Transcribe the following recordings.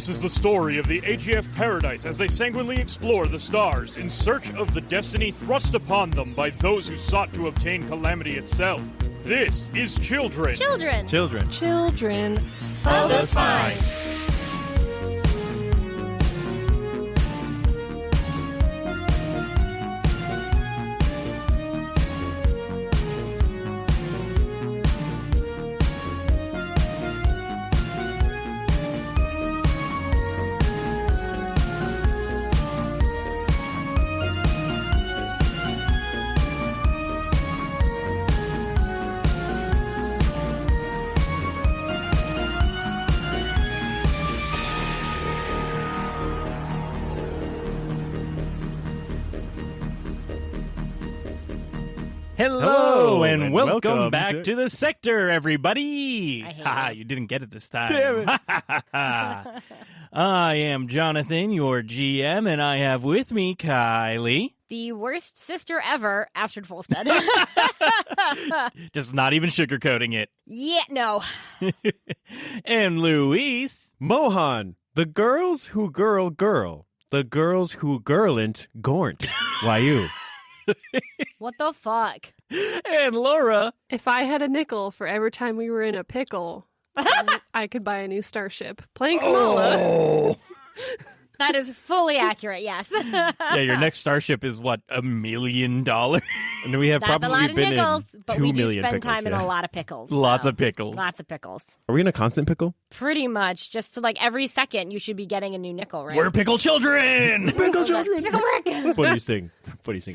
This is the story of the AGF Paradise as they sanguinely explore the stars in search of the destiny thrust upon them by those who sought to obtain calamity itself. This is Children. Children. Children. Children. Of the Spine. Hello, and welcome back to the sector, everybody. You didn't get it this time. Damn it. I am Jonathan, your GM, and I have with me Kylie. The worst sister ever, Astrid Volstead. Just not even sugarcoating it. Yeah, no. And Luis. Mohan, the girls who girl. The girls who girln't gornt. Why you? What the fuck? And Laura. If I had a nickel for every time we were in a pickle, I could buy a new starship. Playing Kamala. Oh. That is fully accurate, yes. Yeah, your next starship is what, $1 million? And we have That's a probably lot of been nickels, in but 2 we do million spend pickles, time in a lot of pickles. Lots so. of pickles. Lots of pickles. Are we in a constant pickle? Pretty much. Just to, like, every second you should be getting a new nickel, right? We're pickle children! Pickle children! Pickle Rick! Funniest thing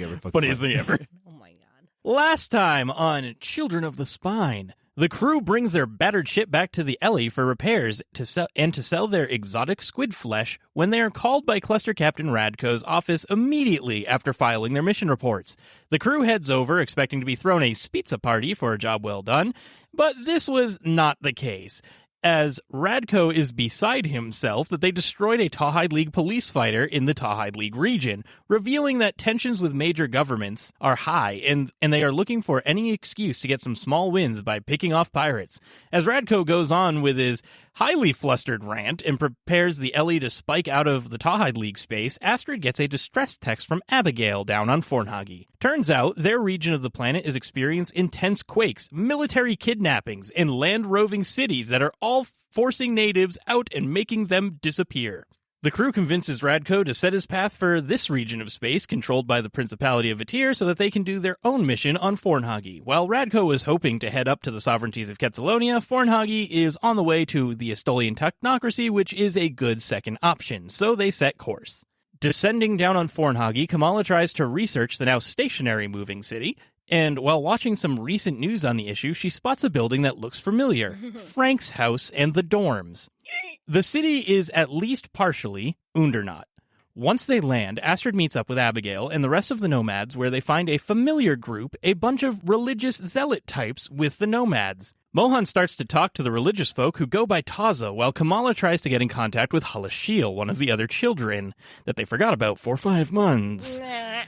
ever. Funniest thing ever. Oh my god. Last time on Children of the Spine, the crew brings their battered ship back to the Ellie for repairs to sell their exotic squid flesh when they are called by Cluster Captain Radko's office immediately after filing their mission reports. The crew heads over expecting to be thrown a pizza party for a job well done, but this was not the case, as Radko is beside himself that they destroyed a Tawhide League police fighter in the Tawhide League region, revealing that tensions with major governments are high and they are looking for any excuse to get some small wins by picking off pirates. As Radko goes on with his highly flustered rant and prepares the Ellie to spike out of the Tawhide League space, Astrid gets a distress text from Abigail down on Fornhagi. Turns out their region of the planet is experiencing intense quakes, military kidnappings, and land-roving cities that are all forcing natives out and making them disappear. The crew convinces Radko to set his path for this region of space controlled by the Principality of Vatir so that they can do their own mission on Fornhagi. While Radko was hoping to head up to the sovereignties of Quetzalonia, Fornhagi is on the way to the Estolian technocracy, which is a good second option, so they set course. Descending down on Fornhagi, Kamala tries to research the now stationary moving city, and while watching some recent news on the issue, she spots a building that looks familiar, Frank's house and the dorms. The city is at least partially Undernaut. Once they land, Astrid meets up with Abigail and the rest of the nomads where they find a familiar group, a bunch of religious zealot types with the nomads. Mohan starts to talk to the religious folk who go by Taza, while Kamala tries to get in contact with Halashil, one of the other children that they forgot about for 5 months.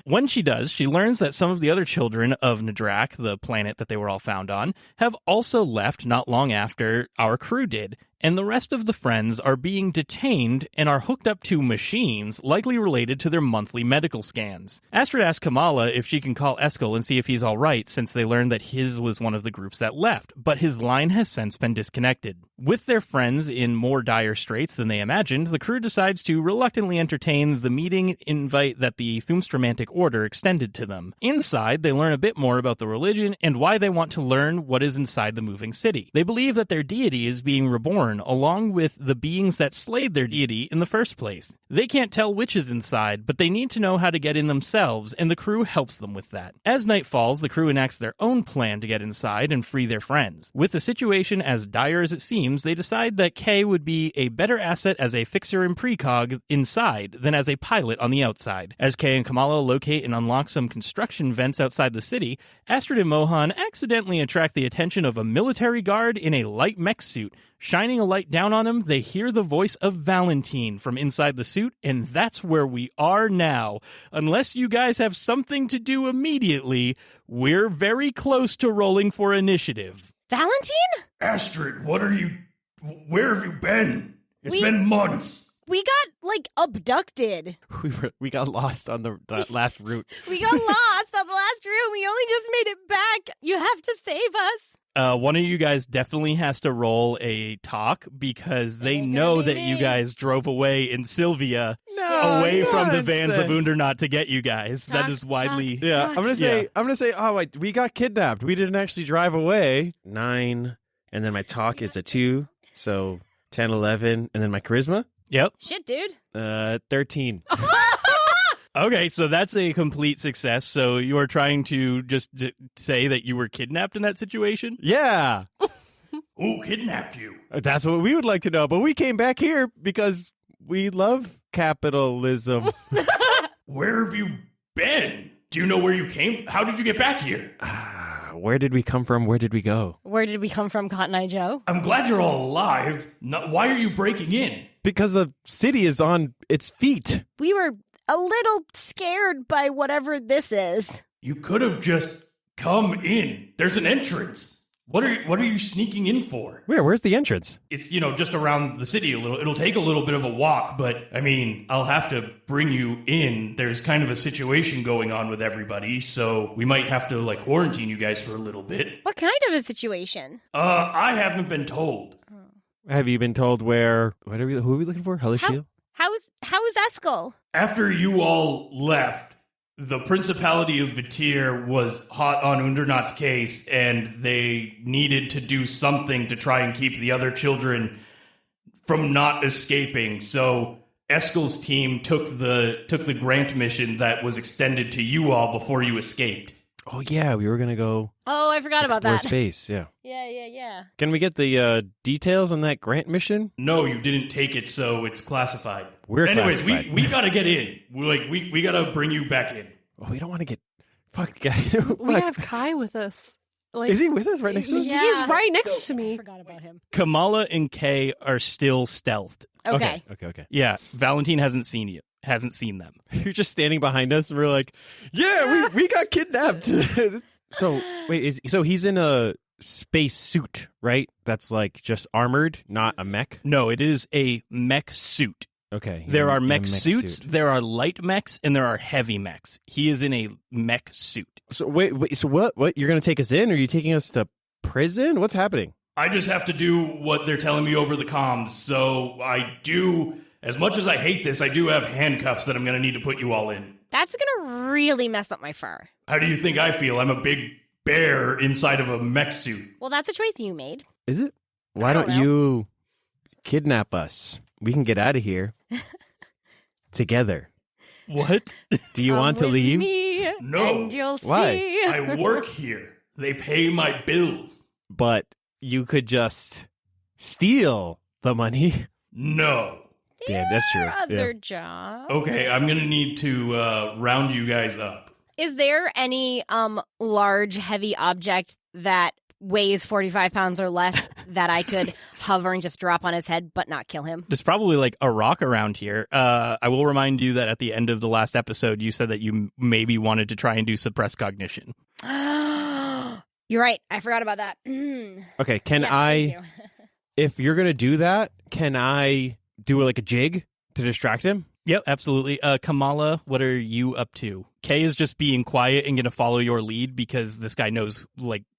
When she does, she learns that some of the other children of Nadrak, the planet that they were all found on, have also left not long after our crew did, and the rest of the friends are being detained and are hooked up to machines likely related to their monthly medical scans. Astrid asks Kamala if she can call Eskel and see if he's alright, since they learned that his was one of the groups that left, but his line has since been disconnected. With their friends in more dire straits than they imagined, the crew decides to reluctantly entertain the meeting invite that the Thumstramantic Order extended to them. Inside, they learn a bit more about the religion and why they want to learn what is inside the moving city. They believe that their deity is being reborn along with the beings that slayed their deity in the first place. They can't tell which is inside, but they need to know how to get in themselves, and the crew helps them with that. As night falls, the crew enacts their own plan to get inside and free their friends. With the situation as dire as it seems, they decide that Kay would be a better asset as a fixer and precog inside than as a pilot on the outside. As Kay and Kamala locate and unlock some construction vents outside the city, Astrid and Mohan accidentally attract the attention of a military guard in a light mech suit. Shining a light down on him, they hear the voice of Valentine from inside the suit, and that's where we are now. Unless you guys have something to do immediately, we're very close to rolling for initiative. Valentine? Astrid, where have you been? It's been months. We got, abducted. We got lost on the last route. We got lost on the last room. We only just made it back. You have to save us. One of you guys definitely has to roll a talk because they ain't know gonna be that you me. guys drove away in Sylvia away No, from the vans of nonsense. Undernot to get you guys. That Talk, is widely... talk. Yeah, I'm gonna say. Yeah. I'm gonna say. Oh, wait, we got kidnapped. We didn't actually drive away. 9, and then my talk is a 2, so 10, 11, and then my charisma, Yep. Shit, dude. 13. Okay, so that's a complete success. So you are trying to just say that you were kidnapped in that situation? Yeah, Who kidnapped you? that's what we would like to know. But we came back here because we love capitalism. Where have you been? Do you know where you came? How did you get back here? Where did we come from? Where did we go? Where did we come from, Cotton Eye Joe? I'm glad you're all alive. Why are you breaking in? Because the city is on its feet. We were a little scared by whatever this is. You could have just come in. There's an entrance. What are you sneaking in for? Where's the entrance? It's, just around the city a little. It'll take a little bit of a walk, but I mean, I'll have to bring you in. There's kind of a situation going on with everybody, so we might have to quarantine you guys for a little bit. What kind of a situation? I haven't been told. Have you been told where? Who are we looking for? Helishil? How's Eskel? After you all left, the Principality of Vitir was hot on Undernot's case, and they needed to do something to try and keep the other children from not escaping. So Eskel's team took the grant mission that was extended to you all before you escaped. Oh yeah, we were gonna go Oh, I forgot about explore that. space. Yeah. Yeah. Can we get the details on that grant mission? No, you didn't take it, so it's classified. We're Anyways, classified. we gotta get in. We gotta bring you back in. Oh, we don't want to get fuck guys. We Fuck. have Kai with us. Like, Is he with us right next to us? Yeah. He's right next to I me. forgot about him. Kamala and Kay are still stealthed. Okay. Okay. Yeah, Valentine hasn't seen them. You're just standing behind us, and we're like, yeah, we got kidnapped. So wait, he's in a space suit, right? That's just armored, not a mech. No, it is a mech suit. Okay. There are in a mech suits, suit. there are light mechs, and there are heavy mechs. He is in a mech suit. So wait. So what? You're gonna take us in? Or are you taking us to prison? What's happening? I just have to do what they're telling me over the comms. So I do, as much as I hate this, I do have handcuffs that I'm going to need to put you all in. That's gonna really mess up my fur. How do you think I feel? I'm a big bear inside of a mech suit. Well, that's a choice you made. Is it? Why I don't don't know. you kidnap us? We can get out of here together. What? Do you Come want to with leave? Me, No. and you'll Why? see. I work here. They pay my bills. But you could just steal the money. No. Damn, that's true. There are Yeah. other jobs. Okay, I'm going to need to round you guys up. Is there any large, heavy object that weighs 45 pounds or less that I could hover and just drop on his head but not kill him? There's probably a rock around here. I will remind you that at the end of the last episode, you said that you maybe wanted to try and do suppressed cognition. You're right. I forgot about that. Okay, can Yes, I, thank you. if you're going to do that, can I do a jig to distract him? Yep, absolutely. Kamala, what are you up to? Kay is just being quiet and going to follow your lead because this guy knows,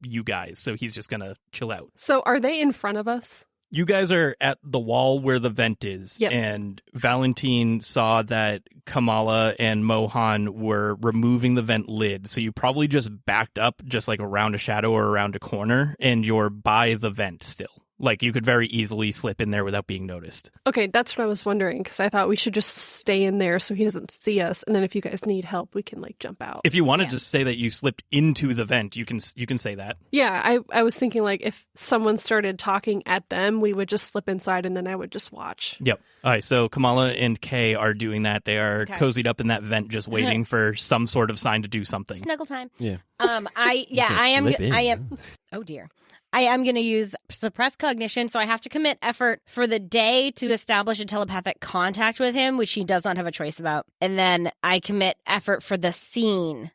you guys, so he's just going to chill out. So are they in front of us? You guys are at the wall where the vent is, Yep. and Valentine saw that Kamala and Mohan were removing the vent lid, so you probably just backed up just around a shadow or around a corner, and you're by the vent still. You could very easily slip in there without being noticed. Okay, that's what I was wondering, because I thought we should just stay in there so he doesn't see us, and then if you guys need help, we can jump out. If you wanted Yeah. to say that you slipped into the vent, you can say that. Yeah, I was thinking if someone started talking at them, we would just slip inside and then I would just watch. Yep. All right, so Kamala and Kay are doing that. They are Okay. cozied up in that vent, just waiting for some sort of sign to do something. Snuggle time. Yeah. I Slip in. am. Oh dear. I am going to use suppress cognition, so I have to commit effort for the day to establish a telepathic contact with him, which he does not have a choice about. And then I commit effort for the scene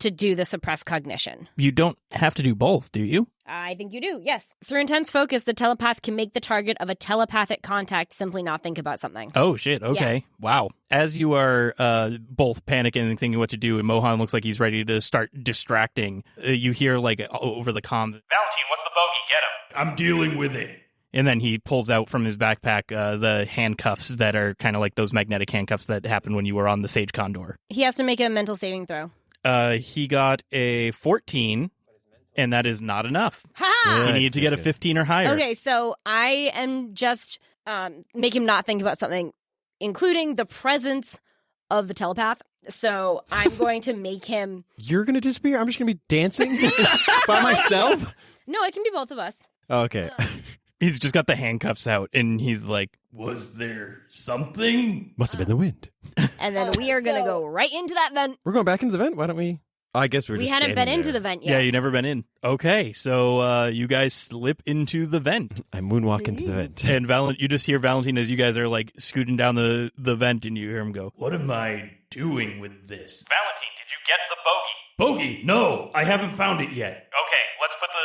to do the suppressed cognition. You don't have to do both, do you? I think you do, yes. Through intense focus, the telepath can make the target of a telepathic contact simply not think about something. Oh, shit. Okay. Wow. As you are both panicking and thinking what to do, and Mohan looks like he's ready to start distracting, you hear, like, over the comms, Valentine, what's the bogey? Get him. I'm dealing with it. And then he pulls out from his backpack the handcuffs that are kind of like those magnetic handcuffs that happened when you were on the Sage Condor. He has to make a mental saving throw. He got a 14, and that is not enough. Ha! You need to get a 15 or higher. Okay, so I am just make him not think about something, including the presence of the telepath. So I'm going to make him... You're going to disappear? I'm just going to be dancing by myself? No, it can be both of us. Oh, okay. He's just got the handcuffs out, and he's like, Was there something? Must have been the wind. And then we are going to go right into that vent. We're going back into the vent? Why don't we? Oh, I guess We just hadn't been standing into there. the vent yeah, yet. you've never been in. Okay, so you guys slip into the vent. I moonwalk into the vent. And you just hear Valentine as you guys are like scooting down the vent, and you hear him go, What am I doing with this? Valentine, did you get the bogey? Bogey? No, I haven't found it yet. Okay, let's put the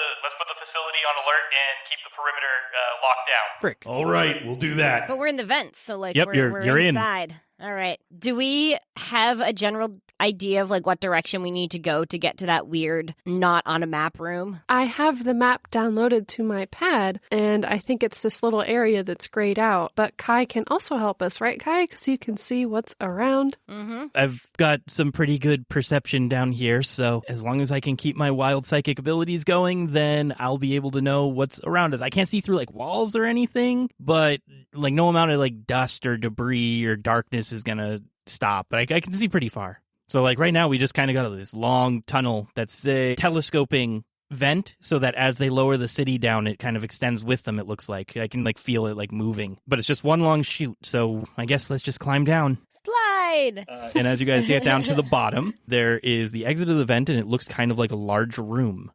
facility on alert and keep the perimeter locked down. Frick. All right, we'll do that. But we're in the vents, so like Yep, we're you're in. inside. All right. Do we have a general idea of like what direction we need to go to get to that weird not on a map room? I have the map downloaded to my pad, and I think it's this little area that's grayed out. But Kai can also help us, right, Kai? Because you can see what's around. Mm-hmm. I've got some pretty good perception down here, so as long as I can keep my wild psychic abilities going, then I'll be able to know what's around us. I can't see through like walls or anything, but like no amount of like dust or debris or darkness is gonna stop. But I can see pretty far. So like right now we just kind of got this long tunnel that's a telescoping vent, so that as they lower the city down, it kind of extends with them. It looks like I can like feel it like moving, but it's just one long chute. So I guess let's just climb down. Slide. And as you guys get down to the bottom, there is the exit of the vent, and it looks kind of like a large room.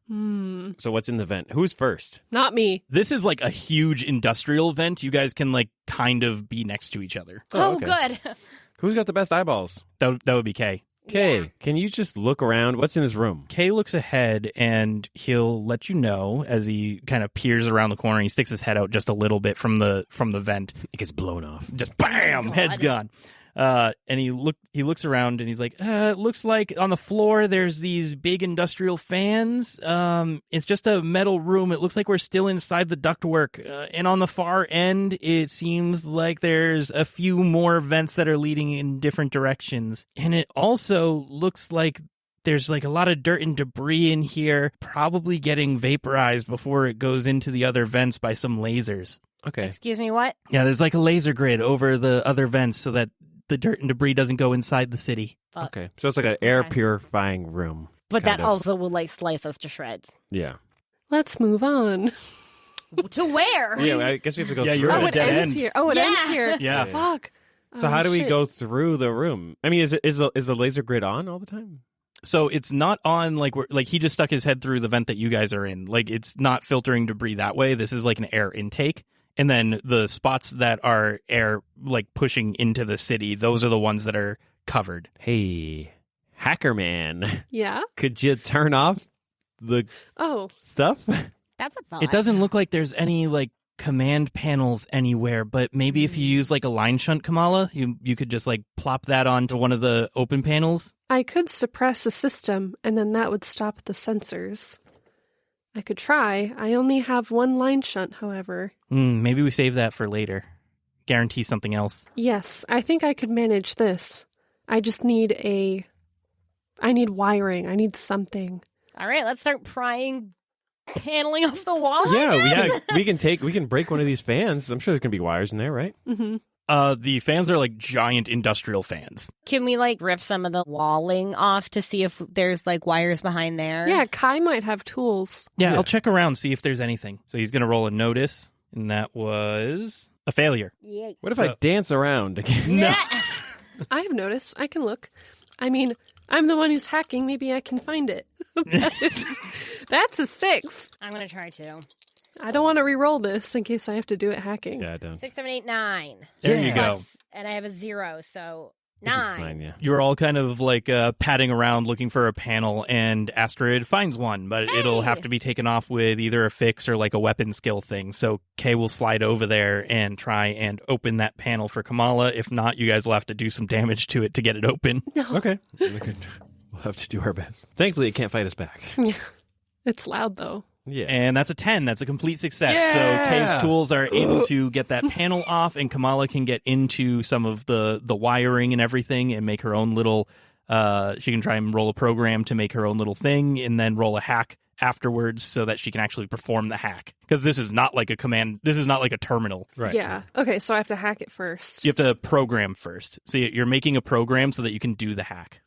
So what's in the vent? Who's first? Not me. This is like a huge industrial vent. You guys can like kind of be next to each other. Oh, okay. good. Who's got the best eyeballs? That would be Kay. Kay, Yeah. can you just look around? What's in this room? Kay looks ahead, and he'll let you know as he kind of peers around the corner. He sticks his head out just a little bit from the vent. It gets blown off. Just bam, God. head's gone. And he looks around, and he's like, it looks like on the floor there's these big industrial fans. It's just a metal room. It looks like we're still inside the ductwork. And on the far end, it seems like there's a few more vents that are leading in different directions. And it also looks like there's like a lot of dirt and debris in here, probably getting vaporized before it goes into the other vents by some lasers. Okay. Excuse me, what? Yeah, there's like a laser grid over the other vents so that the dirt and debris doesn't go inside the city. Fuck. Okay. So it's like an air Okay. purifying room. But kind that of. also will like slice us to shreds. Yeah. Let's move on. To where? Yeah, I guess we have to go Yeah, through you're Oh, at a it. it dead ends end. here. Oh, it Yeah. ends here. Yeah. Fuck. So Oh, how do we shit. go through the room? I mean, is the laser grid on all the time? So it's not on like he just stuck his head through the vent that you guys are in. Like it's not filtering debris that way. This is like an air intake. And then the spots that are air like pushing into the city, those are the ones that are covered. Hey, hacker man, Yeah. could you turn off the Oh, stuff? That's a thought. It doesn't look like there's any like command panels anywhere, but maybe if you use like a line shunt, Kamala, you could just like plop that onto one of the open panels. I could suppress a system, and then that would stop the sensors. I could try. I only have one line shunt, however. Maybe we save that for later. Guarantee something else. Yes, I think I could manage this. I just need I need wiring. I need something. All right, let's start prying paneling off the wall. Yeah, we can break one of these fans. I'm sure there's gonna be wires in there, right? Mm-hmm. The fans are like giant industrial fans. Can we like rip some of the walling off to see if there's like wires behind there? Yeah, Kai might have tools. Yeah, Yeah. I'll check around, see if there's anything. So he's going to roll a notice, and that was a failure. Yay. What if So- I dance around again? No. I have noticed. I can look. I mean, I'm the one who's hacking. Maybe I can find it. That's a 6. I'm gonna try to. I don't want to re-roll this in case I have to do it hacking. Yeah, I don't. 6, 7, 8, 9. There Yeah. you go. And I have a 0, so 9. Yeah. You're all kind of like padding around looking for a panel, and Astrid finds one, but it'll have to be taken off with either a fix or like a weapon skill thing. So Kay will slide over there and try and open that panel for Kamala. If not, you guys will have to do some damage to it to get it open. Okay. We'll have to do our best. Thankfully, it can't fight us back. Yeah. It's loud, though. Yeah. And that's a 10. That's a complete success. Yeah! So Kay's tools are able to get that panel off, and Kamala can get into some of the wiring and everything and make her own little... she can try and roll a program to make her own little thing and then roll a hack afterwards so that she can actually perform the hack. Because this is not like a command... This is not like a terminal. Right. Yeah. Okay, so I have to hack it first. You have to program first. So you're making a program so that you can do the hack.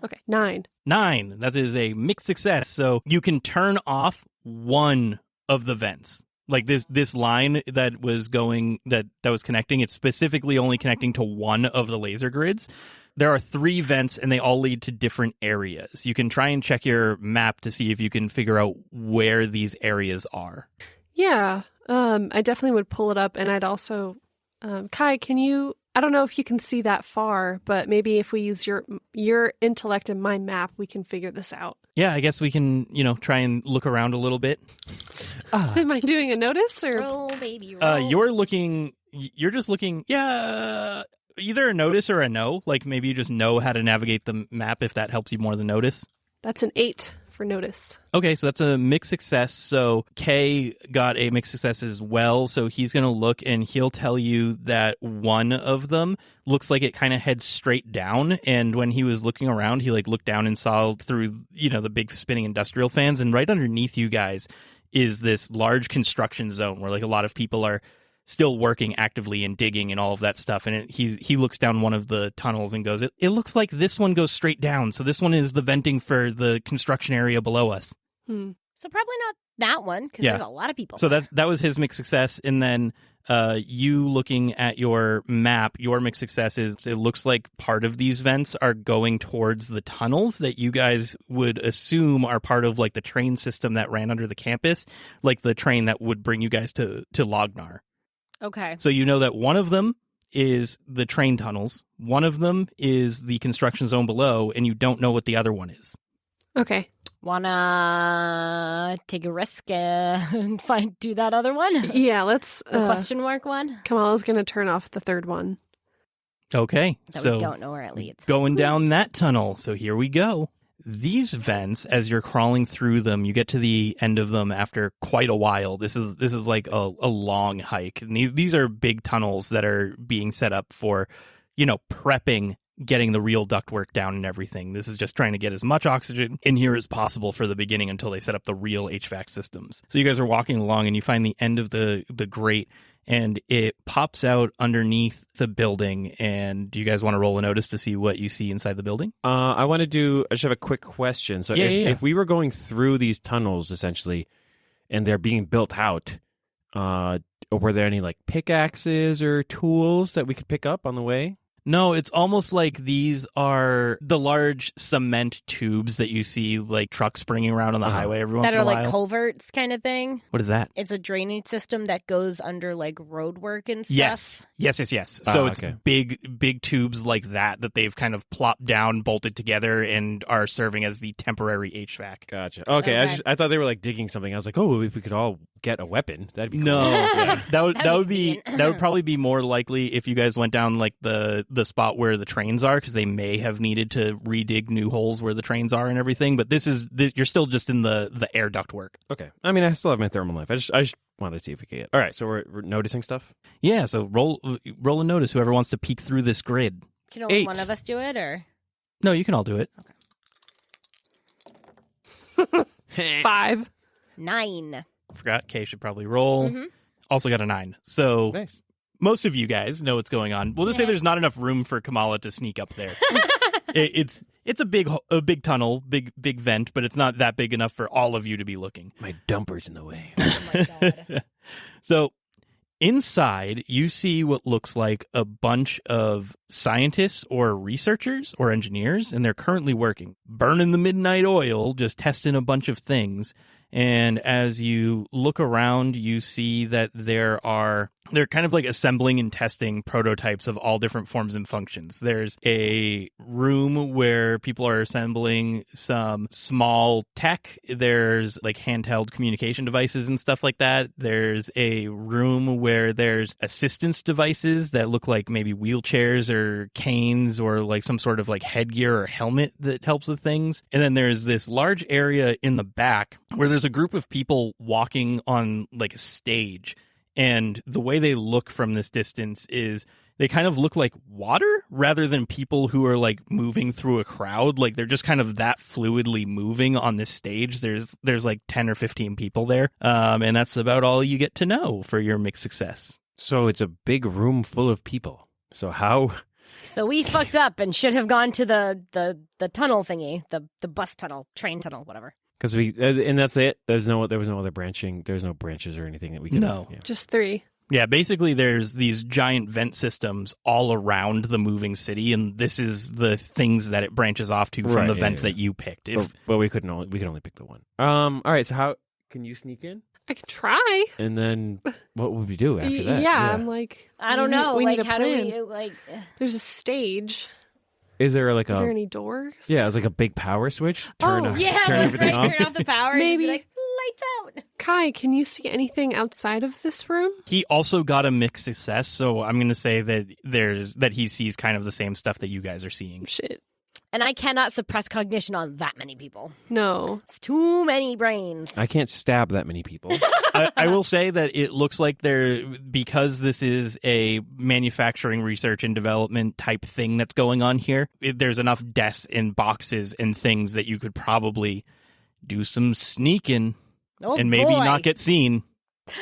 Okay, 9. 9. That is a mixed success. So you can turn off one of the vents. Like this line that was going that was connecting, it's specifically only connecting to one of the laser grids. There are 3 vents and they all lead to different areas. You can try and check your map to see if you can figure out where these areas are. Yeah, I definitely would pull it up, and I'd also... Kai, can you... I don't know if you can see that far, but maybe if we use your intellect and my map, we can figure this out. Yeah, I guess we can, try and look around a little bit. Am I doing a notice or? Roll, baby, roll. You're just looking, either a notice or a no. Like maybe you just know how to navigate the map if that helps you more than notice. That's an 8 for notice. Okay, so that's a mixed success. So Kay got a mixed success as well. So he's going to look and he'll tell you that one of them looks like it kind of heads straight down. And when he was looking around, he looked down and saw through, the big spinning industrial fans. And right underneath you guys is this large construction zone where a lot of people are still working actively and digging and all of that stuff. And he looks down one of the tunnels and goes, it looks like this one goes straight down. So this one is the venting for the construction area below us. So probably not that one, because there's a lot of people. So that was his mixed success. And then you looking at your map, your mixed success is it looks like part of these vents are going towards the tunnels that you guys would assume are part of the train system that ran under the campus, like the train that would bring you guys to Lognar. Okay. So you know that one of them is the train tunnels, one of them is the construction zone below, and you don't know what the other one is. Okay. Wanna take a risk and do that other one? Yeah, let's... The question mark one? Kamala's going to turn off the third one. Okay. So we don't know where it leads. Going down that tunnel. So here we go. These vents, as you're crawling through them, you get to the end of them after quite a while. This is like a long hike. And these are big tunnels that are being set up for, prepping, getting the real ductwork down and everything. This is just trying to get as much oxygen in here as possible for the beginning until they set up the real HVAC systems. So you guys are walking along and you find the end of the grate, and it pops out underneath the building. And do you guys want to roll a notice to see what you see inside the building? I just have a quick question. So if we were going through these tunnels, essentially, and they're being built out, were there any pickaxes or tools that we could pick up on the way? No, it's almost like these are the large cement tubes that you see trucks bringing around on the highway every once in a while. That are culverts kind of thing. What is that? It's a drainage system that goes under road work and stuff. Yes. So it's big tubes like that they've kind of plopped down, bolted together, and are serving as the temporary HVAC. Gotcha. Okay. I thought they were digging something. I was like, oh, if we could all get a weapon, that'd be cool. No, that would probably be more likely if you guys went down the spot where the trains are, because they may have needed to redig new holes where the trains are and everything. But you're still just in the air duct work. Okay. I mean, I still have my thermal knife. I just wanted to see if we could get. All right. So we're noticing stuff. Yeah. So roll a notice. Whoever wants to peek through this grid. Can only 8. one of us do it, or No, you can all do it. okay. 5. 9. Forgot Kay should probably roll. Mhm. Also got a 9. So Nice. most of you guys know what's going on. We'll just say there's not enough room for Kamala to sneak up there. It's a big tunnel, big vent, but it's not that big enough for all of you to be looking. My dumper's in the way. Oh my god. So inside, you see what looks like a bunch of scientists or researchers or engineers, and they're currently working, burning the midnight oil, just testing a bunch of things. And as you look around, you see that they're kind of like assembling and testing prototypes of all different forms and functions. There's a room where people are assembling some small tech. There's like handheld communication devices and stuff like that. There's a room where there's assistance devices that look like maybe wheelchairs or canes or like some sort of like headgear or helmet that helps with things. And then there's this large area in the back where there's a group of people walking on like a stage. And the way they look from this distance is they kind of look like water rather than people who are like moving through a crowd. Like they're just kind of that fluidly moving on this stage. There's like 10 or 15 people there. And that's about all you get to know for your mixed success. So it's a big room full of people. So how... So we fucked up and should have gone to the tunnel thingy, the bus tunnel, train tunnel, whatever. Because and that's it. There was no other branching. There's no branches or anything that we could. No, just 3. Yeah, basically there's these giant vent systems all around the moving city, and this is the things that it branches off to from the vent that you picked. But we could only pick the one. All right. So how can you sneak in? I can try. And then what would we do after that? Yeah, I'm like, I don't know. We like, need a how plan. do we like? There's a stage. Is there like Are there any doors? Yeah, it's like a big power switch. Turn everything Turn off the power. Maybe. And just be like, lights out. Kai, can you see anything outside of this room? He also got a mixed success, so I'm going to say that he sees kind of the same stuff that you guys are seeing. Shit. And I cannot suppress cognition on that many people. No. It's too many brains. I can't stab that many people. I will say that it looks like because this is a manufacturing research and development type thing that's going on here, there's enough desks and boxes and things that you could probably do some sneaking and maybe not get seen.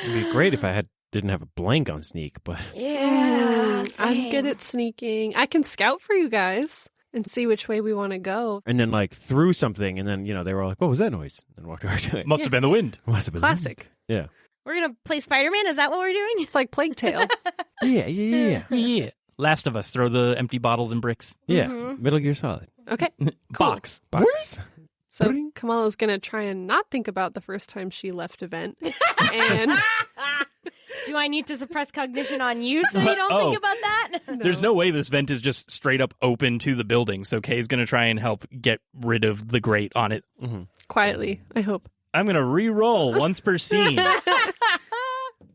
It'd be great if I didn't have a blank on sneak, but... Yeah. I'm good at sneaking. I can scout for you guys and see which way we want to go. And then like threw something, and then they were like, "What was that noise?" And walked over to it. Must have been the wind. Must have been Classic. The wind. We're going to play Spider-Man? Is that what we're doing? It's like Plague Tale. Yeah. Last of Us, throw the empty bottles and bricks. Yeah. Metal Gear Solid. Okay. Box. So Kamala's going to try and not think about the first time she left a vent. And do I need to suppress cognition on you so you don't think about that? No. There's no way this vent is just straight up open to the building, so Kay's going to try and help get rid of the grate on it. Mm-hmm. Quietly, I hope. I'm going to re-roll once per scene.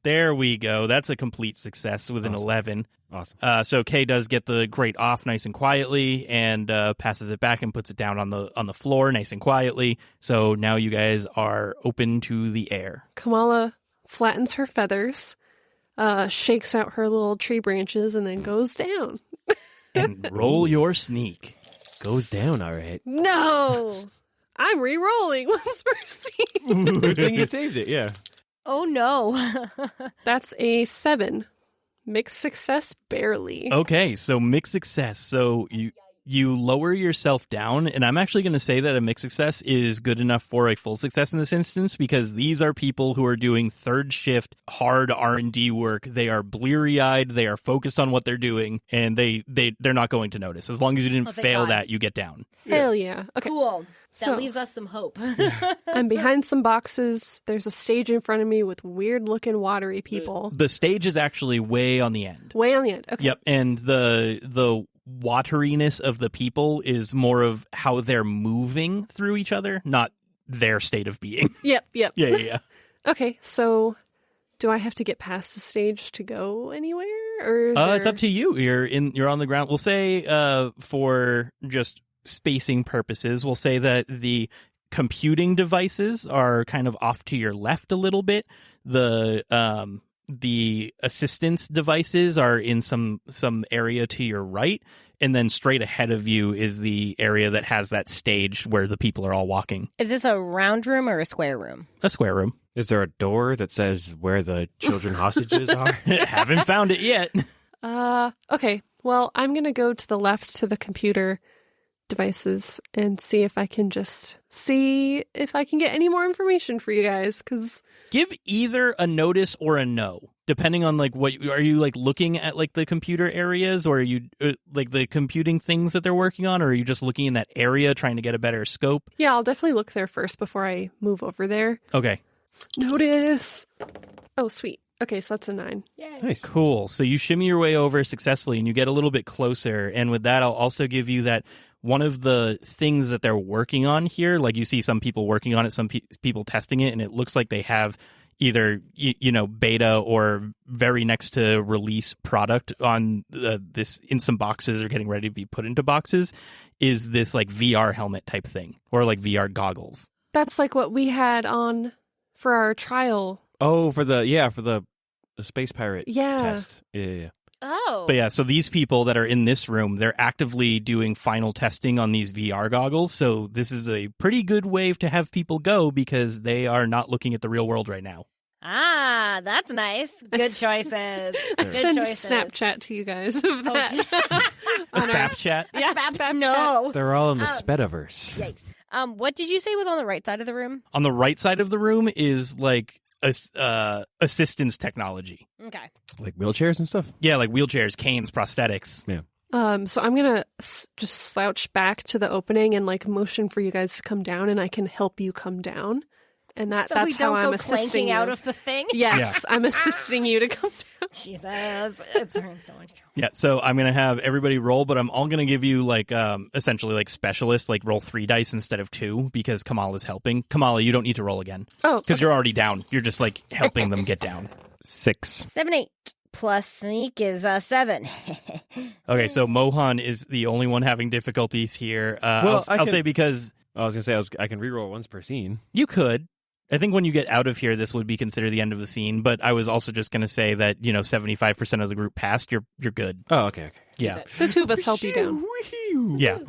There we go. That's a complete success with an 11. Awesome. So Kay does get the grate off nice and quietly and passes it back and puts it down on the floor nice and quietly. So now you guys are open to the air. Kamala flattens her feathers, shakes out her little tree branches, and then goes down. And roll your sneak. Goes down, all right. No! I'm re-rolling once per scene. Good thing you saved it, yeah. Oh, no. That's a 7. Mixed success, barely. Okay, so mixed success. So you lower yourself down, and I'm actually going to say that a mixed success is good enough for a full success in this instance, because these are people who are doing third shift hard R&D work. They are bleary-eyed, they are focused on what they're doing, and they're not going to notice. As long as you didn't fail that, you get down. Hell yeah. Okay. Cool. That So- leaves us some hope. I'm behind some boxes. There's a stage in front of me with weird-looking watery people. The stage is actually way on the end. Way on the end. Okay. Yep, and the wateriness of the people is more of how they're moving through each other, not their state of being. Yep. Yeah. Okay, so do I have to get past the stage to go anywhere? Or It's up to you. You're on the ground. We'll say for just spacing purposes, we'll say that the computing devices are kind of off to your left a little bit. The assistance devices are in some area to your right, and then straight ahead of you is the area that has that stage where the people are all walking. Is this a round room or a square room? A square room. Is there a door that says where the children hostages are? Haven't found it yet. Okay. Well, I'm going to go to the left to the computer devices and see if I can get any more information for you guys, because Give either a notice or a no. depending on like what are you like looking at, like the computer areas, or are you like the computing things that they're working on, or are you just looking in that area trying to get a better scope? Yeah, I'll definitely look there first before I move over there. Okay. Notice. Oh, sweet. Okay, so that's a 9. Yay. Nice. Cool. So you shimmy your way over successfully, and you get a little bit closer. And with that, I'll also give you that one of the things that they're working on here, like you see some people working on it, some people testing it, and it looks like they have either beta or very next to release product on this in some boxes or getting ready to be put into boxes, is this like VR helmet type thing, or like VR goggles. That's like what we had on for our trial. Oh, for the space pirate test. Yeah. Oh. But yeah, so these people that are in this room, they're actively doing final testing on these VR goggles. So this is a pretty good wave to have people go because they are not looking at the real world right now. Ah, that's nice. Good choices. I Good send choices. a Snapchat to you guys of that. A spap chat. Yeah, Spap no. They're all in the Spediverse. Yikes. What did you say was on the right side of the room? On the right side of the room is like assistance technology. Okay. Like wheelchairs and stuff? Yeah, like wheelchairs, canes, prosthetics. Yeah. So I'm gonna just slouch back to the opening and like motion for you guys to come down, and I can help you come down. And So that's we don't how I'm go assisting clanking you. out of the thing? Yes, I'm assisting you to come down. Jesus. It's hurting so much. Yeah, so I'm going to have everybody roll, but I'm all going to give you like essentially like specialists, like roll 3 dice instead of 2 because Kamala's helping. Kamala, you don't need to roll again. Oh, Because you're already down. You're just like helping them get down. 6. 7, 8 plus sneak is 7. Okay, so Mohan is the only one having difficulties here. Well, I'll say because I was going to say I can reroll once per scene. you could. I think when you get out of here, this would be considered the end of the scene. But I was also just going to say that 75% of the group passed. You're good. Oh, okay. Yeah, the 2 of us help you down. yeah.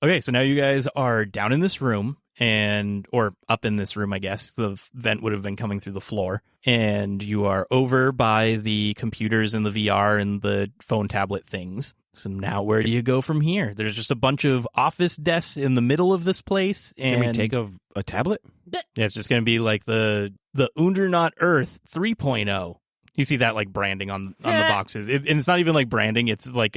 Okay, so now you guys are down in this room or up in this room, I guess. The vent would have been coming through the floor. And you are over by the computers and the VR and the phone tablet things. So now where do you go from here? There's just a bunch of office desks in the middle of this place. And Can we take a tablet? yeah, it's just going to be like the Undernaut Earth 3.0. You see that like branding on the boxes. And it's not even like branding. It's like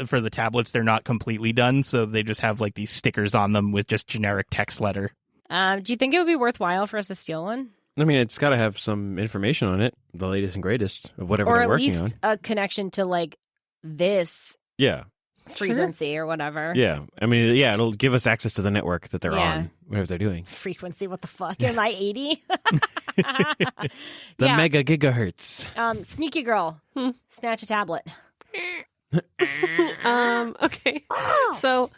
for the tablets, they're not completely done. So they just have like these stickers on them with just generic text letter. Do you think it would be worthwhile for us to steal one? I mean, it's got to have some information on it, the latest and greatest of whatever Or they're at working least on. a connection to like this Yeah. frequency or whatever. Yeah. I mean, yeah, it'll give us access to the network that they're Yeah. on, whatever they're doing. Frequency, what the fuck? Am I 80? The Yeah. mega gigahertz. Sneaky girl. Snatch a tablet. Okay. So,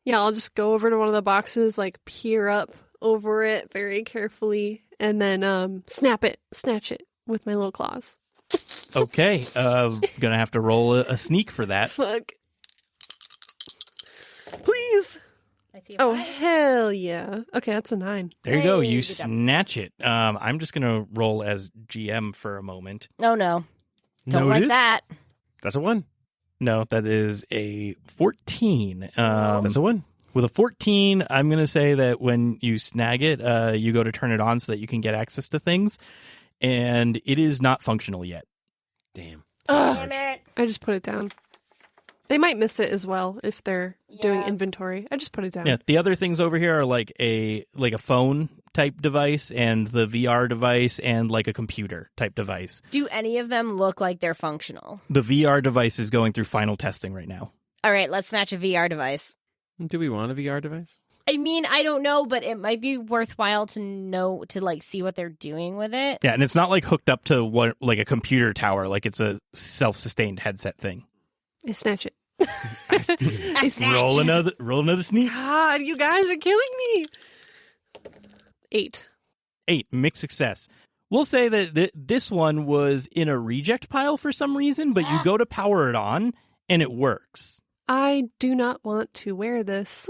yeah, I'll just go over to one of the boxes, like peer up over it very carefully, and then snatch it with my little claws. Okay, gonna have to roll a sneak for that. Fuck. Please. I see Oh, hell yeah. Okay, that's a 9. There you go. Hey, You good job. snatch it. I'm just gonna roll as GM for a moment. Oh, no. Don't No, it like is? that. That's a 1. No, that is a 14. That's a 1. With a 14, I'm going to say that when you snag it, you go to turn it on so that you can get access to things, and it is not functional yet. Damn. Damn it. I just put it down. They might miss it as well if they're doing Yeah. inventory. I just put it down. Yeah, the other things over here are like a phone type device and the VR device and like a computer type device. Do any of them look like they're functional? The VR device is going through final testing right now. All right, let's snatch a VR device. Do we want a VR device? I mean, I don't know, but it might be worthwhile to know, to like see what they're doing with it. Yeah, and it's not like hooked up to what like a computer tower, like it's a self-sustained headset thing. I snatch it. A snatch. Roll another sneak. God, you guys are killing me. 8. 8, mixed success. We'll say that this one was in a reject pile for some reason, but you go to power it on and it works. I do not want to wear this.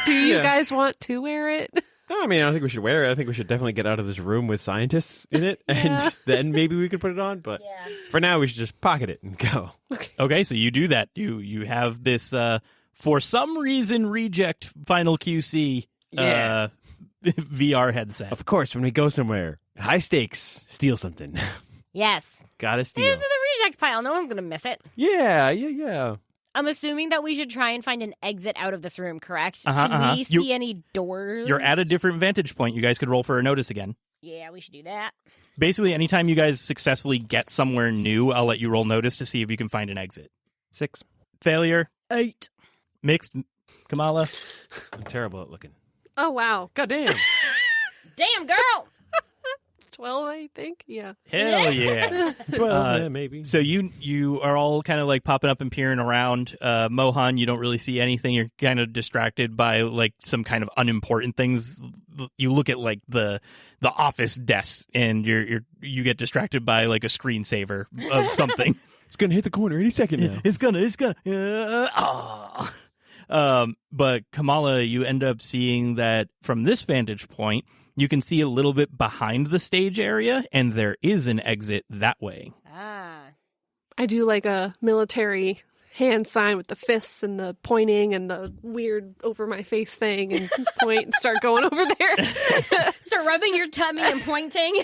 Do you Yeah. guys want to wear it? No, I mean, I don't think we should wear it. I think we should definitely get out of this room with scientists in it, Yeah. and then maybe we could put it on. But Yeah. for now, we should just pocket it and go. Okay, so you do that. You have this for some reason reject final QC Yeah. VR headset. Of course, when we go somewhere, high stakes, steal something. Yes. Gotta steal. Here's the reject pile. No one's going to miss it. Yeah. I'm assuming that we should try and find an exit out of this room, correct? Uh-huh, Can we see any doors? You're at a different vantage point. You guys could roll for a notice again. Yeah, we should do that. Basically, anytime you guys successfully get somewhere new, I'll let you roll notice to see if you can find an exit. 6. Failure. 8. Mixed. Kamala. I'm terrible at looking. Oh, wow. God damn. Damn, girl! 12, I think. Yeah. Hell yeah. 12, maybe. So you are all kind of like popping up and peering around. Mohan, you don't really see anything. You're kind of distracted by like some kind of unimportant things. You look at like the office desk, and you get distracted by like a screensaver of something. It's gonna hit the corner any second now. It's gonna. But Kamala, you end up seeing that from this vantage point, you can see a little bit behind the stage area, and there is an exit that way. I do like a military hand sign with the fists and the pointing and the weird over my face thing, and point and start going over there. Start rubbing your tummy and pointing.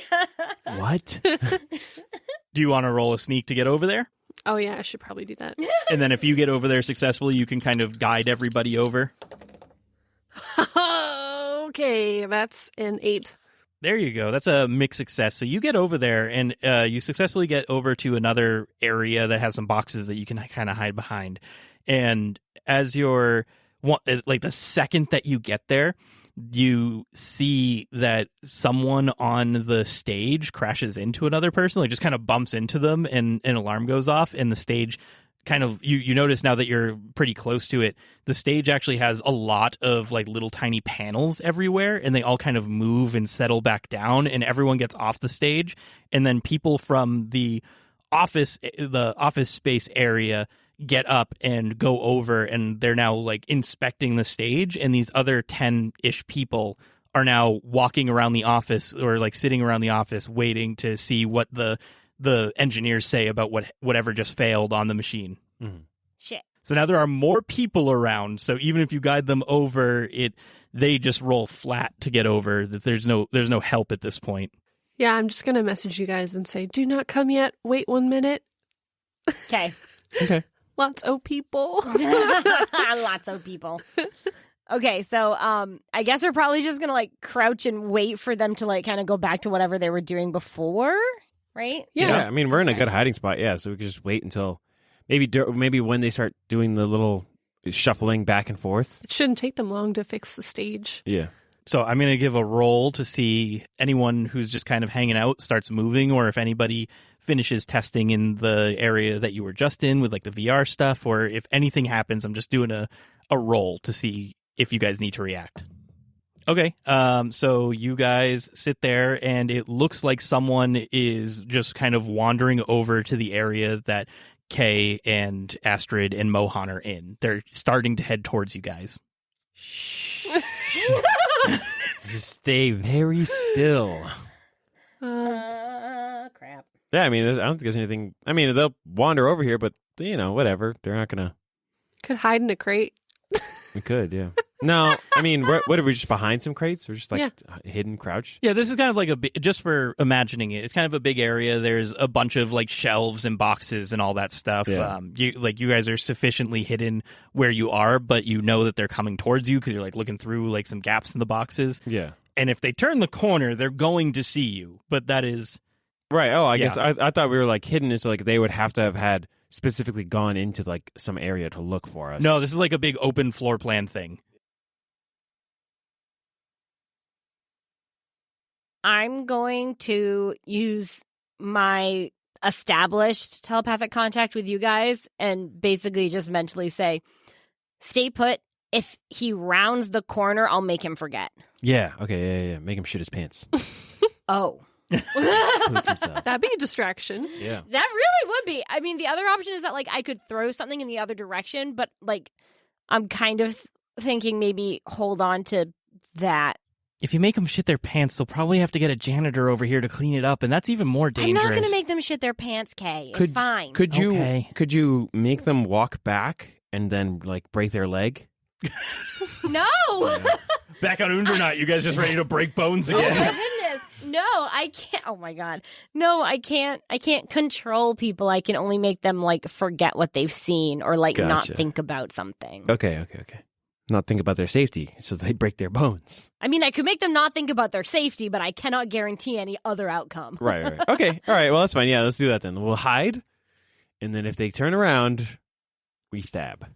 What? Do you want to roll a sneak to get over there? Oh, yeah, I should probably do that. And then if you get over there successfully, you can kind of guide everybody over. Okay, that's an 8. There you go. That's a mixed success. So you get over there, and you successfully get over to another area that has some boxes that you can kind of hide behind. And as you're, like the second that you get there, you see that someone on the stage crashes into another person, like just kind of bumps into them, and an alarm goes off, and the stage kind of, you notice now that you're pretty close to it, the stage actually has a lot of like little tiny panels everywhere, and they all kind of move and settle back down, and everyone gets off the stage, and then people from the office space area get up and go over, and they're now like inspecting the stage, and these other 10-ish people are now walking around the office, or like sitting around the office waiting to see what the engineers say about whatever just failed on the machine. Mm-hmm. Shit. So now there are more people around, so even if you guide them over, they just roll flat to get over. That there's no help at this point. Yeah, I'm just going to message you guys and say, do not come yet. Wait 1 minute. Okay. Okay. Lots of people. Lots of people. Okay, so I guess we're probably just gonna like crouch and wait for them to like kind of go back to whatever they were doing before, right? Yeah. I mean, we're in a good hiding spot. Yeah, so we could just wait until maybe when they start doing the little shuffling back and forth. It shouldn't take them long to fix the stage. Yeah. So I'm going to give a roll to see anyone who's just kind of hanging out starts moving, or if anybody finishes testing in the area that you were just in with like the VR stuff, or if anything happens. I'm just doing a roll to see if you guys need to react. Okay, so you guys sit there, and it looks like someone is just kind of wandering over to the area that Kay and Astrid and Mohan are in. They're starting to head towards you guys. Just stay very still. Crap. Yeah, I mean, I don't think there's anything. I mean, they'll wander over here, but whatever. They're not gonna. Could hide in a crate. We could, yeah. No, I mean, what are we just behind some crates? We're just like hidden, crouched. Yeah, this is kind of like just for imagining it. It's kind of a big area. There's a bunch of like shelves and boxes and all that stuff. Yeah. You guys are sufficiently hidden where you are, but you know that they're coming towards you because you're like looking through like some gaps in the boxes. Yeah. And if they turn the corner, they're going to see you. But that is right. Oh, I guess I thought we were like hidden. It's like they would have to have had specifically gone into like some area to look for us. No, this is like a big open floor plan thing. I'm going to use my established telepathic contact with you guys and basically just mentally say, stay put. If he rounds the corner, I'll make him forget. Yeah. Okay. Yeah. Make him shit his pants. Oh. That'd be a distraction. Yeah. That really would be. I mean, the other option is that like I could throw something in the other direction, but like I'm kind of thinking maybe hold on to that. If you make them shit their pants, they'll probably have to get a janitor over here to clean it up, and that's even more dangerous. I'm not going to make them shit their pants, Kay. It's fine. Could you make them walk back and then like break their leg? No. Back on Undernaut, you guys just ready to break bones again. Oh my goodness. No, I can't. Oh my god. No, I can't. I can't control people. I can only make them like forget what they've seen or like not Gotcha. think about something. Okay. Not think about their safety, so they break their bones. I mean, I could make them not think about their safety, but I cannot guarantee any other outcome. Right. Okay. All right. Well, that's fine. Yeah, let's do that then. We'll hide, and then if they turn around, we stab.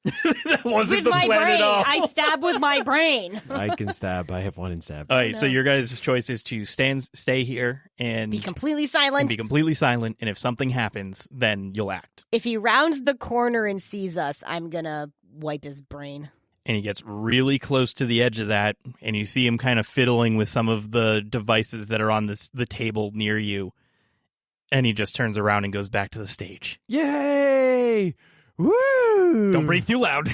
That wasn't With the my plan brain. at all. I stab with my brain. I can stab. I have one in stab. All right, no. so your guys' choice is to stay here and Be completely and silent. be completely silent, and if something happens, then you'll act. If he rounds the corner and sees us, I'm gonna wipe his brain. And he gets really close to the edge of that, and you see him kind of fiddling with some of the devices that are on the table near you. And he just turns around and goes back to the stage. Yay! Woo! Don't breathe too loud.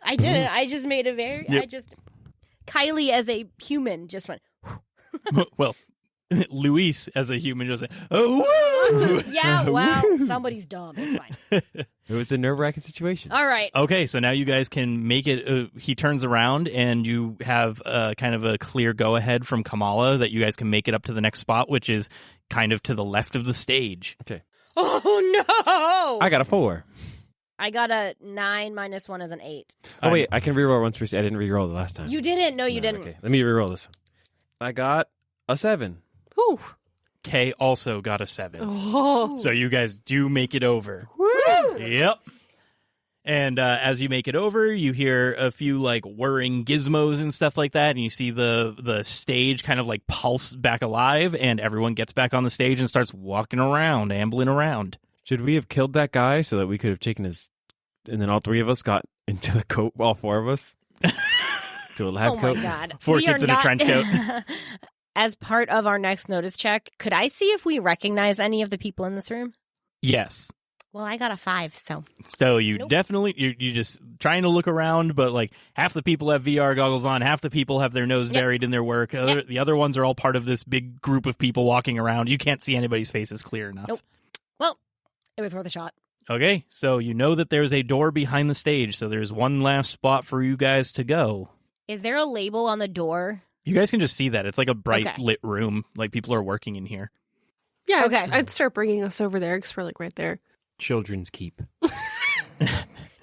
I didn't. I just made a very. Yep. I just. Kylie as a human just went. Well, Luis as a human just said, "Oh, woo!" Yeah, well, somebody's dumb. It's fine. It was a nerve-wracking situation. All right. Okay, so now you guys can make it. He turns around, and you have kind of a clear go-ahead from Kamala that you guys can make it up to the next spot, which is kind of to the left of the stage. Okay. Oh no! I got a 4. I got a 9 minus 1 is an 8. Oh, wait. I can reroll once per. I didn't reroll the last time. You didn't? No, you didn't. Okay. Let me reroll this one. I got a 7. Whew. Kay also got a 7. Oh. So you guys do make it over. Woo! Yep. And as you make it over, you hear a few like whirring gizmos and stuff like that, and you see the stage kind of like pulse back alive, and everyone gets back on the stage and starts walking around, ambling around. Should we have killed that guy so that we could have taken his... And then all 3 of us got into the coat, all 4 of us? To a lab Oh coat? my god. 4 We kids are in a not- trench coat. As part of our next notice check, could I see if we recognize any of the people in this room? Yes. Well, I got a 5, so. So you Nope. definitely you're just trying to look around, but like half the people have VR goggles on, half the people have their nose Yep. buried in their work. The other ones are all part of this big group of people walking around. You can't see anybody's faces clear enough. Nope. Well, it was worth a shot. Okay, so you know that there's a door behind the stage, so there's one last spot for you guys to go. Is there a label on the door? You guys can just see that. It's like a bright Okay. lit room. Like people are working in here. Yeah, Okay. I'd start bringing us over there because we're like right there. Children's keep.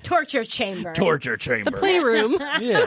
Torture chamber. Torture chamber. The playroom. Yeah.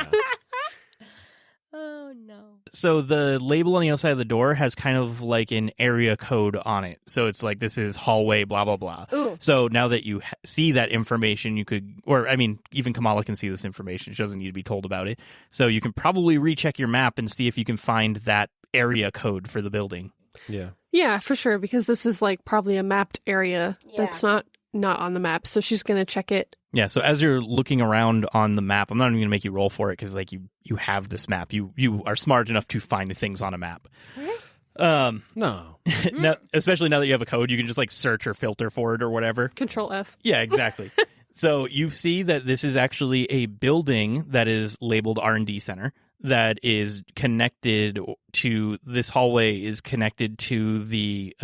Oh, no. So the label on the outside of the door has kind of like an area code on it. So it's like, this is hallway, blah, blah, blah. Ooh. So now that you see that information, you could, or I mean, even Kamala can see this information. She doesn't need to be told about it. So you can probably recheck your map and see if you can find that area code for the building. Yeah. Yeah, for sure, because this is like probably a mapped area Yeah. that's not on the map. So she's going to check it. Yeah, so as you're looking around on the map, I'm not even going to make you roll for it because like you have this map. You are smart enough to find things on a map. Really? No. Now, especially now that you have a code, you can just like search or filter for it or whatever. Control F. Yeah, exactly. So you see that this is actually a building that is labeled R&D Center that is connected to, this hallway is connected to the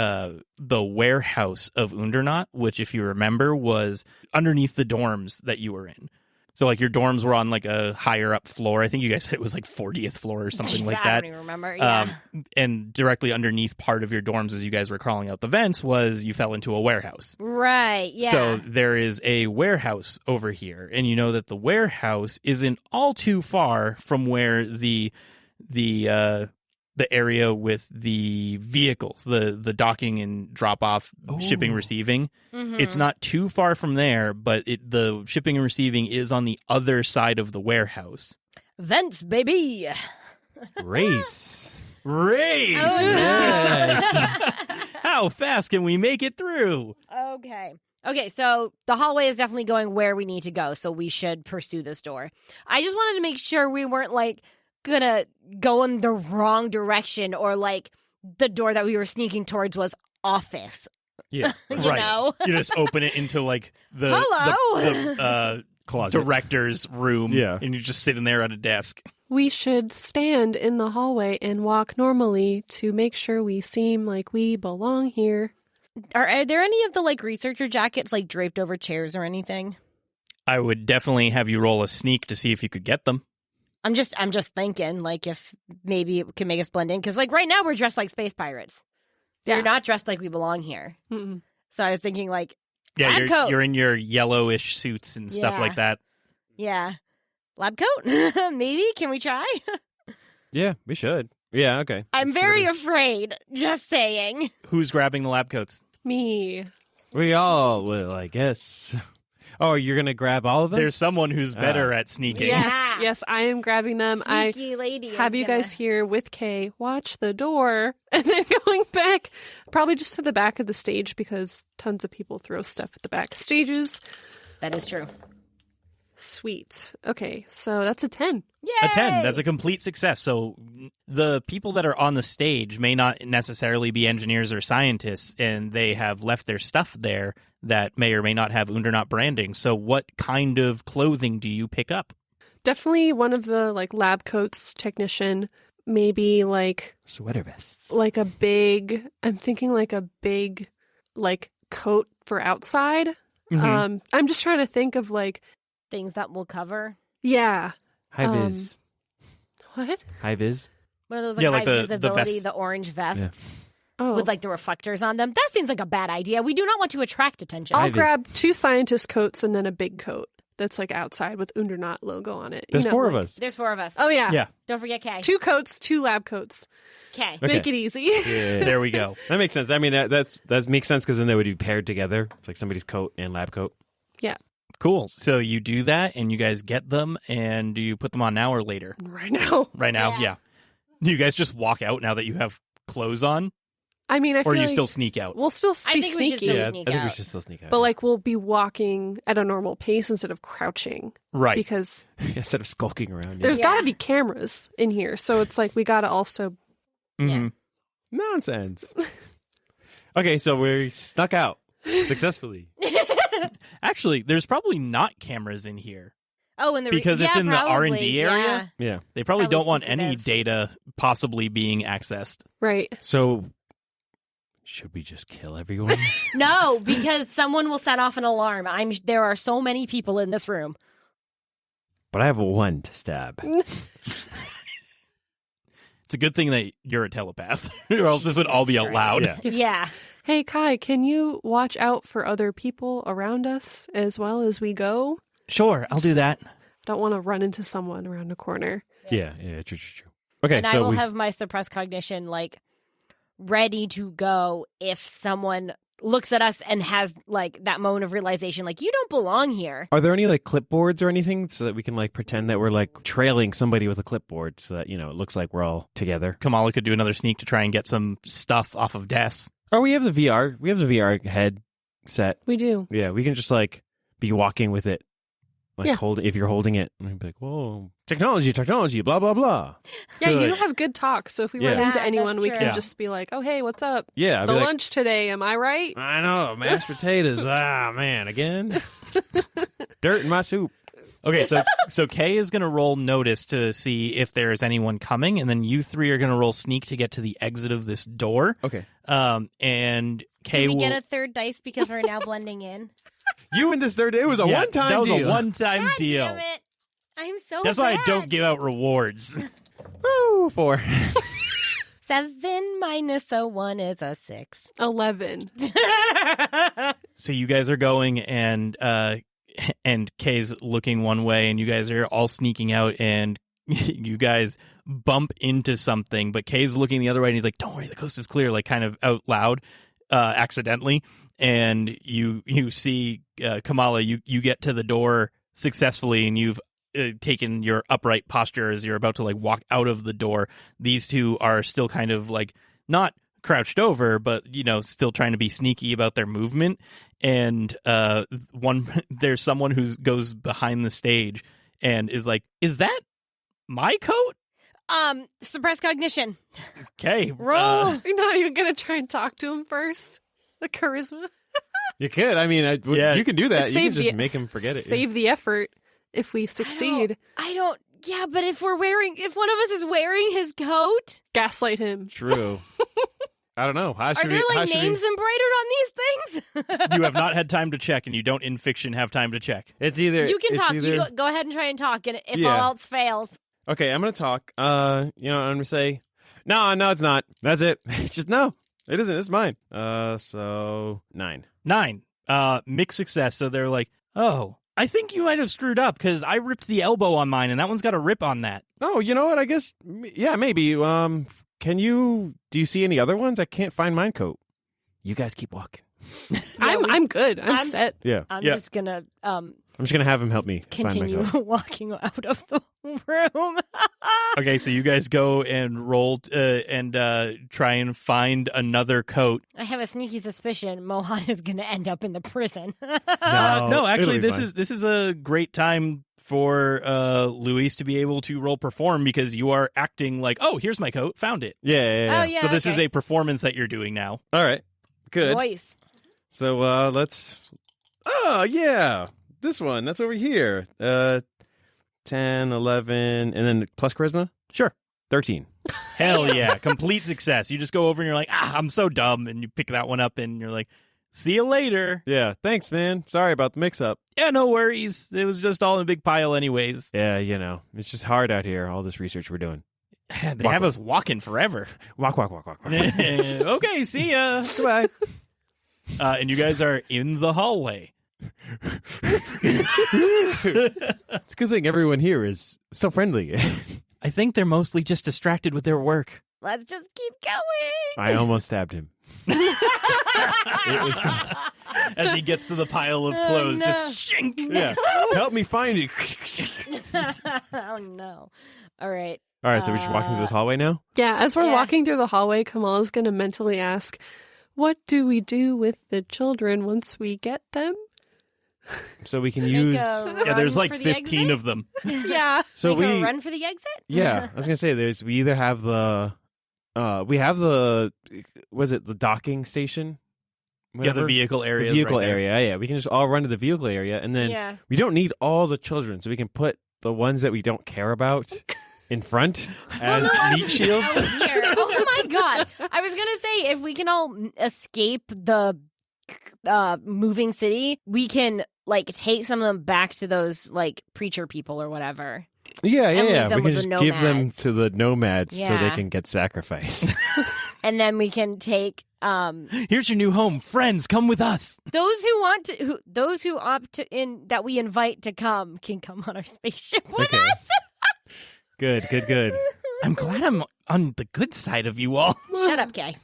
warehouse of Undernot, which if you remember was underneath the dorms that you were in. So like your dorms were on like a higher up floor. I think you guys said it was like 40th floor or something like I that. don't even remember. Yeah. And directly underneath part of your dorms as you guys were crawling out the vents was you fell into a warehouse. Right. Yeah. So there is a warehouse over here, and you know that the warehouse isn't all too far from where the area with the vehicles, the docking and drop off, shipping, receiving. Mhm. It's not too far from there, but the shipping and receiving is on the other side of the warehouse. Vents, baby. Race. Race! Oh, Yes! How fast can we make it through? Okay. Okay, so the hallway is definitely going where we need to go, so we should pursue this door. I just wanted to make sure we weren't, like, gonna go in the wrong direction or, like, the door that we were sneaking towards was office. Yeah. You Right. know? You just open it into, like, the Closet. director's room, Yeah. and you're just sitting there at a desk. We should stand in the hallway and walk normally to make sure we seem like we belong here. Are there any of the, like, researcher jackets, like, draped over chairs or anything? I would definitely have you roll a sneak to see if you could get them. I'm just thinking, like, if maybe it can make us blend in. Because, like, right now we're dressed like space pirates. Yeah. They're not dressed like we belong here. Mm-mm. So I was thinking, like, Yeah, lab coat. you're in your yellowish suits and stuff like that. Yeah. Lab coat? Maybe? Can we try? Yeah, we should. Yeah, okay. I'm very afraid. Just saying. Who's grabbing the lab coats? Me. We all will, I guess. Oh, you're going to grab all of them? There's someone who's better at sneaking. Yeah. Yes, I am grabbing them. Sneaky lady. Have you guys here with Kay watch the door and then going back, probably just to the back of the stage because tons of people throw stuff at the back stages. That is true. Sweet. Okay, so that's a 10. Yay! A 10. That's a complete success. So the people that are on the stage may not necessarily be engineers or scientists, and they have left their stuff there that may or may not have Undernaut branding. So what kind of clothing do you pick up? Definitely one of the like lab coats technician, maybe like Sweater vests. like a big, I'm thinking like a big like coat for outside. Mhm. I'm just trying to think of like, Things that will cover. yeah. High vis. What? High vis. One of those like, Yeah, like high the visibility, vests. the orange vests Oh. with like the reflectors on them. That seems like a bad idea. We do not want to attract attention. I'll High vis. grab 2 scientist coats and then a big coat that's like outside with Undernaut logo on it. There's 4 of like- us. There's 4 of us. Oh yeah. Yeah. Don't forget Kay. 2 coats, 2 lab coats. Kay. Okay. Make it easy. Yeah. There we go. That makes sense. I mean, that makes sense because then they would be paired together. It's like somebody's coat and lab coat. Cool. So you do that, and you guys get them, and do you put them on now or later? Right now. Right now, Yeah. yeah. Do you guys just walk out now that you have clothes on, I mean, I or feel you like still sneak out? we'll still I be think we should sneaky, still Yeah, sneak I think we out. should still sneak out. but like we'll be walking at a normal pace instead of crouching Right. because instead of skulking around. there's Yeah. got to be cameras in here. So it's like we got to also Mhm. Nonsense. Okay, so we snuck out successfully. Actually, there's probably not cameras in here. Oh, in the Because it's in the probably, R&D area? yeah. Yeah. They probably Probably don't want any secretive. data possibly being accessed. right. So should we just kill everyone? No, because someone will set off an alarm. There are so many people in this room. But I have 1 to stab. It's a good thing that you're a telepath, or else this would all be out loud. Yeah. Yeah. Hey Kai, can you watch out for other people around us as well as we go? Sure, I'll do that. I don't want to run into someone around a corner. Yeah, true. Okay, And I so will we have my suppressed cognition like ready to go if someone looks at us and has like that moment of realization, like, you don't belong here. Are there any like clipboards or anything so that we can like pretend that we're like trailing somebody with a clipboard so that, you know, it looks like we're all together? Kamala could do another sneak to try and get some stuff off of Des. Oh, we have the VR. We have the VR head set. We do. Yeah, we can just like be walking with it. Like Yeah. if you're holding it, and be like, whoa, technology, blah, blah, blah. Yeah, Good. you have good talk. So if we Yeah. run into Yeah, anyone, that's we true. can Yeah. just be like, oh, hey, what's up? Yeah, I'd The be like, lunch today, am I right? I know, mashed potatoes. Ah, man, again? Dirt in my soup. Okay, so Kay is going to roll notice to see if there is anyone coming, and then you 3 are going to roll sneak to get to the exit of this door. Okay. And Kay Do we will. get a third dice because we're now blending in? You and this third, it was a Yeah, one-time That was deal. a one-time God deal. damn it. I'm so That's why I bad. don't give out rewards. Woo, 4. 7 minus a 1 is a 6. 11. So you guys are going, and Kay's looking one way, and you guys are all sneaking out, and you guys bump into something, but Kay's looking the other way, and he's like, "Don't worry, the coast is clear," like kind of out loud, accidentally, and you see Kamala. You get to the door successfully, and you've taken your upright posture as you're about to like walk out of the door. These two are still kind of like not crouched over, but you know, still trying to be sneaky about their movement. And there's someone who goes behind the stage and is like, "Is that my coat?" Suppressed cognition. Okay, Roll. You're not even going to try and talk to him first? The charisma? You could. I mean, Yeah. you can do that. You Save can just the- make him forget it. Save the effort if we succeed. I don't. Yeah, but if one of us is wearing his coat, Gaslight him. True. I don't know. How are should there how like should names embroidered on these things? you have not had time to check, and you don't in fiction have time to check. It's either You can it's talk. Either, You go ahead and try and talk, and if Yeah. all else fails, Okay, I'm gonna talk. I'm gonna say, no, it's not. That's it. It's just no, it isn't. It's mine. So 9. 9. Mixed success. So they're like, oh, I think you might have screwed up because I ripped the elbow on mine, and that one's got a rip on that. Oh, you know what? I guess, yeah, maybe. Do you see any other ones? I can't find mine coat. You guys keep walking. I'm good. I'm set. Yeah. I'm just gonna I'm just gonna have him help me continue find my coat. walking out of the room. Okay, so you guys go and roll and try and find another coat. I have a sneaky suspicion Mohan is gonna end up in the prison. No, actually, it'll be fine. this is a great time for Luis to be able to roll perform because you are acting like, oh, here's my coat, found it. Yeah. Oh yeah. So this is okay. a performance that you're doing now. All right. Good. Voice. So let's. Oh yeah, this one. That's over here. 10, 11, and then plus charisma. Sure. 13. Hell yeah, complete success. You just go over and you're like, I'm so dumb, and you pick that one up and you're like, see you later. Yeah. Thanks, man. Sorry about the mix-up. Yeah, no worries. It was just all in a big pile anyways. Yeah, it's just hard out here. All this research we're doing. They have us walking forever. Walk. Okay, see ya. Goodbye. And you guys are in the hallway. It's a good thing everyone here is so friendly. I think they're mostly just distracted with their work. Let's just keep going. I almost stabbed him. It was close. As he gets to the pile of clothes, no. just shink. Yeah. Help me find it. Oh no. All right. All right, so we should walk into this hallway now? Yeah, as we're Yeah. walking through the hallway, Kamala's going to mentally ask, what do we do with the children once we get them? So we can Make use... a Yeah, there's run like for the 15 exit? of them. Yeah. So Make a we... run for the exit? Yeah, I was going to say, we either have the... was it the docking station? Yeah, the Whatever. vehicle area. The vehicle area, yeah. We can just all run to the vehicle area, and then Yeah. we don't need all the children, so we can put the ones that we don't care about in front as meat shields. Oh, dear. Oh my god. I was gonna say, if we can all escape the moving city, we can like take some of them back to those like preacher people or whatever. Yeah. leave them We can with just the give them nomads. to the nomads so they Yeah. can get sacrificed. And then we can take Here's your new home. Friends, come with us. those who opt to, in that we invite to come can come on our spaceship with Okay. us. Good. I'm glad I'm on the good side of you all. Shut up, Kay.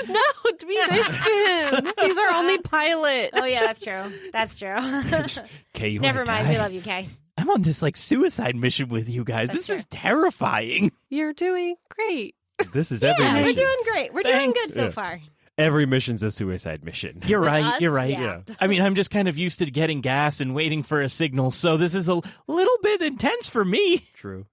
No, we missed him. He's our only pilot. Oh yeah, that's true. That's true. Okay, you Never wanna mind. die? We love you, Kay. I'm on this like suicide mission with you guys. That's This is terrifying. You're doing great. This is every Yeah, mission. we're doing great. We're doing Thanks. good so Yeah. far. Every mission's a suicide mission. You're With right. us? You're right. Yeah. I mean, I'm just kind of used to getting gas and waiting for a signal, so this is a little bit intense for me. True.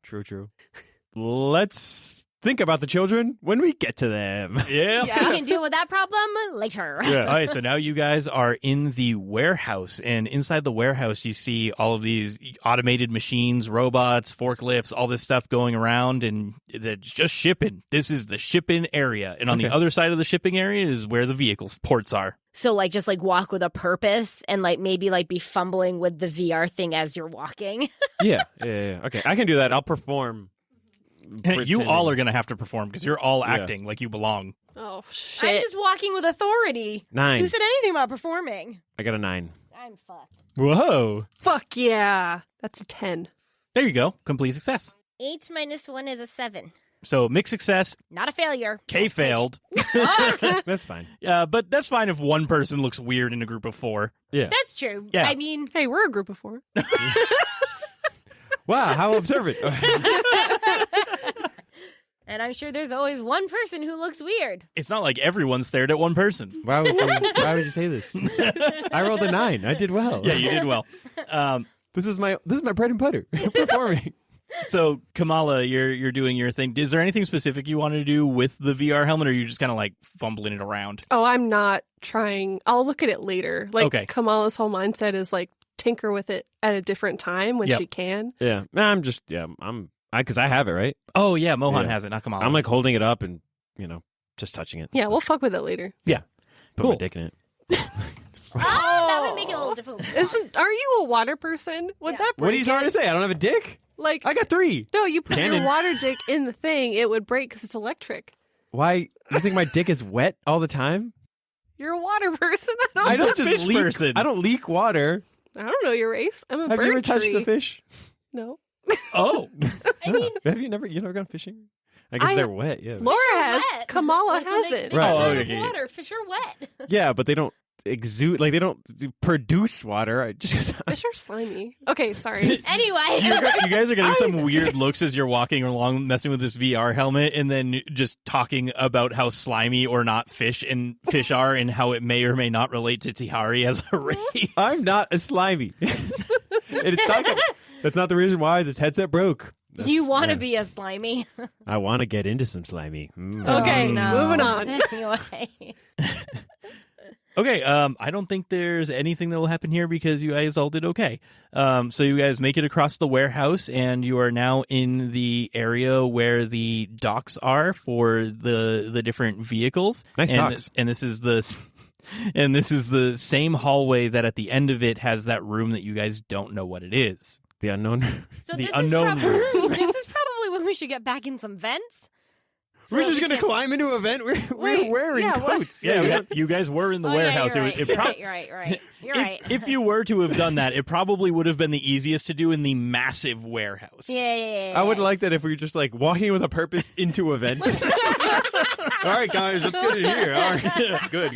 Let's think about the children when we get to them. Yeah. We can deal with that problem later. All right, so now you guys are in the warehouse, and inside the warehouse, you see all of these automated machines, robots, forklifts, all this stuff going around, and they're just shipping. This is the shipping area, and on the other side of the shipping area is where the vehicle ports are. So like just like walk with a purpose and like maybe like be fumbling with the VR thing as you're walking. Yeah. Okay, I can do that. I'll perform. You all are going to have to perform because you're all Yeah. acting like you belong. Oh, I'm shit. just walking with authority. 9. Who said anything about performing? I got a 9. I'm fucked. Whoa. Fuck yeah. That's a 10. There you go. Complete success. 8 minus 1 is a 7. So mixed success. Not a failure. K failed. That's fine. But that's fine if one person looks weird in a group of 4. Yeah. That's true. Yeah. I mean, Hey, we're a group of 4. Wow, how observant. and I'm sure there's always one person who looks weird. It's not like everyone stared at one person. Why would you say this? I rolled a 9. I did well. Yeah, you did well. This is my bread and butter. Performing. So Kamala, you're doing your thing. Is there anything specific you want to do with the VR helmet, or are you just kind of like fumbling it around? Oh, I'm not trying. I'll look at it later. Like, Okay. Kamala's whole mindset is like tinker with it at a different time when Yep. she can. Yeah. I'm because I have it, right? Oh yeah, Mohan Yeah. has it, not Kamala. I'm like holding it up and, just touching it. Yeah, we'll fuck with it later. Put cool. my dick in it. Oh, that would make it a little difficult. Aren't you a water person? Would Yeah. that What are break you trying it? to say? I don't have a dick? Like, I got 3. no, you put Cannon. your water dick in the thing, it would break because it's electric. Why? You think my dick is wet all the time? You're a water person. I don't just fish leak. person. I don't leak water. I don't know your race. I'm a Have bird you ever touched tree. a fish? No. Oh. I mean, Have you never gone fishing? I guess they're wet. Yeah. Laura fish are has. wet. Kamala Like, when hasn't. They Right. come out Oh, of okay. water. Fish are wet. Yeah, but they don't exude. Like they don't produce water. Just 'cause Fish are slimy. Okay, sorry. Anyway. You guys are getting some weird looks as you're walking along, messing with this VR helmet, and then just talking about how slimy or not fish are, and how it may or may not relate to Tihari as a race. I'm not a slimy. That's not the reason why this headset broke. You want to be a slimy. I want to get into some slimy. Okay, no. moving on. Anyway. Okay, I don't think there's anything that will happen here because you guys all did okay. So you guys make it across the warehouse, and you are now in the area where the docks are for the different vehicles. Nice docks. And this is the same hallway that at the end of it has that room that you guys don't know what it is. The unknown. So The this unknown is probably, this is probably when we should get back in some vents. So We're that just we going to can- climb into a vent. We're Wait, wearing yeah, what? coats. Yeah, you guys were in the Oh, yeah, warehouse. you're right. It prob- You're right. You're right. If you were to have done that, it probably would have been the easiest to do in the massive warehouse. Yeah. I would like that if we were just like walking with a purpose into a vent. All right, guys, let's get in here. All right. Good.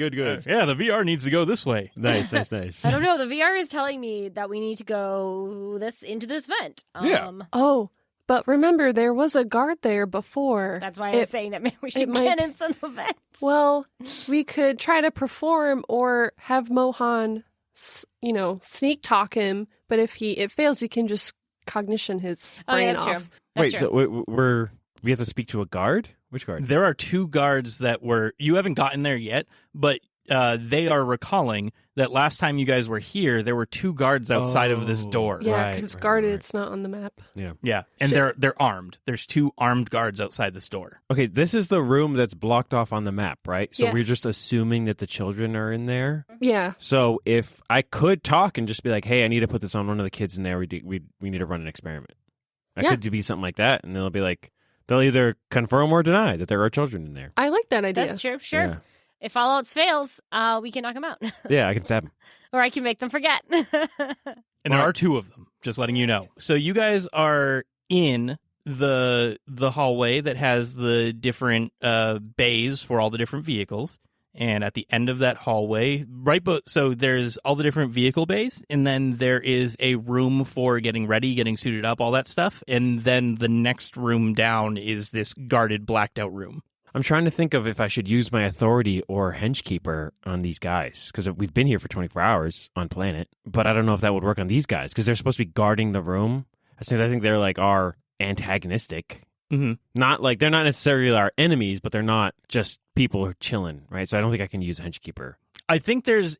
Yeah, the VR needs to go this way. Nice. I don't know. The VR is telling me that we need to go into this vent. Yeah. Oh, but remember, there was a guard there before. That's why I was saying that maybe we should might- get in some vents. Well, we could try to perform or have Mohan, sneak talk him. But if it fails, he can just cognition his brain that's off. true. That's Wait, true. so we have to speak to a guard? Which guard? There are 2 guards that you haven't gotten there yet, but they are recalling that last time you guys were here, there were 2 guards outside of this door. Yeah, because Right, it's right, guarded. right. It's not on the map. Yeah, and they're armed. There's 2 armed guards outside this door. Okay, this is the room that's blocked off on the map, right? So we're Yes. just assuming that the children are in there. Yeah. So if I could talk and just be like, "Hey, I need to put this on one of the kids in there. We need to run an experiment." I Yeah. could be something like that, and they'll be like, they'll either confirm or deny that there are children in there. I like that idea. That's true. Sure. Yeah. If all else fails, we can knock them out. Yeah, I can stab them. Or I can make them forget. And there are 2 of them, just letting you know. So you guys are in the hallway that has the different bays for all the different vehicles. And at the end of that hallway, so there's all the different vehicle bays, and then there is a room for getting ready, getting suited up, all that stuff. And then the next room down is this guarded, blacked out room. I'm trying to think of if I should use my authority or henchkeeper on these guys, because we've been here for 24 hours on planet, but I don't know if that would work on these guys, because they're supposed to be guarding the room. I think they're like our antagonistic. Mm-hmm. Not like they're not necessarily our enemies, but they're not just people who are chilling, right? So I don't think I can use henchkeeper. I think there is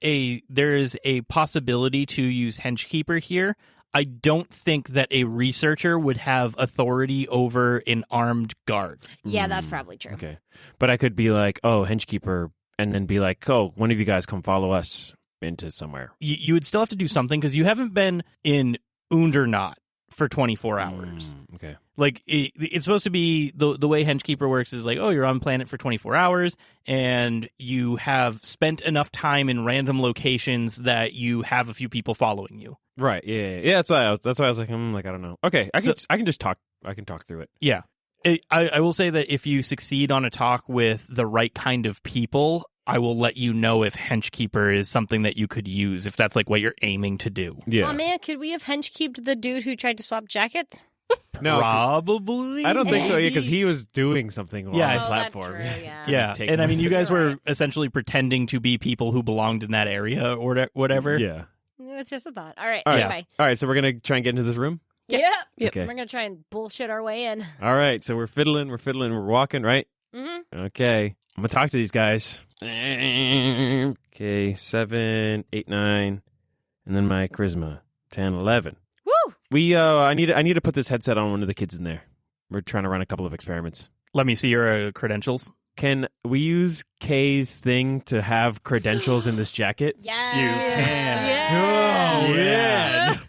a possibility to use henchkeeper here. I don't think that a researcher would have authority over an armed guard. Yeah, that's probably true. Okay. But I could be like, oh, henchkeeper, and then be like, oh, one of you guys come follow us into somewhere. You would still have to do something because you haven't been in Undernot for 24 hours. Okay. Like, it's supposed to be, the way henchkeeper works is like, oh, you're on planet for 24 hours, and you have spent enough time in random locations that you have a few people following you. Right. Yeah. That's why I was like, I don't know. Okay. I can just talk. I can talk through it. Yeah. I will say that if you succeed on a talk with the right kind of people, I will let you know if henchkeeper is something that you could use, if that's like what you're aiming to do. Yeah. Oh man, could we have henchkeeped the dude who tried to swap jackets? No, Probably. I don't think so. Yeah, because he was doing something on Yeah. the Oh, platform. that's true, yeah. Yeah, Take and I him. mean, you guys were Right. essentially pretending to be people who belonged in that area or whatever. Yeah. It's just a thought. All right. All right. Anyway. All right. So we're gonna try and get into this room. Yep. Yep. Okay. We're going to try and bullshit our way in. All right. So we're fiddling. We're walking. Right. Mm-hmm. Okay. I'm gonna talk to these guys. Okay. 7, 8, 9, and then my charisma 10, 11. Woo! I need to put this headset on one of the kids in there. We're trying to run a couple of experiments. Let me see your credentials. Can we use Kay's thing to have credentials in this jacket? Yeah. You can. Yeah. Oh, man.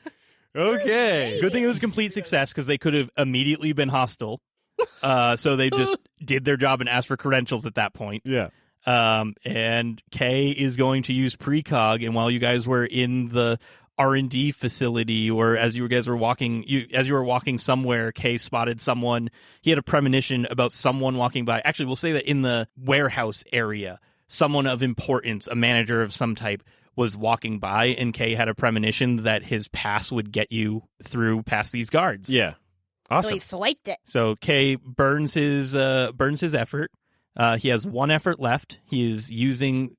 Okay. Good thing it was complete success because they could have immediately been hostile. So they just did their job and asked for credentials at that point. Yeah. And Kay is going to use precog, and while you guys were in the R&D facility, or as you guys were walking, as you were walking somewhere, Kay spotted someone. He had a premonition about someone walking by. Actually, we'll say that in the warehouse area, someone of importance, a manager of some type, was walking by, and Kay had a premonition that his pass would get you through past these guards. Yeah. Awesome. So he swiped it. So Kay burns his effort. He has one effort left. He is using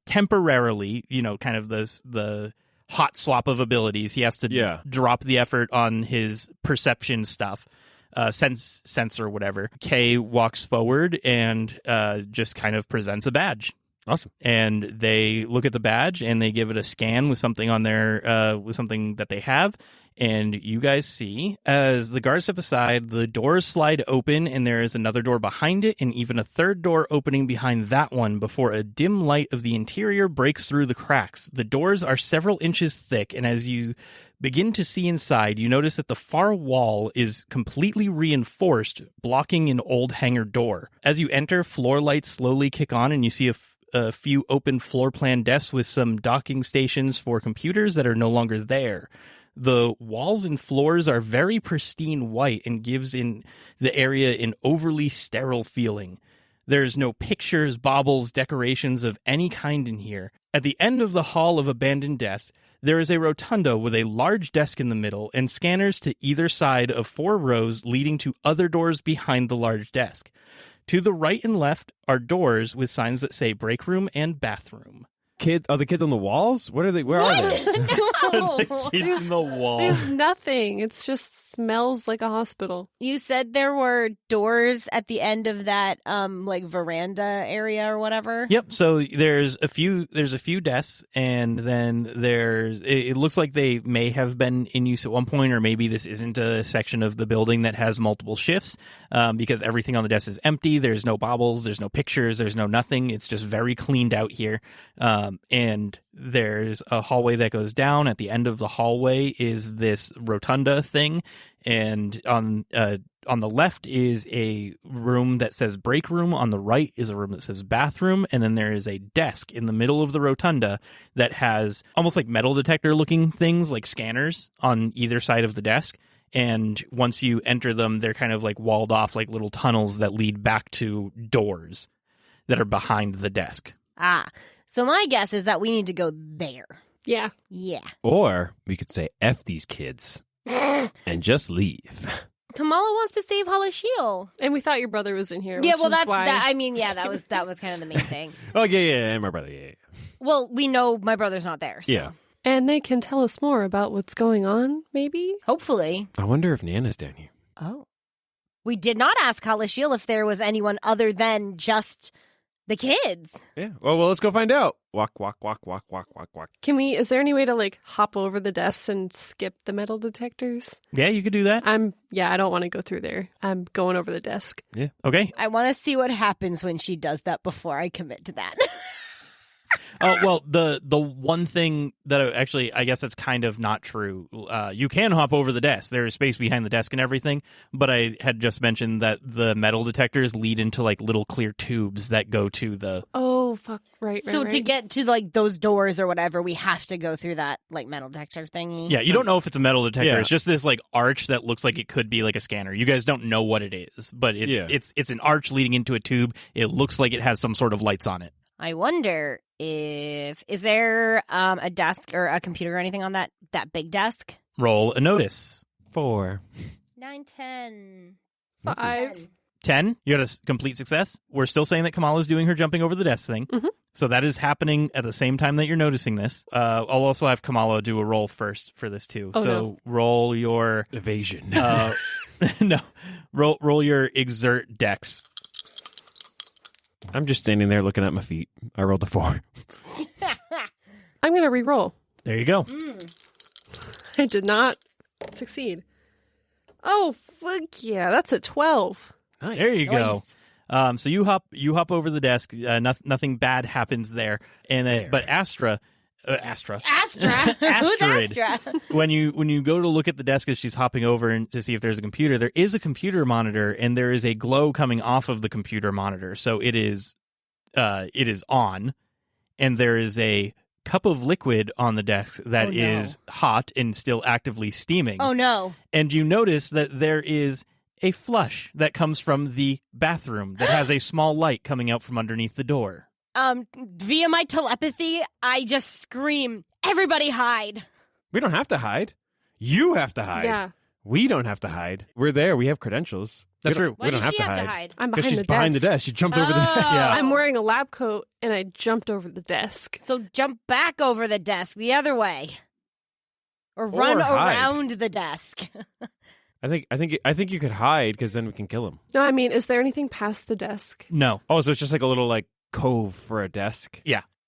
temporarily, kind of the hot swap of abilities. He has to drop the effort on his perception stuff, sense or whatever. Kay walks forward and just kind of presents a badge. Awesome. And they look at the badge and they give it a scan with something on there, with something that they have. And you guys see, as the guards step aside, the doors slide open, and there is another door behind it, and even a third door opening behind that one before a dim light of the interior breaks through the cracks. The doors are several inches thick, and as you begin to see inside, you notice that the far wall is completely reinforced, blocking an old hangar door. As you enter, floor lights slowly kick on, and you see a few open floor plan desks with some docking stations for computers that are no longer there. The walls and floors are very pristine white and gives in the area an overly sterile feeling. There's no pictures, baubles, decorations of any kind in here. At the end of the hall of abandoned desks, there is a rotunda with a large desk in the middle and scanners to either side of 4 rows leading to other doors behind the large desk. To the right and left are doors with signs that say break room and bathroom. Are the kids on the walls? What are they? Where are they? The kids in the wall. There's nothing. It just smells like a hospital. You said there were doors at the end of that veranda area or whatever. Yep. So there's a few desks, and then it looks like they may have been in use at one point, or maybe this isn't a section of the building that has multiple shifts, because everything on the desk is empty. There's no baubles, there's no pictures, there's no nothing. It's just very cleaned out here. And there's a hallway that goes down. At the end of the hallway is this rotunda thing, and on the left is a room that says break room. On the right is a room that says bathroom, and then there is a desk in the middle of the rotunda that has almost like metal detector looking things, like scanners on either side of the desk. And once you enter them, they're kind of like walled off, like little tunnels that lead back to doors that are behind the desk. So my guess is that we need to go there. Yeah. Yeah. Or we could say F these kids and just leave. Kamala wants to save Halashiel. And we thought your brother was in here. Yeah, which well, is that's why... that. I mean, yeah, that was kind of the main thing. Oh, yeah, my brother, yeah. Well, we know my brother's not there. So. Yeah. And they can tell us more about what's going on, maybe? Hopefully. I wonder if Nana's down here. Oh. We did not ask Halashiel if there was anyone other than just the kids. Yeah. Well, let's go find out. Walk. Is there any way to hop over the desks and skip the metal detectors? Yeah, you could do that. I don't want to go through there. I'm going over the desk. Yeah. Okay. I want to see what happens when she does that before I commit to that. Well, the one thing that I guess that's kind of not true. You can hop over the desk. There is space behind the desk and everything, but I had just mentioned that the metal detectors lead into little clear tubes that go to the... Oh, fuck. Right. So to get to those doors or whatever, we have to go through that metal detector thingy. Yeah, you don't know if it's a metal detector. Yeah. It's just this arch that looks like it could be a scanner. You guys don't know what it is, but it's an arch leading into a tube. It looks like it has some sort of lights on it. I wonder is there a desk or a computer or anything on that big desk? Roll a notice. 4. 9, 10. 5. 10? You got a complete success? We're still saying that Kamala's doing her jumping over the desk thing. Mm-hmm. So that is happening at the same time that you're noticing this. I'll also have Kamala do a roll first for this too. Oh, so no. roll your... Evasion. No. Roll your exert dex. I'm just standing there looking at my feet. I rolled a 4. I'm going to re-roll. There you go. I did not succeed. Oh, fuck yeah. That's a 12. Nice. There you go. So you hop over the desk. Nothing bad happens there. And but Astra, Astra. Astra? Who's Astrid. Astra? When you go to look at the desk as she's hopping over and to see if there's a computer, there is a computer monitor, and there is a glow coming off of the computer monitor. So it is on, and there is a cup of liquid on the desk that is hot and still actively steaming. Oh, no. And you notice that there is a flush that comes from the bathroom that has a small light coming out from underneath the door. Via my telepathy, I just scream, everybody hide. We don't have to hide. You have to hide. Yeah. We don't have to hide. We're there. We have credentials. That's true. Why We don't does have she to have to hide. hide? I'm Because behind she's the behind the desk. desk. She jumped over the desk. Yeah. I'm wearing a lab coat, and I jumped over the desk. So jump back over the desk the other way. Or run hide. around the desk. I think you could hide because then we can kill him. No, I mean, is there anything past the desk? No. Oh, so it's just like a little like cove for a desk.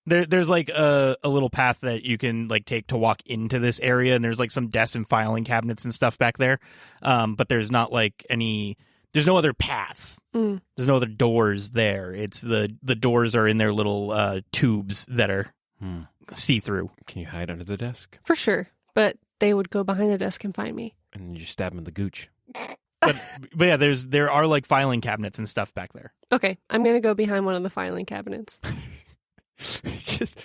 There's like a little path that you can like take to walk into this area, and there's like some desks and filing cabinets and stuff back there. But there's not like there's no other paths. Mm. There's no other doors there. It's the doors are in their little tubes that are see-through. Can you hide under the desk? For sure. But they would go behind the desk and find me. And you stab him in the gooch. But yeah, there are like filing cabinets and stuff back there. Okay, I'm going to go behind one of the filing cabinets. Just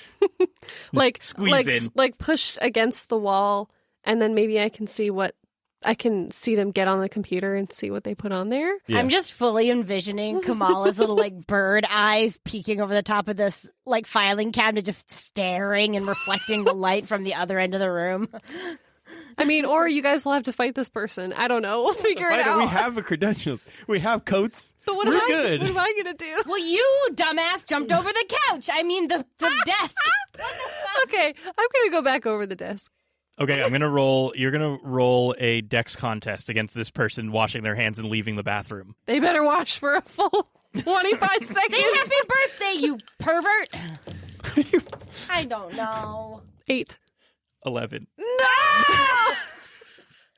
Like, Squeeze in. like pushed against the wall, and then maybe I can see them get on the computer and see what they put on there. Yeah. I'm just fully envisioning Kamala's little like bird eyes peeking over the top of this like filing cabinet, just staring and reflecting the light from the other end of the room. I mean, or you guys will have to fight this person. I don't know. We'll figure it out. We have the credentials. We have coats. But what We're am I? good. What am I going to do? Well, you dumbass jumped over the couch. I mean the desk. Okay, I'm going to go back over the desk. Okay, you're gonna roll a dex contest against this person washing their hands and leaving the bathroom. They better watch for a full 25 seconds. Say happy birthday, you pervert. I don't know. 8. 11.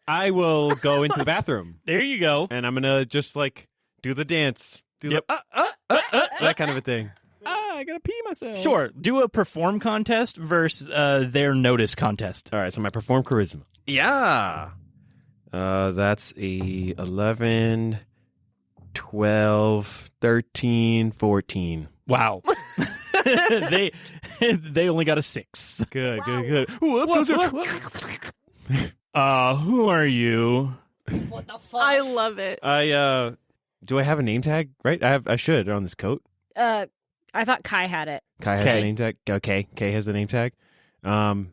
I will go into the bathroom There you go. and I'm gonna just like do the dance, Yep. that kind of a thing. I gotta pee myself. Sure. Do a perform contest versus their notice contest. All right, so my perform charisma. Yeah. That's a 11, 12, 13, 14. Wow. they only got a 6. Good, Wow. good. Ooh, up goes Who are you? What the fuck? I love it. Do I have a name tag? Right, I should on this coat. I thought Kai had it. Kai has Kay. a name tag. Okay, Kay has the name tag. I'm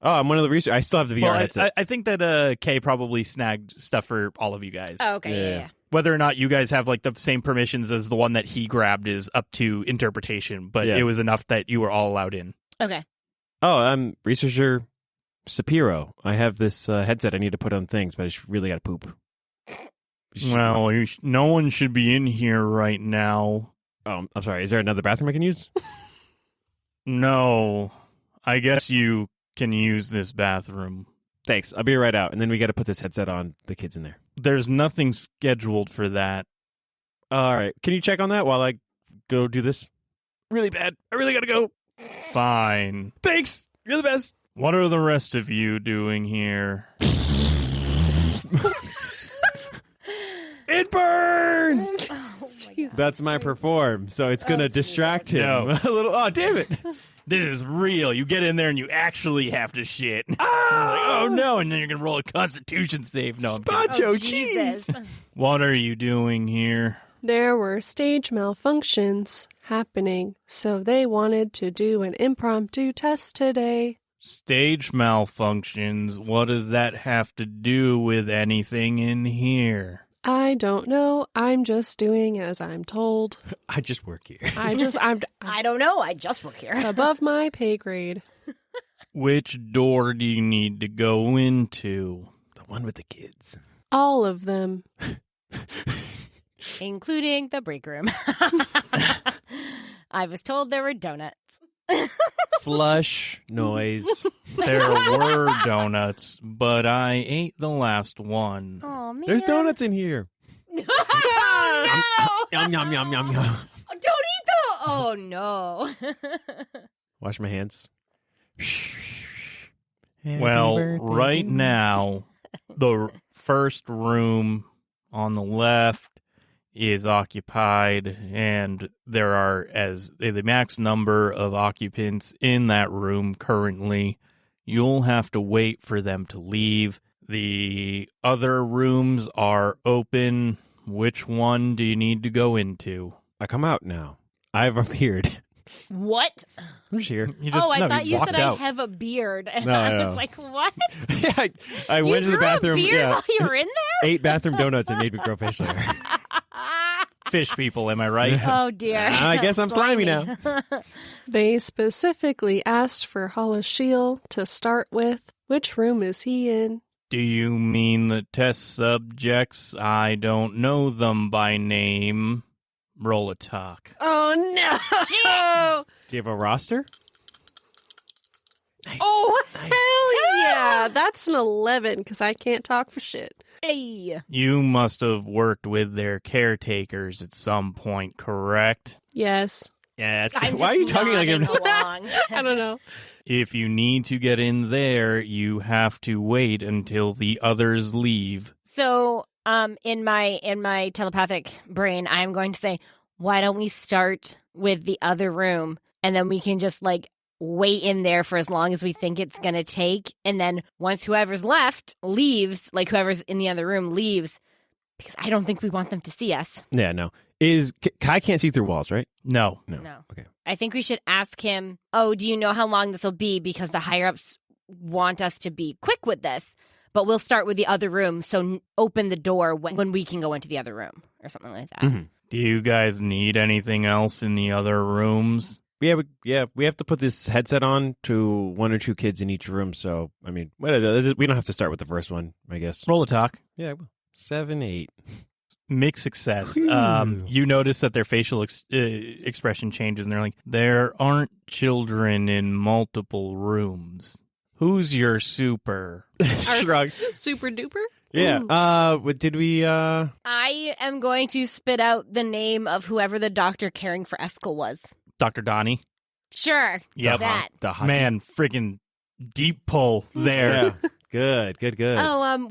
one of the research. I still have the VR Well, headset. I think that Kay probably snagged stuff for all of you guys. Oh, okay, Yeah. yeah. Whether or not you guys have like the same permissions as the one that he grabbed is up to interpretation, but Yeah. it was enough that you were all allowed in. Okay. I'm researcher Sapiro. I have this headset I need to put on things, but I just really got to poop. Well, no one should be in here right now. Oh, I'm sorry. Is there another bathroom I can use? No, I guess you can use this bathroom. Thanks. I'll be right out. And then we got to put this headset on the kids in there. There's nothing scheduled for that. All right. Can you check on that while I go do this? Really bad. I really got to go. Fine. Thanks. You're the best. What are the rest of you doing here? It burns. Oh, my God. That's my perform. So it's going to distract him No. a little. Oh, damn it. This is real. You get in there and you actually have to shit. You're like, oh no, and then you're gonna roll a Constitution save. No, I'm kidding. Spacho Oh, cheese. Jesus. What are you doing here? There were stage malfunctions happening, so they wanted to do an impromptu test today. Stage malfunctions. What does that have to do with anything in here? I don't know. I'm just doing as I'm told. I just work here. I'm I don't know. I just work here. it's above my pay grade. Which door do you need to go into? The one with the kids. All of them. Including the break room. I was told there were donuts. Flush noise. There were donuts, but I ate the last one. Oh, man. There's donuts in here. Oh, no! Yum, yum, yum, yum, yum. Don't eat them! Oh, no. Wash my hands. Well, right now, the first room on the left is occupied, and there are the max number of occupants in that room currently. You'll have to wait for them to leave. The other rooms are open. Which one do you need to go into? I come out now. I've appeared. What? I'm just here. I thought you said out. I have a beard, and No, I no. was like, what? Yeah, I went to the bathroom. You grew a beard while you were in there? 8 bathroom donuts and made me grow facial hair. Fish people, am I right? Oh, dear. I guess I'm slimy now. They specifically asked for Holoshiel to start with. Which room is he in? Do you mean the test subjects? I don't know them by name. Roll a talk. Oh, no! Do you have a roster? Nice. Oh, Nice. hell yeah! That's an 11, because I can't talk for shit. Hey. You must have worked with their caretakers at some point, correct? Yes. Yeah, I'm why are you just talking like him? nodding along. I don't know. If you need to get in there, you have to wait until the others leave. So, in my telepathic brain, I'm going to say, why don't we start with the other room, and then we can just wait in there for as long as we think it's going to take, and then once whoever's left leaves, whoever's in the other room leaves, because I don't think we want them to see us. Yeah, no. Kai can't see through walls, right? No. No. Okay. I think we should ask him, oh, do you know how long this will be? Because the higher-ups want us to be quick with this, but we'll start with the other room, so open the door when we can go into the other room, or something like that. Mm-hmm. Do you guys need anything else in the other rooms? We have to put this headset on to 1 or 2 kids in each room. So, I mean, we don't have to start with the first one, I guess. Roll a talk. Yeah, 7, 8. Mixed success. Whew. You notice that their facial expression changes, and they're like, there aren't children in multiple rooms. Who's your super? Shrug. Super duper? Yeah. What did we? I am going to spit out the name of whoever the doctor caring for Eskel was. Dr. Donnie? Sure. Yep. That. Man, friggin' deep pull there. Yeah. Good. Oh,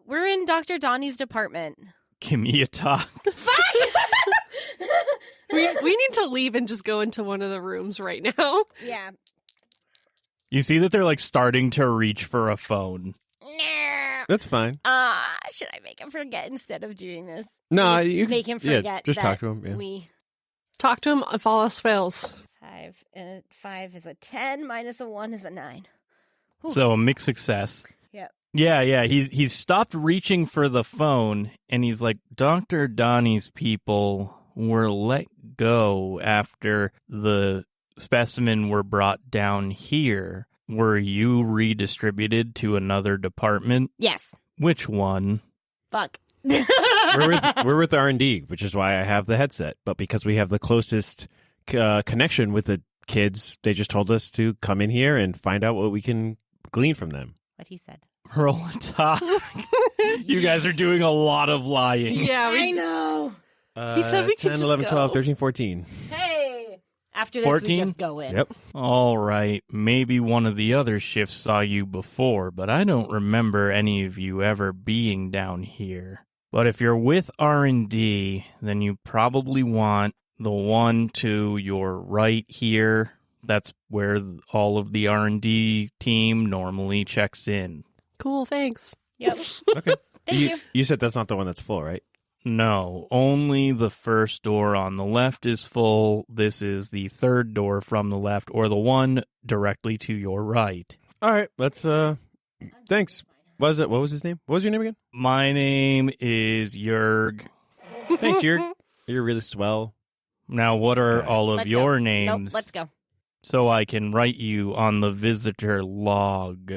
we're in Dr. Donnie's department. Give me a talk. We need to leave and just go into one of the rooms right now. Yeah. You see that they're starting to reach for a phone. That's fine. Should I make him forget instead of doing this? No, Just you make him forget. Yeah, just that talk to him. Yeah. We Talk to him if all else fails. 5 and 5 is a 10 minus a 1 is a 9. Whew. So a mixed success. Yep. Yeah. He's stopped reaching for the phone, and he's like, Dr. Donnie's people were let go after the specimen were brought down here. Were you redistributed to another department? Yes. Which one? Fuck. we're with R&D, which is why I have the headset. But because we have the closest connection with the kids, they just told us to come in here and find out what we can glean from them. What he said. Roll a talk. You guys are doing a lot of lying. Yeah, I know. He said we 10, could just 11, go. 12, 13, 14. Hey. After this, 14? we just go in. Yep. All right, maybe one of the other shifts saw you before, but I don't remember any of you ever being down here. But if you're with R&D, then you probably want the one to your right here. That's where all of the R&D team normally checks in. Cool, thanks. Yep. Okay. Thank you. You said that's not the one that's full, right? No, only the first door on the left is full. This is the third door from the left, or the one directly to your right. All right. Let's. Thanks. What was his name? What was your name again? My name is Jurg. Thanks, Jurg. You're really swell. Now, what are Okay. all of Let's your go. names? Nope, let's go. So I can write you on the visitor log.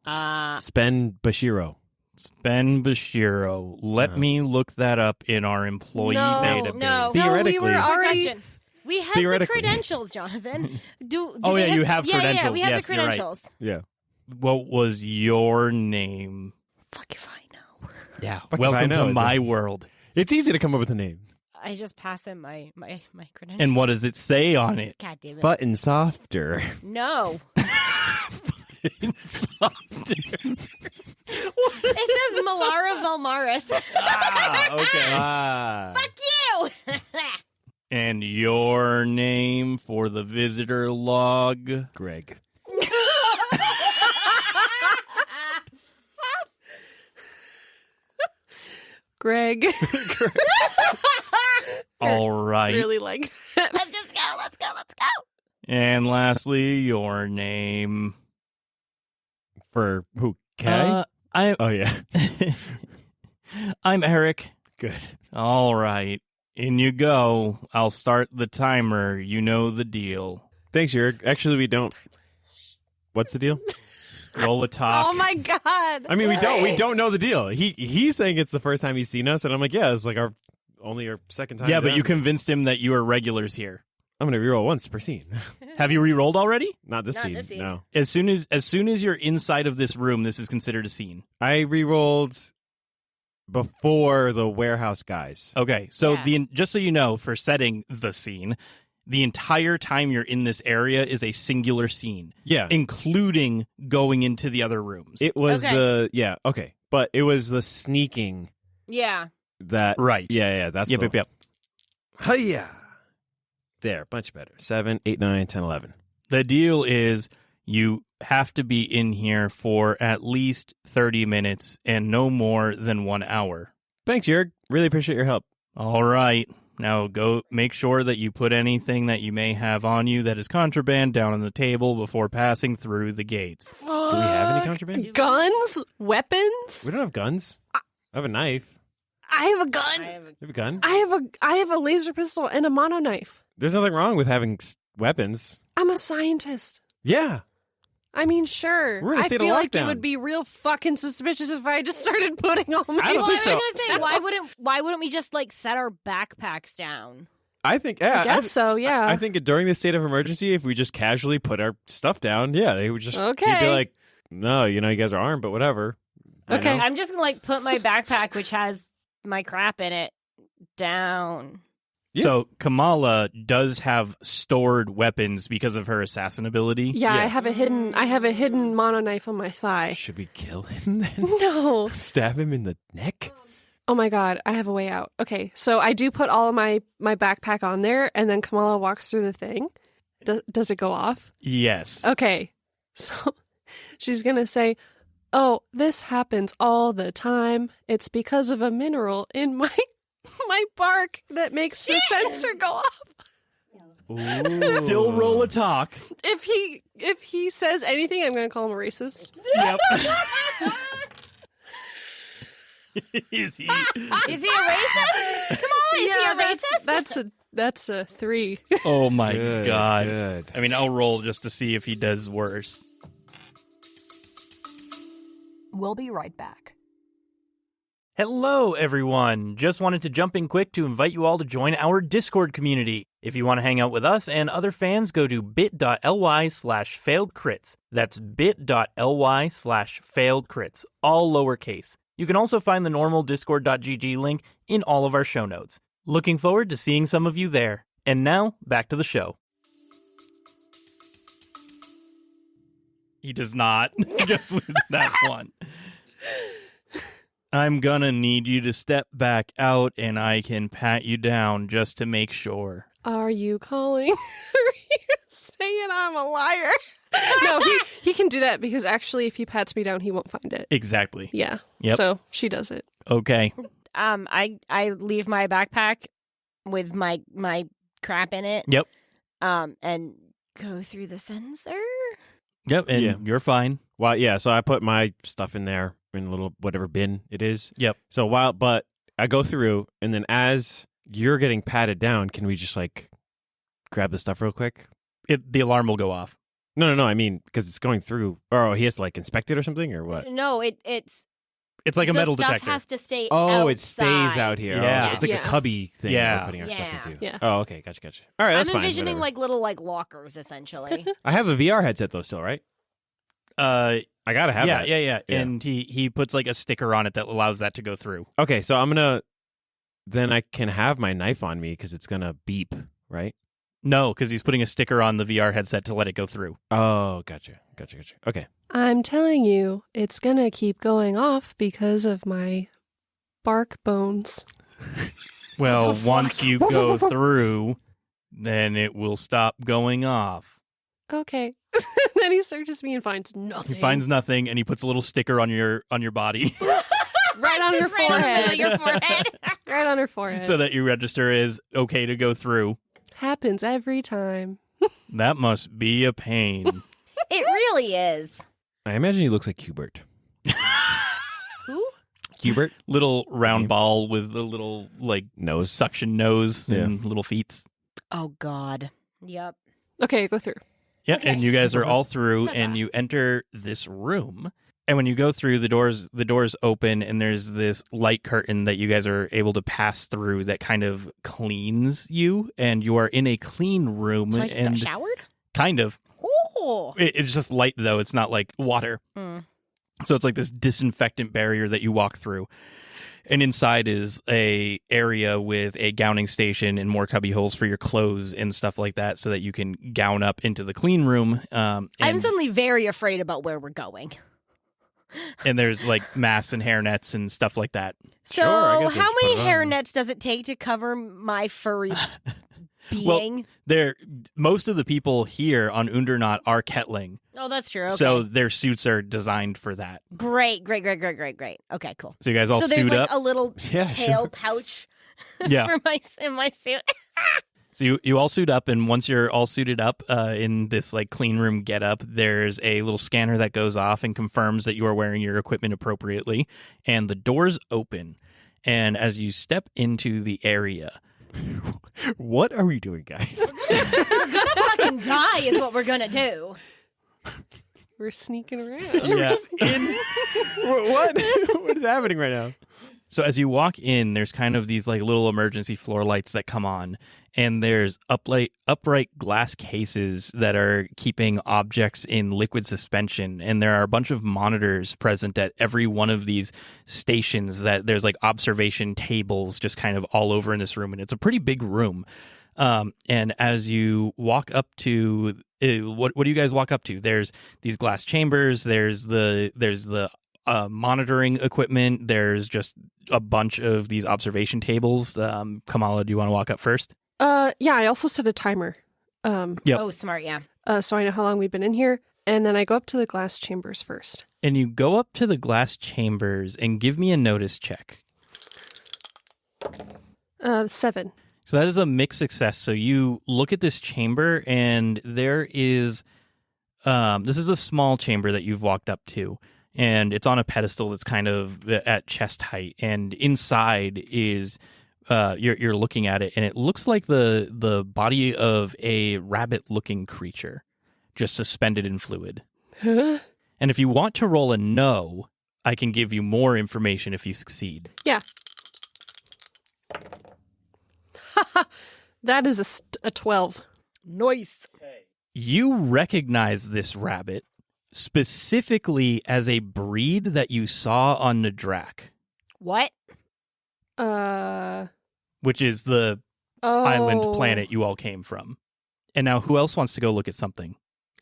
Spen Bashiro. Sven Bashiro. Let me look that up in our employee database. No, Theoretically. we were already. Question. We have the Theoretically. credentials, Jonathan. Do Oh, they yeah, you have Yeah, credentials. we have Yes, the you're right. credentials. Yeah. What was your name? Fuck if I know. Yeah. Fuck if I Welcome know, to is my it? world. It's easy to come up with a name. I just pass him my credentials. And what does it say on it? God damn it. Button softer. No. It says Malara Valmaris. Okay. Fuck you. And your name for the visitor log? Greg. Greg. All right. Really like that. Let's just go. Let's go. Let's go. And lastly, your name. For who? Kay? Oh, yeah. I'm Eric. Good. All right. In you go. I'll start the timer. You know the deal. Thanks, Jurg. Actually, we don't. What's the deal? Roll a talk. Oh my god. I mean, we don't know the deal. He's saying it's the first time he's seen us, and I'm like, yeah, it's like only our second time. Yeah, but down. you convinced him that you are regulars here. I'm gonna reroll once per scene. Have you re-rolled already? Not this Not scene. this scene. No. As soon as you're inside of this room, this is considered a scene. I re-rolled before the warehouse guys. Okay, so Yeah. just so you know, for setting the scene, the entire time you're in this area is a singular scene, Yeah. including going into the other rooms. It was Okay. okay. But it was the sneaking Yeah. that right. Yeah, that's Yep. Hiya. There, much better. 7, 8, 9, 10, 11. The deal is you have to be in here for at least 30 minutes and no more than 1 hour. Thanks, Jurg. Really appreciate your help. All right. Now go make sure that you put anything that you may have on you that is contraband down on the table before passing through the gates. Do we have any contraband? Guns? Weapons? We don't have guns. I have a knife. I have a gun. You have a gun? I have a laser pistol and a mono knife. There's nothing wrong with having weapons. I'm a scientist. Yeah. I mean, sure. We're in a I state of feel like it lockdown. would be real fucking suspicious if I just started putting all my. I don't Well, I think was so. gonna say, why wouldn't we just like set our backpacks down? I think, yeah. I guess so. Yeah. I think during this state of emergency, if we just casually put our stuff down, yeah, they would just you'd be Okay. like, no, you guys are armed, but whatever. I Okay. know. I'm just gonna like put my backpack, which has my crap in it, down. Yeah. So Kamala does have stored weapons because of her assassin ability. Yeah, Yeah. I have a hidden mono knife on my thigh. Should we kill him then? No. Stab him in the neck? Oh my god, I have a way out. Okay, so I do put all of my backpack on there, and then Kamala walks through the thing. Does it go off? Yes. Okay, so she's gonna say, "Oh, this happens all the time. It's because of a mineral in my bark that makes the sensor go off." Still roll a talk. If he says anything, I'm gonna call him a racist. Yep. Is he? Is he a racist? Come on, is he a racist? That's a 3. Oh my Good, god. good. I mean, I'll roll just to see if he does worse. We'll be right back. Hello, everyone. Just wanted to jump in quick to invite you all to join our Discord community. If you want to hang out with us and other fans, go to bit.ly/failedcrits. That's bit.ly/failedcrits, all lowercase. You can also find the normal discord.gg link in all of our show notes. Looking forward to seeing some of you there. And now, back to the show. He does not. Just with that one. I'm gonna need you to step back out and I can pat you down just to make sure. Are you calling? Are you saying I'm a liar? No, he can do that because actually, if he pats me down, he won't find it. Exactly. Yeah. Yep. So she does it. Okay. I leave my backpack with my crap in it. Yep. And go through the sensor. Yep, and Yeah. you're fine. Well, yeah, so I put my stuff in there in a little whatever bin it is. Yep. So but I go through, and then as you're getting patted down, can we just like grab the stuff real quick? The alarm will go off. No. I mean, because it's going through. Or he has to like inspect it or something, or what? No, it's It's like a the metal stuff detector. has to stay. Oh, it outside. stays out here. Yeah. Oh, it's like Yeah. a cubby thing Yeah. we're putting our Yeah. stuff into. Yeah. Oh, okay. Gotcha. All right, that's I'm fine. envisioning whatever. like little like lockers essentially. I have a VR headset though, still, right? I gotta have that. Yeah. Yeah. And he puts like a sticker on it that allows that to go through. Okay, so then I can have my knife on me because it's gonna beep, right? No, because he's putting a sticker on the VR headset to let it go through. Oh, gotcha. Okay. I'm telling you, it's gonna keep going off because of my bark bones. Well, once you go through, then it will stop going off. Okay. Then he searches me and finds nothing. He finds nothing, and he puts a little sticker on your body. Right on her Right on the middle forehead. of your forehead. Right on her forehead. so that your register is okay to go through. Happens every time. That must be a pain. It really is. I imagine he looks like Hubert. Who? Hubert? Little round ball with a little, like, Nose. suction nose and little feet. Oh, God. Yep. Okay, go through. Yeah, Okay. and you guys are all through, Huzzah. and you enter this room. And when you go through, the doors open, and there's this light curtain that you guys are able to pass through that kind of cleans you, and you are in a clean room. So I just and got showered? kind of. Oh. It's just light, though. It's not like water. Mm. So it's like this disinfectant barrier that you walk through. And inside is a area with a gowning station and more cubby holes for your clothes and stuff like that so that you can gown up into the clean room. I'm suddenly very afraid about where we're going. And there's like masks and hairnets and stuff like that. So, I guess how we'll just many put it on. hair nets does it take to cover my furry being? Most of the people here on Undernaut are Kettling. Oh, that's true. Okay. So their suits are designed for that. Great. Okay, cool. So you guys all So there's suit like up. a little Yeah, tail sure. pouch Yeah. in my suit. So you all suit up, and once you're all suited up in this like clean room getup, there's a little scanner that goes off and confirms that you are wearing your equipment appropriately, and the doors open. And as you step into the area, What are we doing, guys? We're gonna fucking die is what we're gonna do. We're sneaking around. yeah. What? What is happening right now? So as you walk in, there's kind of these like little emergency floor lights that come on, and there's upright glass cases that are keeping objects in liquid suspension, and there are a bunch of monitors present at every one of these stations. That there's like observation tables just kind of all over in this room, and it's a pretty big room. And as you walk up to what do you guys walk up to? There's these glass chambers. There's the monitoring equipment. There's just a bunch of these observation tables. Kamala, do you want to walk up first? Yeah, I also set a timer. Yep. Oh, smart, yeah. So I know how long we've been in here. And then I go up to the glass chambers first. And you go up to the glass chambers and give me a notice check. 7. So that is a mixed success. So you look at this chamber, and there is this is a small chamber that you've walked up to, and it's on a pedestal that's kind of at chest height, and inside is you're looking at it, and it looks like the body of a rabbit-looking creature just suspended in fluid. Huh? And if you want to roll a no, I can give you more information if you succeed. Yeah. That is a 12. Nice. You recognize this rabbit specifically as a breed that you saw on Nadrak, What? which is the island planet you all came from. And now who else wants to go look at something?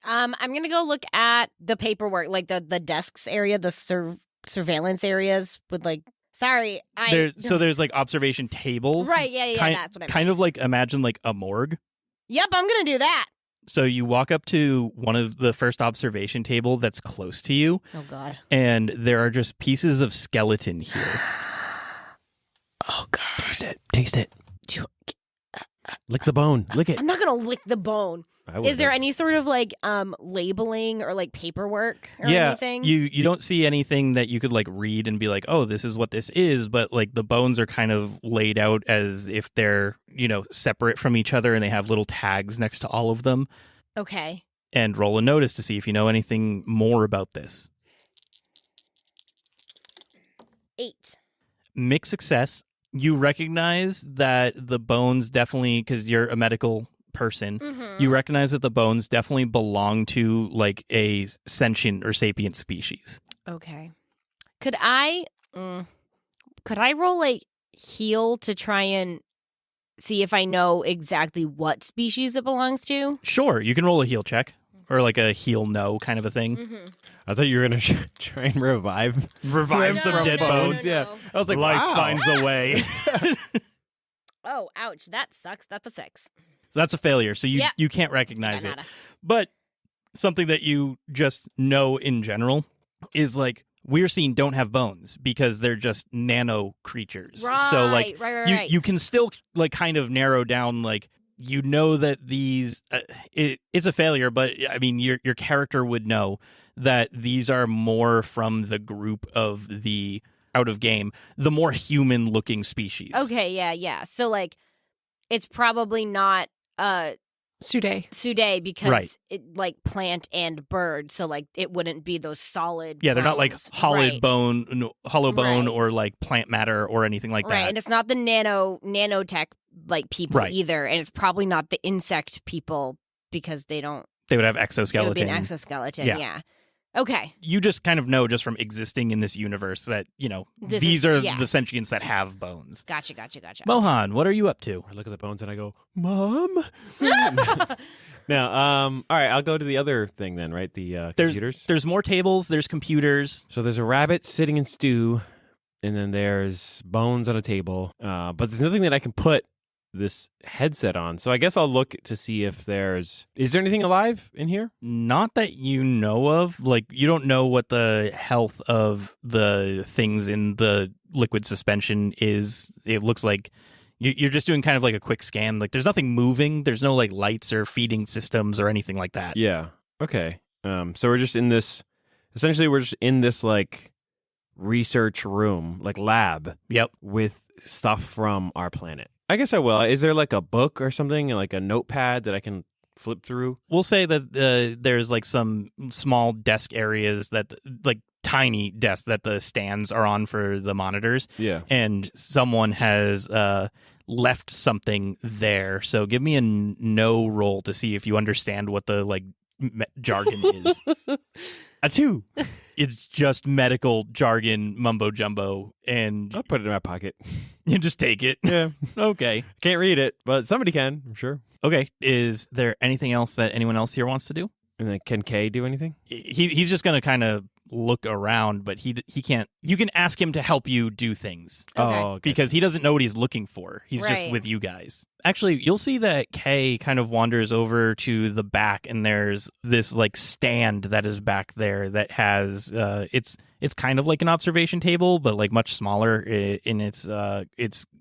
I'm gonna go look at the paperwork, like the desks area, the surveillance areas with like. Sorry, There's like observation tables. Right, yeah, that's what I meant. Kind of like imagine like a morgue. Yep, I'm gonna do that. So you walk up to one of the first observation table that's close to you, Oh God. and there are just pieces of skeleton here. Oh God. Taste it. Lick the bone. Lick it. I'm not gonna lick the bone. Is there any sort of like labeling or like paperwork or anything? You don't see anything that you could like read and be like, oh, this is what this is, but like the bones are kind of laid out as if they're, separate from each other, and they have little tags next to all of them. Okay. And roll a notice to see if you know anything more about this. 8. Mixed success. You recognize that the bones definitely, because you're a medical person, Mm-hmm. you recognize that the bones definitely belong to like a sentient or sapient species. Okay. Could I roll like heal to try and see if I know exactly what species it belongs to? Sure, you can roll a heal check. Or like a heal no kind of a thing. Mm-hmm. I thought you were going to try and revive Some dead bones. Yeah. I was like, Life wow. finds a way. Oh, ouch. That sucks. That's a 6. So that's a failure. So you can't recognize it. But something that you just know in general is like Weirsean don't have bones because they're just nano creatures. Right, So like right. you can still like kind of narrow down like you know that these it's a failure, but I mean your character would know that these are more from the group of the out of game, the more human looking species. Okay, yeah. So like it's probably not Sude because Right. it like plant and bird, so like it wouldn't be those solid Yeah, they're not like bones. hollow Right. bone Right. or like plant matter or anything like Right, that. and it's not the nanotech like people Right. either, and it's probably not the insect people because they don't. They would have It would exoskeleton. be an exoskeleton. Yeah. Yeah. Okay. You just kind of know just from existing in this universe that, This these is- are yeah. the sentients that have bones. Gotcha. Mohan, what are you up to? I look at the bones and I go, Mom? Now, all right, I'll go to the other thing then, right? The computers. There's more tables, there's computers. So there's a rabbit sitting in stew, and then there's bones on a table. But there's nothing that I can put this headset on. So I guess I'll look to see if is there anything alive in here? Not that you know of. Like, you don't know what the health of the things in the liquid suspension is. It looks like you're just doing kind of like a quick scan. Like, there's nothing moving. There's no, like, lights or feeding systems or anything like that. Yeah. Okay. So we're just in this, essentially we're just in this, like, research room, like lab. Yep. With stuff from our planet. I guess I will. Is there like a book or something, like a notepad that I can flip through? We'll say that there's like some small desk areas that, like tiny desks that the stands are on for the monitors. Yeah. And someone has left something there. So give me a no roll to see if you understand what the like jargon is. A 2. It's just medical jargon mumbo jumbo, and I'll put it in my pocket. you just take it. Yeah. Okay. Can't read it, but somebody can, I'm sure. Okay. Is there anything else that anyone else here wants to do? And then can Kay do anything? He's just going to kind of look around, but he can't. You can ask him to help you do things. Okay. Oh, okay. Because he doesn't know what he's looking for. He's just Right. with you guys. Actually, you'll see that Kay kind of wanders over to the back, and there's this like stand that is back there that has it's kind of like an observation table, but like much smaller. And it's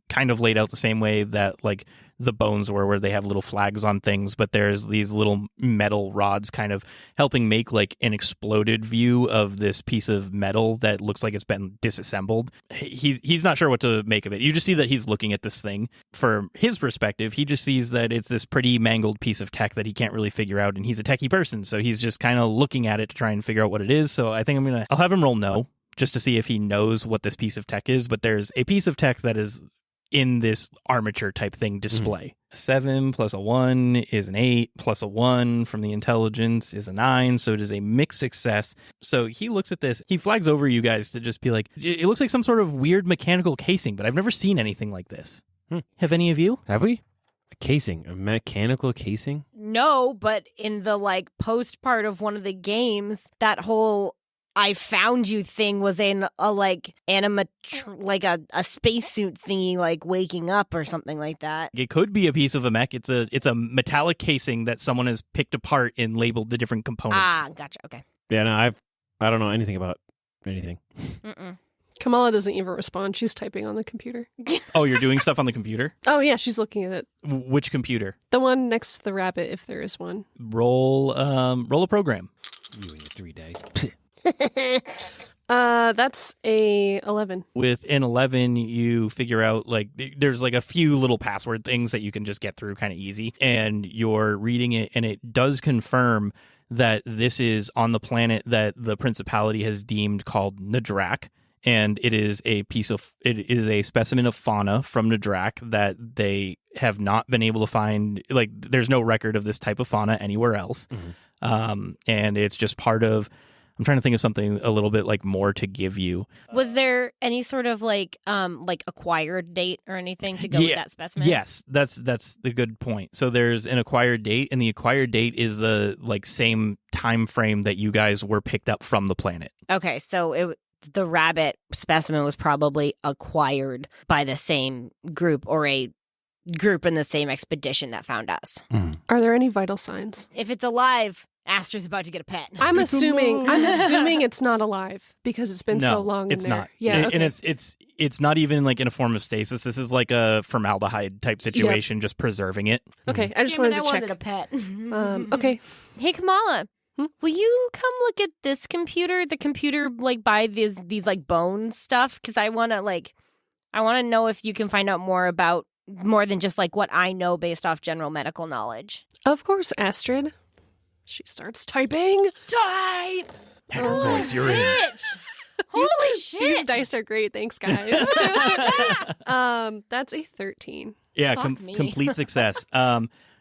kind of laid out the same way that like the bones were, where they have little flags on things, but there's these little metal rods kind of helping make like an exploded view of this piece of metal that looks like it's been disassembled. He's not sure what to make of it. You just see that he's looking at this thing. From his perspective, he just sees that it's this pretty mangled piece of tech that he can't really figure out, and he's a techie person, so he's just kind of looking at it to try and figure out what it is. So I think I'll have him roll no, just to see if he knows what this piece of tech is. But there's a piece of tech that is in this armature type thing display. 7 plus a 1 is an 8, plus a 1 from the intelligence is a 9, so it is a mixed success. So he looks at this, he flags over you guys to just be like, it looks like some sort of weird mechanical casing, but I've never seen anything like this. Have any of you? Have we? A casing, a mechanical casing? No, but in the like post part of one of the games, that whole I found you thing was in a like like a spacesuit thingy, like waking up or something like that. It could be a piece of a mech. It's a metallic casing that someone has picked apart and labeled the different components. Ah, gotcha. Okay. Yeah, no, I don't know anything about anything. Mm-mm. Kamala doesn't even respond. She's typing on the computer. Oh, you're doing stuff on the computer? Oh, yeah, she's looking at it. Which computer? The one next to the rabbit, if there is one. Roll a program. You and your 3 dice. That's a 11. With an 11, you figure out like there's like a few little password things that you can just get through kind of easy, and you're reading it, and it does confirm that this is on the planet that the Principality has deemed called Nadrak, and it is a specimen of fauna from Nadrak that they have not been able to find. Like, there's no record of this type of fauna anywhere else. Mm-hmm. And it's just part of I'm trying to think of something a little bit like more to give you. Was there any sort of like acquired date or anything to go with that specimen? Yes, that's the good point. So there's an acquired date, and the acquired date is the like same time frame that you guys were picked up from the planet. Okay, so the rabbit specimen was probably acquired by the same group or a group in the same expedition that found us. Are there any vital signs? If it's alive, Astrid's about to get a pet. I'm assuming it's not alive because it's been so long. It's in there. not. Yeah, okay. And it's not even like in a form of stasis. This is like a formaldehyde type situation, just preserving it. Okay, I just Damn it, wanted to I check. wanted a pet. Okay. Hey, Kamala. Will you come look at this computer? The computer like by these like bone stuff? Because I want to know if you can find out more than just like what I know based off general medical knowledge. Of course, Astrid. She starts typing. Type. Hacker voice, you're in. Bitch. Holy shit! These dice are great. Thanks, guys. That's a 13. Yeah, Fuck me. complete success.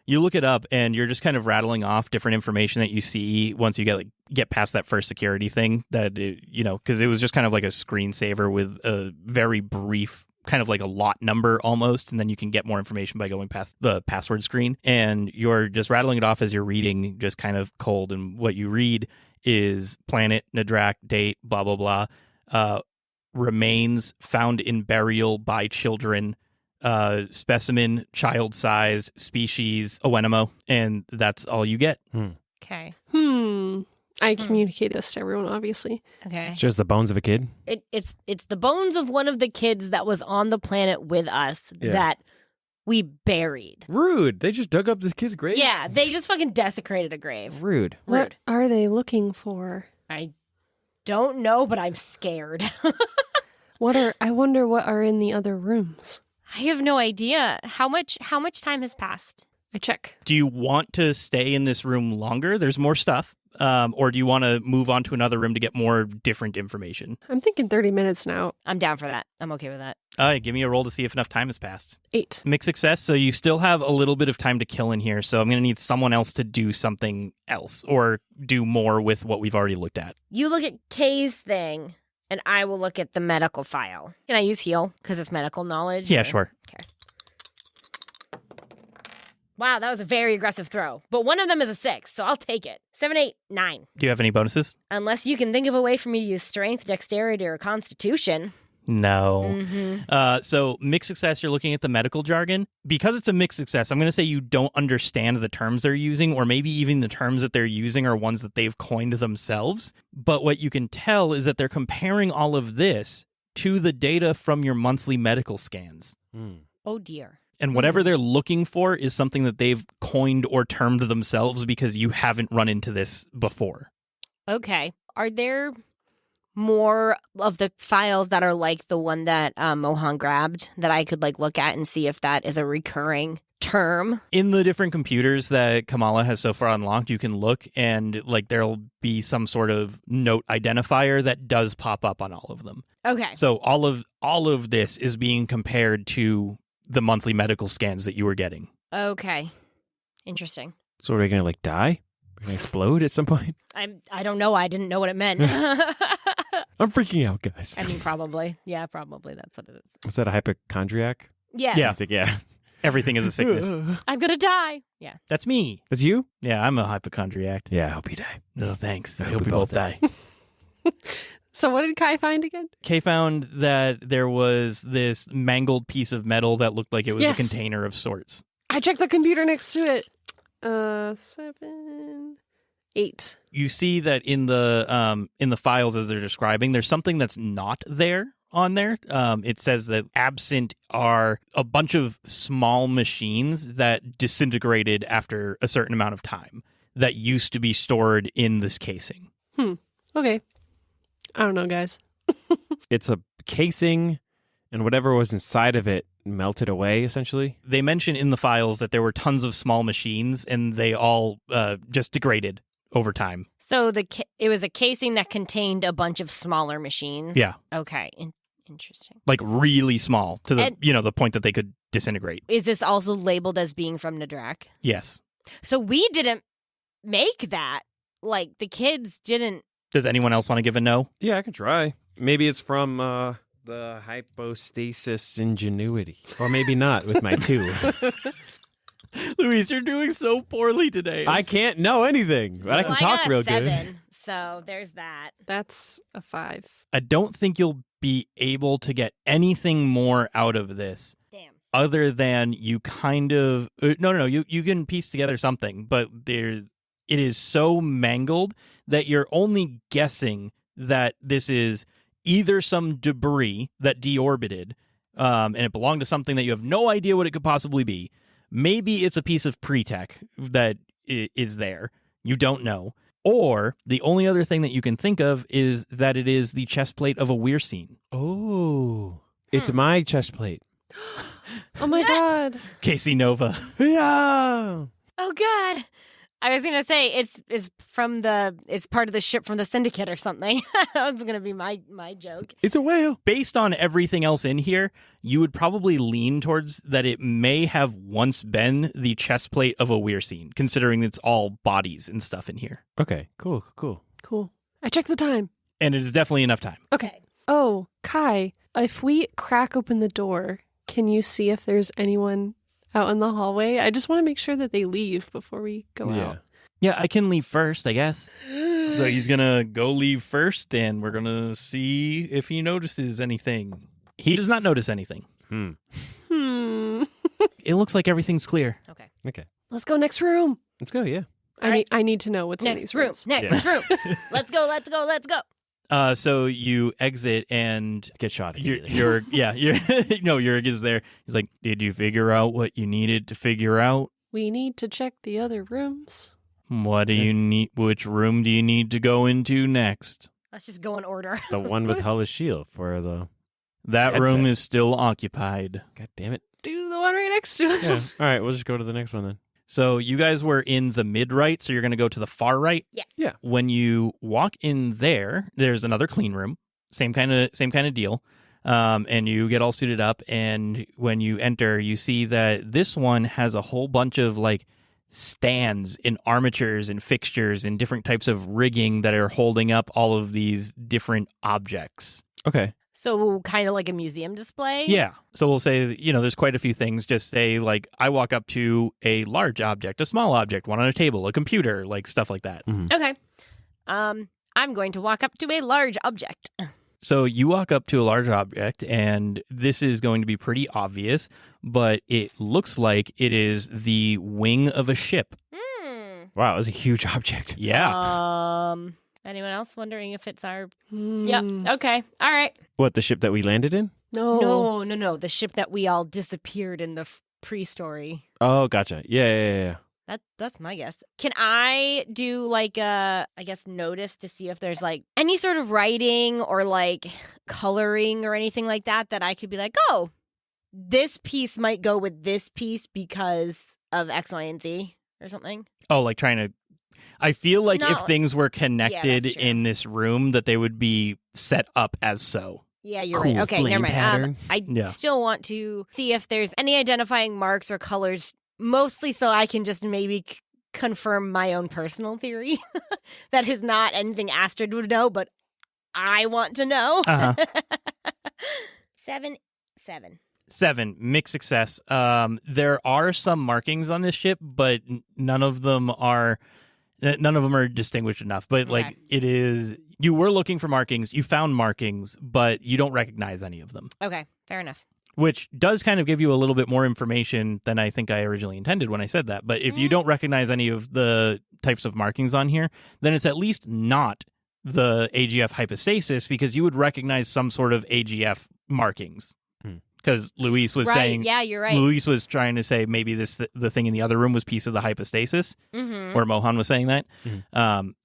You look it up, and you're just kind of rattling off different information that you see once you get past that first security thing. That because it was just kind of like a screensaver with a very brief, kind of like a lot number almost, and then you can get more information by going past the password screen. And you're just rattling it off as you're reading, just kind of cold. And what you read is planet, Nadrak, date, blah blah blah, remains found in burial by children. Specimen, child size, species, Owenemo, and that's all you get. Okay. I communicate this to everyone, obviously. Okay. It's just the bones of a kid. It's the bones of one of the kids that was on the planet with us that we buried. Rude. They just dug up this kid's grave? Yeah, they just fucking desecrated a grave. Rude. What are they looking for? I don't know, but I'm scared. I wonder what are in the other rooms. I have no idea. How much time has passed? I check. Do you want to stay in this room longer? There's more stuff. Or do you want to move on to another room to get more different information? I'm thinking 30 minutes now. I'm down for that. I'm okay with that. Give me a roll to see if enough time has passed. 8. Mixed success, so you still have a little bit of time to kill in here, so I'm going to need someone else to do something else or do more with what we've already looked at. You look at Kay's thing, and I will look at the medical file. Can I use heal because it's medical knowledge? Yeah, or? sure. Okay. Wow, that was a very aggressive throw. But one of them is a 6, so I'll take it. 7, 8, 9. Do you have any bonuses? Unless you can think of a way for me to use strength, dexterity, or constitution. No. So mixed success, you're looking at the medical jargon. Because it's a mixed success, I'm going to say you don't understand the terms they're using, or maybe even the terms that they're using are ones that they've coined themselves. But what you can tell is that they're comparing all of this to the data from your monthly medical scans. Oh, dear. And whatever they're looking for is something that they've coined or termed themselves because you haven't run into this before. Okay. Are there more of the files that are like the one that Mohan grabbed that I could look at and see if that is a recurring term? In the different computers that Kamala has so far unlocked, you can look and there'll be some sort of note identifier that does pop up on all of them. Okay. So all of this is being compared to the monthly medical scans that you were getting. Okay. Interesting. So are we going to die? We're going to explode at some point? I don't know. I didn't know what it meant. I'm freaking out, guys. I mean, probably. Yeah, probably. That's what it is. Was that a hypochondriac? Yeah. Yeah. Yeah. Everything is a sickness. I'm going to die. Yeah. That's me. That's you? Yeah, I'm a hypochondriac. Yeah, I hope you die. No, thanks. I hope hope we both die. So what did Kai find again? Kay found that there was this mangled piece of metal that looked like it was a container of sorts. I checked the computer next to it. 7, 8. You see that in the files as they're describing, there's something that's not there on there. It says that absent are a bunch of small machines that disintegrated after a certain amount of time that used to be stored in this casing. Okay. I don't know, guys. It's a casing, and whatever was inside of it melted away, essentially. They mention in the files that there were tons of small machines, and they all just degraded over time. So it was a casing that contained a bunch of smaller machines? Yeah. Okay. Interesting. Really small to the point that they could disintegrate. Is this also labeled as being from Nadrak? Yes. So we didn't make that. The kids didn't Does anyone else want to give a no? Yeah, I can try. Maybe it's from the hypostasis ingenuity. Or maybe not with my 2. Luis, you're doing so poorly today. I can't know anything, but I can talk real good. 7, so there's that. That's a 5. I don't think you'll be able to get anything more out of this. Damn. Other than you kind of... No, you can piece together something, but it is so mangled that you're only guessing that this is either some debris that deorbited, and it belonged to something that you have no idea what it could possibly be. Maybe it's a piece of pre-tech that is there. You don't know. Or the only other thing that you can think of is that it is the chest plate of a Weir-Scene. Oh. It's my chest plate. Oh my god. Casey Nova. Yeah. Oh god. I was gonna say it's part of the ship from the Syndicate or something. That was gonna be my joke. It's a whale. Based on everything else in here, you would probably lean towards that it may have once been the chest plate of a Weir-Scene, considering it's all bodies and stuff in here. Okay, cool. Cool. I checked the time. And it is definitely enough time. Okay. Oh, Kai, if we crack open the door, can you see if there's anyone out in the hallway? I just want to make sure that they leave before we go out. Yeah, I can leave first, I guess. So he's going to go leave first, and we're going to see if he notices anything. He does not notice anything. It looks like everything's clear. Okay. Let's go next room. Let's go, yeah. I need to know what's in Next these room. rooms. Next room. Let's go. So you exit and Get shot at. you're Yurik is there. He's like, did you figure out what you needed to figure out? We need to check the other rooms. What do you need? Which room do you need to go into next? Let's just go in order. The one with Hull's shield for the... That Headset. room is still occupied. God damn it. Do the one right next to Yeah. us. All right, we'll just go to the next one then. So you guys were in the mid right, so you're going to go to the far right. Yeah. When you walk in there, there's another clean room, same kind of deal, and you get all suited up. And when you enter, you see that this one has a whole bunch of like stands and armatures and fixtures and different types of rigging that are holding up all of these different objects. Okay. So kind of like a museum display? Yeah. So we'll say, there's quite a few things. Just say, like, I walk up to a large object, a small object, one on a table, a computer, like stuff like that. Mm-hmm. Okay. I'm going to walk up to a large object. So you walk up to a large object, and this is going to be pretty obvious, but it looks like it is the wing of a ship. Wow, that's a huge object. Yeah. Anyone else wondering if it's our... Hmm. Yep. Okay. All right. What, the ship that we landed in? No. No. The ship that we all disappeared in the pre-story. Oh, gotcha. Yeah. That's my guess. Can I do like a, I guess, notice to see if there's like any sort of writing or like coloring or anything like that I could be like, oh, this piece might go with this piece because of X, Y, and Z or something? Oh, like trying to... I feel like No. if things were connected that's true. in this room, that they would be set up as so. Yeah, you're Cool right. Okay, flame never mind. pattern. I Yeah. still want to see if there's any identifying marks or colors, mostly so I can just maybe confirm my own personal theory. That is not anything Astrid would know, but I want to know. Uh-huh. 7. 7, mixed success. There are some markings on this ship, but none of them are distinguished enough. But Okay. like it is, you were looking for markings, you found markings, but you don't recognize any of them, Okay, fair enough. which does kind of give you a little bit more information than I think I originally intended when I said that. But if you don't recognize any of the types of markings on here, then it's at least not the AGF hypostasis, because you would recognize some sort of AGF markings. Because Luis was Right, saying, yeah, you're right. Luis was trying to say maybe the thing in the other room was piece of the hypostasis, Mm-hmm. or Mohan was saying that.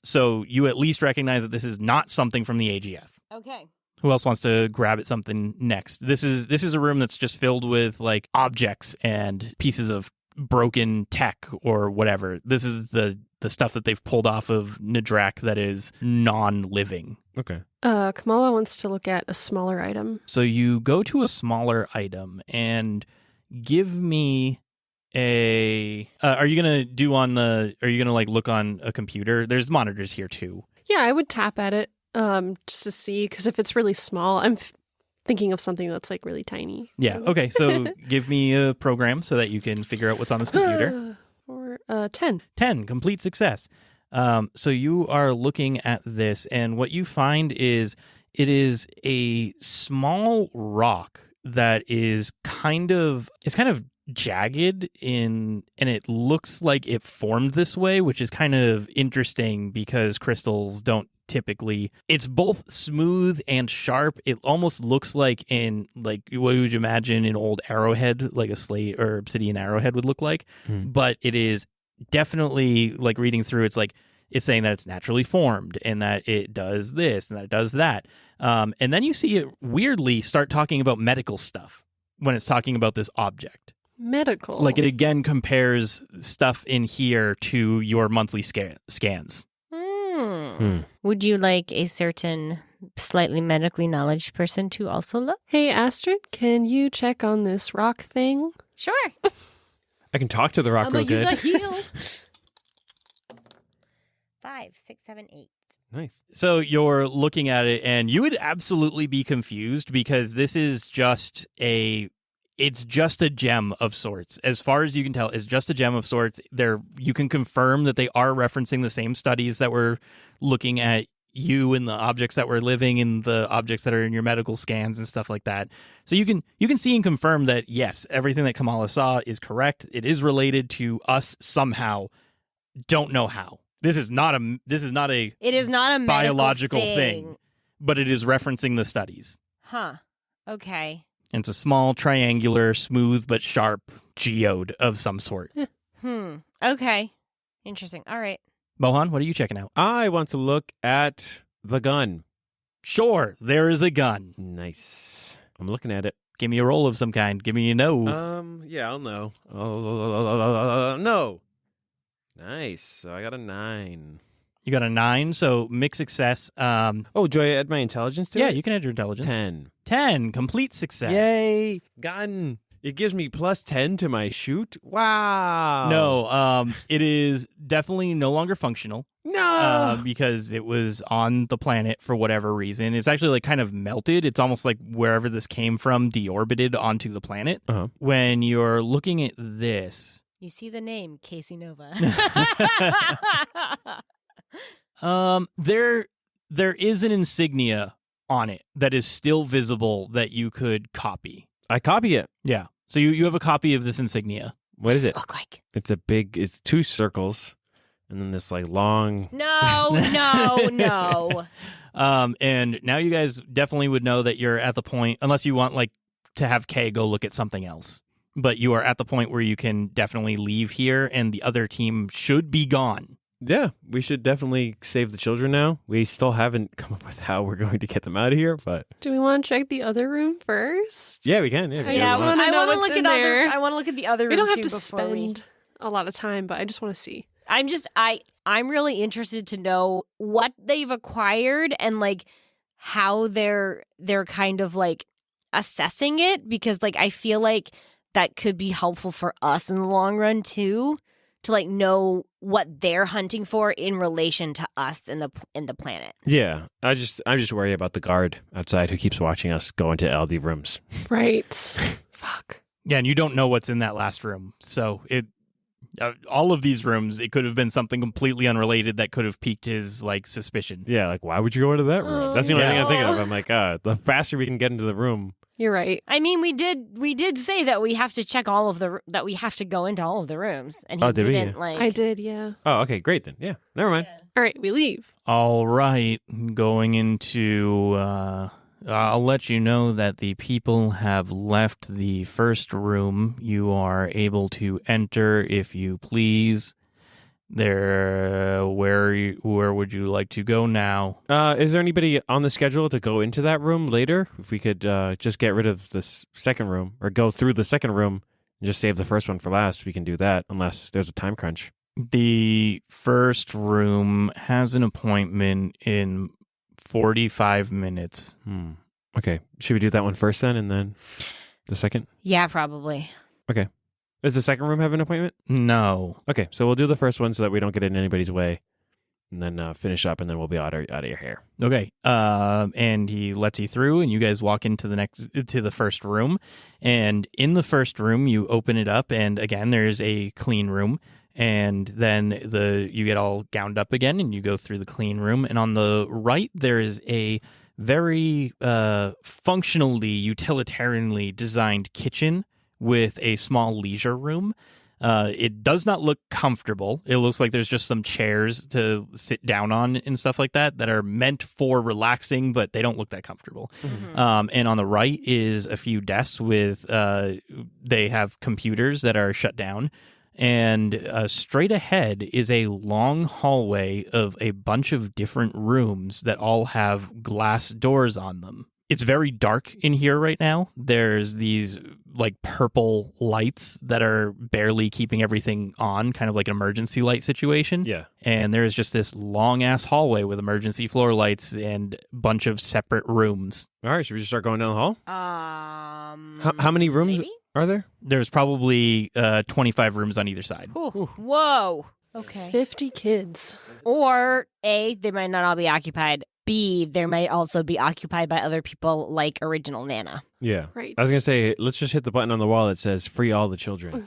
So you at least recognize that this is not something from the AGF. Okay. Who else wants to grab at something next? This is a room that's just filled with like objects and pieces of broken tech or whatever. This is the stuff that they've pulled off of Nidrak that is non-living. Okay. Kamala wants to look at a smaller item. So you go to a smaller item and give me a... are you going to like look on a computer? There's monitors here too. Yeah, I would tap at it just to see, because if it's really small, I'm thinking of something that's like really tiny. Yeah. Okay. So give me a program so that you can figure out what's on this computer. Or 10. 10, complete success. So you are looking at this, and what you find is it is a small rock that is kind of jagged and it looks like it formed this way, which is kind of interesting because crystals don't typically. It's both smooth and sharp. It almost looks like what would you imagine an old arrowhead, like a slate or obsidian arrowhead would look like. But it is definitely, like, reading through, it's like it's saying that it's naturally formed and that it does this and that it does that. And then you see it weirdly start talking about medical stuff when it's talking about this object. Medical. Like, it again compares stuff in here to your monthly scans. Would you like a certain slightly medically knowledge person to also look? Hey, Astrid, can you check on this rock thing? Sure. I can talk to the rock real good. Heal. 5, 6, 7, 8. Nice. So you're looking at it, and you would absolutely be confused because this is just it's just a gem of sorts. As far as you can tell, it's just a gem of sorts. You can confirm that they are referencing the same studies that were looking at you and the objects that were living and the objects that are in your medical scans and stuff like that. So you can see and confirm that, yes, everything that Kamala saw is correct. It is related to us somehow. Don't know how. It is not a medical biological thing, but it is referencing the studies. Huh. Okay. And it's a small, triangular, smooth but sharp geode of some sort. Okay. Interesting. All right. Mohan, what are you checking out? I want to look at the gun. Sure, there is a gun. Nice. I'm looking at it. Give me a roll of some kind. Give me a no. Yeah, I'll know. No. Nice. So I got a 9. You got a 9, so mixed success. Do I add my intelligence to it? Yeah, you can add your intelligence. 10. 10, complete success. Yay! Gun. It gives me plus 10 to my shoot. Wow. No, it is definitely no longer functional. No. Because it was on the planet for whatever reason. It's actually like kind of melted. It's almost like wherever this came from deorbited onto the planet. Uh-huh. When you're looking at this, you see the name Casey Nova. There is an insignia on it that is still visible that you could copy. I copy it. Yeah. So you have a copy of this insignia. What is it? Look like? It's 2 circles and then this like long. No. And now you guys definitely would know that you're at the point, unless you want like to have Kay go look at something else. But you are at the point where you can definitely leave here and the other team should be gone. Yeah, we should definitely save the children now. We still haven't come up with how we're going to get them out of here, but... Do we want to check the other room first? Yeah, we can. Yeah, I want to look at there. I want to look at the other room. We don't have to spend a lot of time, but I just want to see. I'm really interested to know what they've acquired and like how they're kind of like assessing it, because like I feel like that could be helpful for us in the long run too, to like know what they're hunting for in relation to us in the planet. Yeah, I'm just worried about the guard outside who keeps watching us go into LD rooms. Right. Fuck. Yeah, and you don't know what's in that last room. So all of these rooms, it could have been something completely unrelated that could have piqued his like suspicion. Yeah, like why would you go into that room? That's the only thing I'm thinking of. I'm like, the faster we can get into the room. You're right. I mean, we did say that we have to check that we have to go into all of the rooms, and he didn't like. I did, yeah. Oh, okay, great then. Yeah, never mind. Yeah. All right, we leave. All right, going into. I'll let you know that the people have left the first room. You are able to enter if you please. Where would you like to go now? Is there anybody on the schedule to go into that room later? If we could just get rid of this second room or go through the second room and just save the first one for last, we can do that unless there's a time crunch. The first room has an appointment in 45 minutes. Okay. Should we do that one first then and then the second? Yeah, probably. Okay. Does the second room have an appointment? No. Okay, so we'll do the first one so that we don't get in anybody's way. and then finish up, and then we'll be out of your hair. Okay. And he lets you through, and you guys walk into the first room. And in the first room, you open it up, and again, there's a clean room. And then you get all gowned up again, and you go through the clean room. And on the right, there is a very functionally, utilitarianly designed kitchen with a small leisure room. It does not look comfortable. It looks like there's just some chairs to sit down on and stuff like that are meant for relaxing, but they don't look that comfortable. Mm-hmm. And on the right is a few desks with they have computers that are shut down. And straight ahead is a long hallway of a bunch of different rooms that all have glass doors on them. It's very dark in here right now. There's these like purple lights that are barely keeping everything on, kind of like an emergency light situation. Yeah. And there's just this long ass hallway with emergency floor lights and a bunch of separate rooms. All right, should we just start going down the hall? How many rooms maybe? are there? There's probably 25 rooms on either side. Ooh. Whoa. Okay. 50 kids. Or A, they might not all be occupied. B, there might also be occupied by other people like Original Nana. Yeah. Right. I was going to say, let's just hit the button on the wall that says free all the children.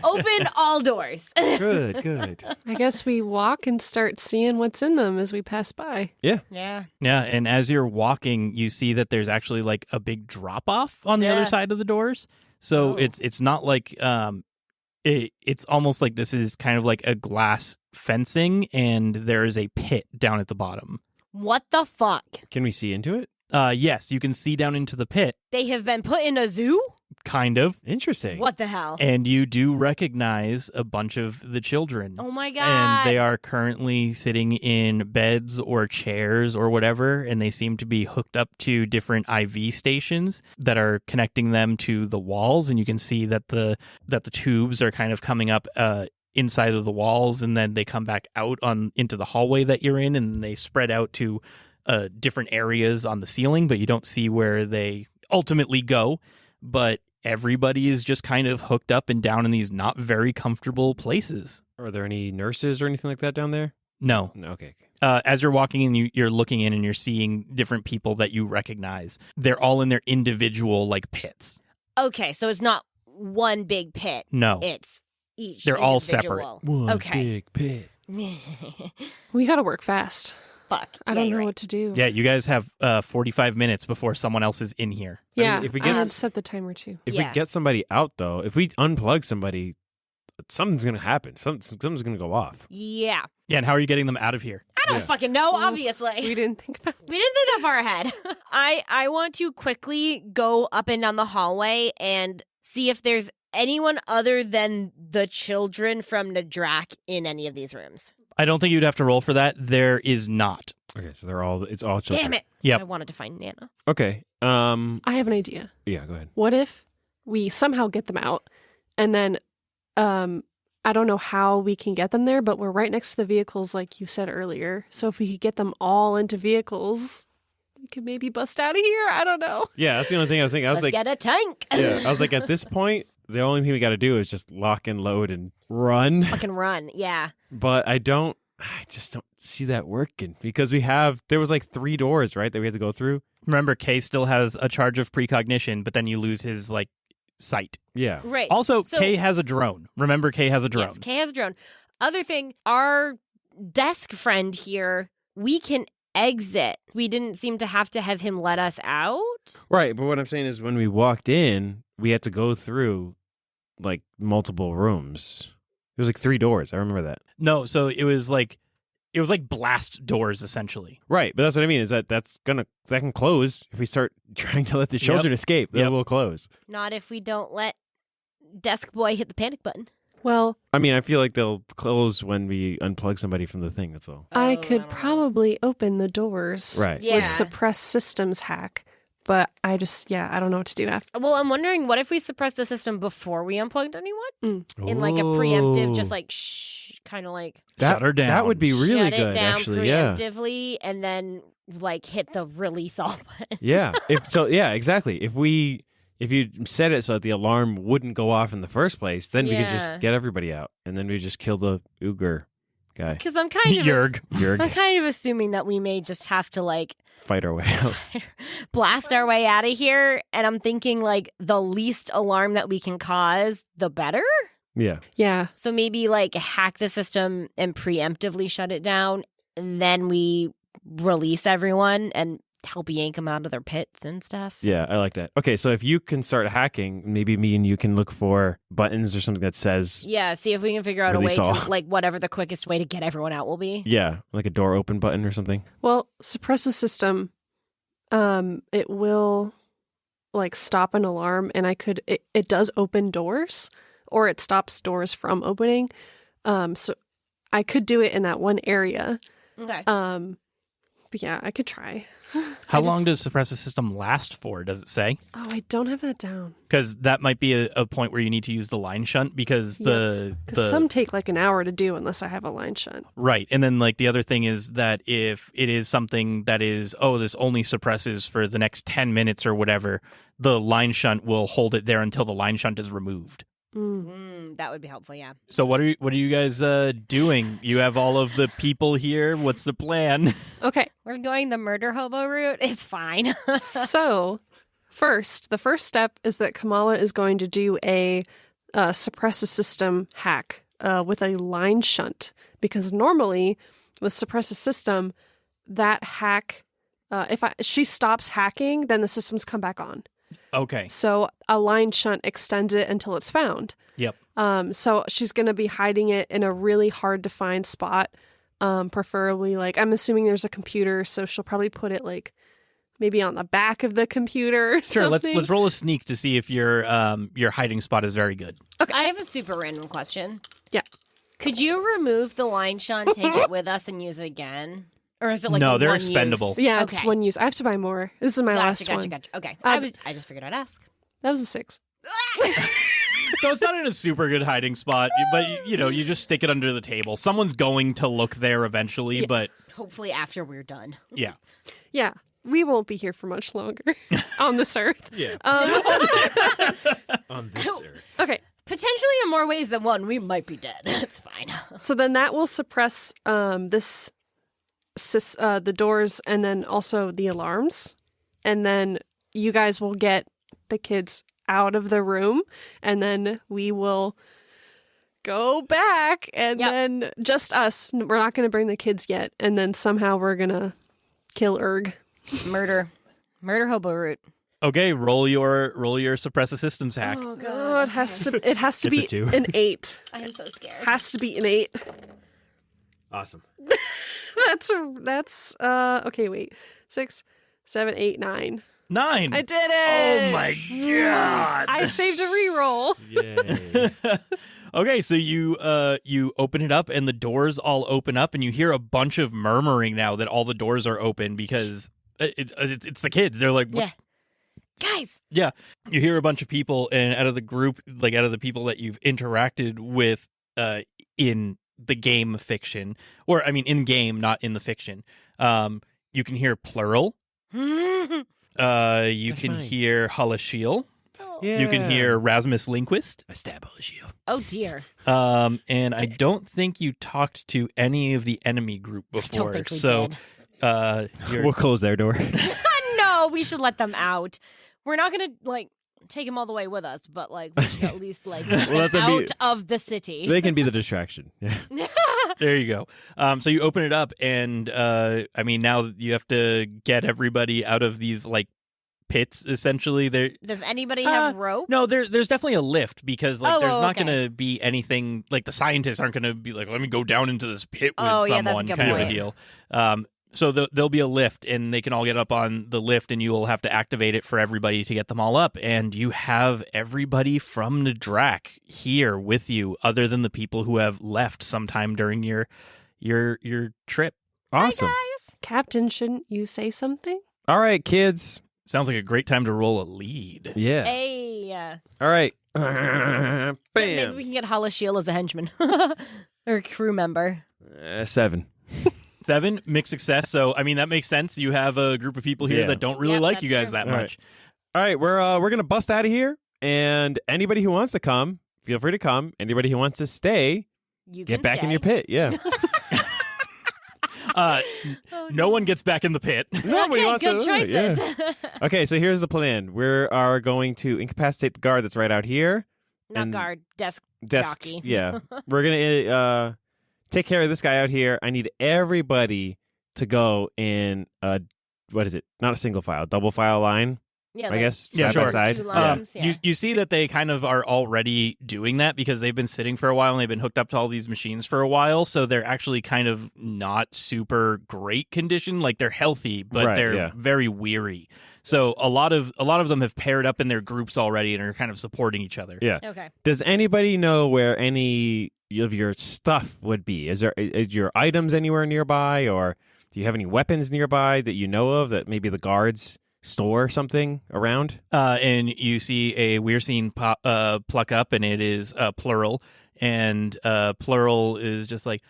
Open all doors. Good. I guess we walk and start seeing what's in them as we pass by. Yeah. Yeah, and as you're walking, you see that there's actually like a big drop off on the other side of the doors. So it's not like it's almost like this is kind of like a glass fencing, and there is a pit down at the bottom. What the fuck? Can we see into it? Yes, you can see down into the pit, They have been put in a zoo? kind of. Interesting. What the hell? And you do recognize a bunch of the children. Oh my God. And they are currently sitting in beds or chairs or whatever, and they seem to be hooked up to different IV stations that are connecting them to the walls, and you can see that the tubes are kind of coming up inside of the walls, and then they come back out into the hallway that you're in, and they spread out to different areas on the ceiling, but you don't see where they ultimately go. But everybody is just kind of hooked up and down in these not very comfortable places. Are there any nurses or anything like that down there? No. Okay. As you're walking in, you're looking in and you're seeing different people that you recognize. They're all in their individual like pits. Okay, so it's not one big pit. No. It's each They're all individual. One Okay. big pit. We got to work fast. Fuck. I don't know you're what to do. Yeah, you guys have 45 minutes before someone else is in here. Yeah. I mean, if we I get had set the timer too. if Yeah. we get somebody out though, if we unplug somebody, something's gonna happen. Something's gonna go off. Yeah. Yeah, and how are you getting them out of here? I don't fucking know, Well, obviously. We didn't think about We didn't think that far ahead. I want to quickly go up and down the hallway and see if there's anyone other than the children from Nadrak in any of these rooms. I don't think you'd have to roll for that. There is not. Okay, so it's all children. Damn it. Yep. I wanted to find Nana. Okay. I have an idea. Yeah, go ahead. What if we somehow get them out and then I don't know how we can get them there, but we're right next to the vehicles like you said earlier. So if we could get them all into vehicles, we could maybe bust out of here. I don't know. Yeah, that's the only thing I was thinking. I was Let's like, get a tank. yeah, I was like, at this point, the only thing we got to do is just lock and load and run. Fucking run. Yeah. But I just don't see that working because there was like 3 doors, right, that we had to go through. Remember, Kay still has a charge of precognition, but then you lose his like sight. Yeah. Right. Also, So- Kay has a drone. Remember, Kay has a drone. Yes, Kay has a drone. Other thing, our desk friend here, we can exit. We didn't seem to have him let us out. Right, but what I'm saying is when we walked in, we had to go through like multiple rooms. It was like 3 doors. I remember that. No, so it was like blast doors essentially. Right, but that's what I mean is that can close if we start trying to let the children escape. Then Yep. we'll close. Not if we don't let Desk Boy hit the panic button. Well, I mean, I feel like they'll close when we unplug somebody from the thing. That's all. I Oh, could don't know. probably open the doors Right. Yeah. with suppress systems hack, but I don't know what to do after. Well, I'm wondering, what if we suppress the system before we unplugged anyone? In like a Ooh. preemptive, just like shh, kind of like Shut her down. That would be really shut good, it down actually. Yeah. preemptively, and then like hit the release all button. Yeah. Exactly. If you set it so that the alarm wouldn't go off in the first place, then we could Yeah. just get everybody out, and then we just kill the Uyghur guy. Because I'm kind of Yerg. I'm kind of assuming that we may just have to like Fight our way out. blast our way out of here, and I'm thinking like the least alarm that we can cause, the better. Yeah. Yeah. So maybe like hack the system and preemptively shut it down, and then we release everyone and help yank them out of their pits and stuff. Yeah, I like that. Okay, so if you can start hacking, maybe me and you can look for buttons or something that says, Yeah, see if we can figure out a way Release all. to like whatever the quickest way to get everyone out will be. yeah, like a door open button or something. Well, suppress the system. It will like stop an alarm, and it does open doors, or it stops doors from opening. So I could do it in that one area. Okay. But yeah, I could try. How long does suppress the system last for? Does it say? Oh, I don't have that down. Because that might be a point where you need to use the line shunt because the Some take like an hour to do unless I have a line shunt. right. And then like the other thing is that if it is something that is, this only suppresses for the next 10 minutes or whatever, the line shunt will hold it there until the line shunt is removed. That would be helpful, yeah. So what are you guys doing? You have all of the people here. What's the plan? Okay. We're going the murder hobo route. It's fine. So, the first step is that Kamala is going to do a suppress the system hack with a line shunt. Because normally, with suppress the system, that hack, if she stops hacking, then the systems come back on. Okay. So a line shunt extends it until it's found. Yep. So she's going to be hiding it in a really hard to find spot. Preferably, like, I'm assuming there's a computer, so she'll probably put it like maybe on the back of the computer. Or Sure. something. Let's roll a sneak to see if your hiding spot is very good. Okay. I have a super random question. Yeah. Could you remove the line shunt, take it with us, and use it again? Or is it like No, a they're one expendable. use? Yeah, it's Okay. one use. I have to buy more. This is my last one. Gotcha. Okay. Um, I just figured I'd ask. That was a 6. So it's not in a super good hiding spot, but you just stick it under the table. Someone's going to look there eventually, Yeah. but Hopefully after we're done. yeah. Yeah, we won't be here for much longer on this earth. Yeah. On this earth. Okay, Potentially in more ways than one, we might be dead. It's fine. so then that will suppress the doors and then also the alarms. And then you guys will get the kids out of the room, and then we will go back, and Yep. then just us. We're not going to bring the kids yet, and then somehow we're going to kill Erg. Murder hobo route. Okay, roll your suppress the systems hack. Oh, it has to It's a be 2. an 8. I'm so scared. Has to be an 8. Awesome. That's okay, wait. 6, 7, 8, 9. 9. I did it. Oh my god. I saved a reroll. Yay. Okay, so you open it up and the doors all open up and you hear a bunch of murmuring now that all the doors are open because it's the kids. They're like, what? Yeah. Guys. Yeah. You hear a bunch of people, and out of the group, like out of the people that you've interacted with in the game fiction, or I mean in game, not in the fiction, you can hear plural. You That's can fine. hear Halashiel. Yeah. You can hear Rasmus Lindquist. I stab Halashiel. Oh dear. And I don't think you talked to any of the enemy group I before. don't think we so did. you're We'll close their door. No, we should let them out. We're not gonna like take them all the way with us, but like we should at least like get Let them them be- out of the city. They can be the distraction. Yeah. there you go. So you open it up, and I mean now you have to get everybody out of these like pits. Essentially, there. Does anybody have rope? No, there's definitely a lift because like there's not okay. going to be anything like the scientists aren't going to be like, let me go down into this pit with Oh, yeah, that's a someone good kind of a point. deal. So there'll be a lift, and they can all get up on the lift, and you will have to activate it for everybody to get them all up. And you have everybody from Nadrak here with you, other than the people who have left sometime during your trip. Awesome. Captain, shouldn't you say something? All right, kids. Sounds like a great time to roll a lead. Yeah. Hey. All right. Maybe Bam. we can get Halashiel as a henchman or a crew member. 7. 7, mixed success. So, I mean, that makes sense. You have a group of people here Yeah. that don't really Yep, like that's you guys true. that All right. much. All right, we're gonna bust out of here, and anybody who wants to come, feel free to come. Anybody who wants to stay, You get can back in stay. your pit. Yeah. No one gets back in the pit. Nobody Okay, wants good to. choices. Yeah. Okay, so here's the plan. We are going to incapacitate the guard that's right out here. Not And guard, desk jockey. Yeah. We're going to take care of this guy out here. I need everybody to go in what is it? Not a single file, double file line. Yeah, I guess Yeah, side sure. by side. Two lines, yeah. You see that they kind of are already doing that because they've been sitting for a while and they've been hooked up to all these machines for a while, so they're actually kind of not super great condition. Like they're healthy, but Right, they're yeah. very weary. So a lot of them have paired up in their groups already and are kind of supporting each other. Yeah. Okay. Does anybody know where any of your stuff would be? Is your items anywhere nearby, or do you have any weapons nearby that you know of that maybe the guards store something around? And you see a weird scene pluck up, and it is Plural, and Plural is just like,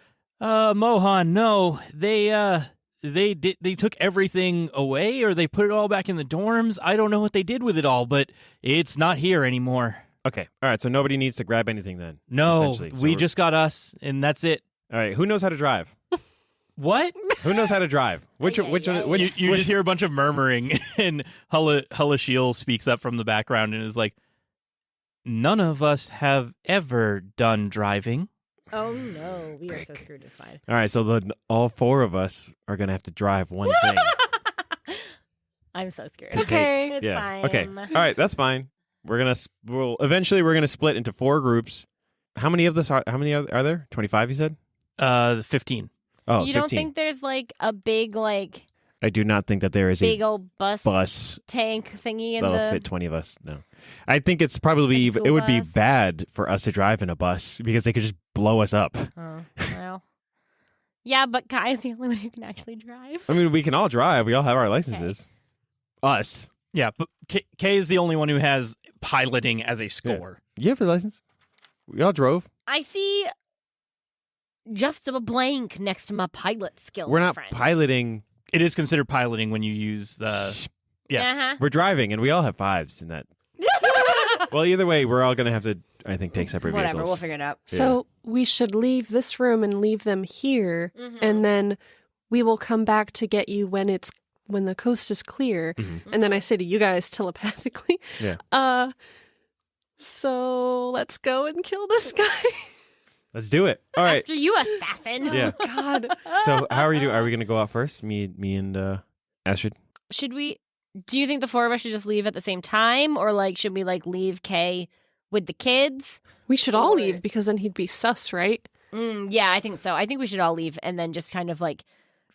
Mohan, no, they took everything away, or they put it all back in the dorms. I don't know what they did with it all, but it's not here anymore. Okay, all right. So nobody needs to grab anything then. No, essentially. So we we're- just got us, and that's it. All right. Who knows how to drive? What? Who knows how to drive? Which Yeah, which yeah, one? Which, You which- just hear a bunch of murmuring, and Hulashiel speaks up from the background and is like, "None of us have ever done driving." Oh no, we are so screwed. It's fine. All right. So all four of us are gonna have to drive one thing. I'm so scared. Okay. It's yeah. fine. Okay. All right. That's fine. We're gonna split into 4 groups. How many of this are there? 25, you said? 15. Oh, You 15. don't think there's like a big I do not think that there is big a old bus tank thingy in that'll the fit 20 of us. No. I think it's probably Like a it would be school bus? bad for us to drive in a bus because they could just blow us up. Oh, well. Yeah, but Kai's the only one who can actually drive. I mean, we can all drive. We all have our licenses. Us. Yeah, but Kay is the only one who has piloting as a score. You have the license? We all drove. I see just a blank next to my pilot skill. We're not friend. piloting. It is considered piloting when you use the. Yeah. Uh-huh. We're driving, and we all have 5s in that. Well, either way, we're all going to have to, I think, take separate Whatever, vehicles. we'll figure it out. So we should leave this room and leave them here, Mhm. and then we will come back to get you when the coast is clear. Mhm. And then I say to you guys telepathically, Yeah. So let's go and kill this guy. Let's do it. All right. After you, assassin. Yeah. God. So how are you doing? Are we going to go out first? Me and Astrid? Should we? Do you think the 4 of us should just leave at the same time, or should we leave Kay with the kids? We should all Or- leave because then he'd be sus, right? Yeah, I think so. I think we should all leave and then just kind of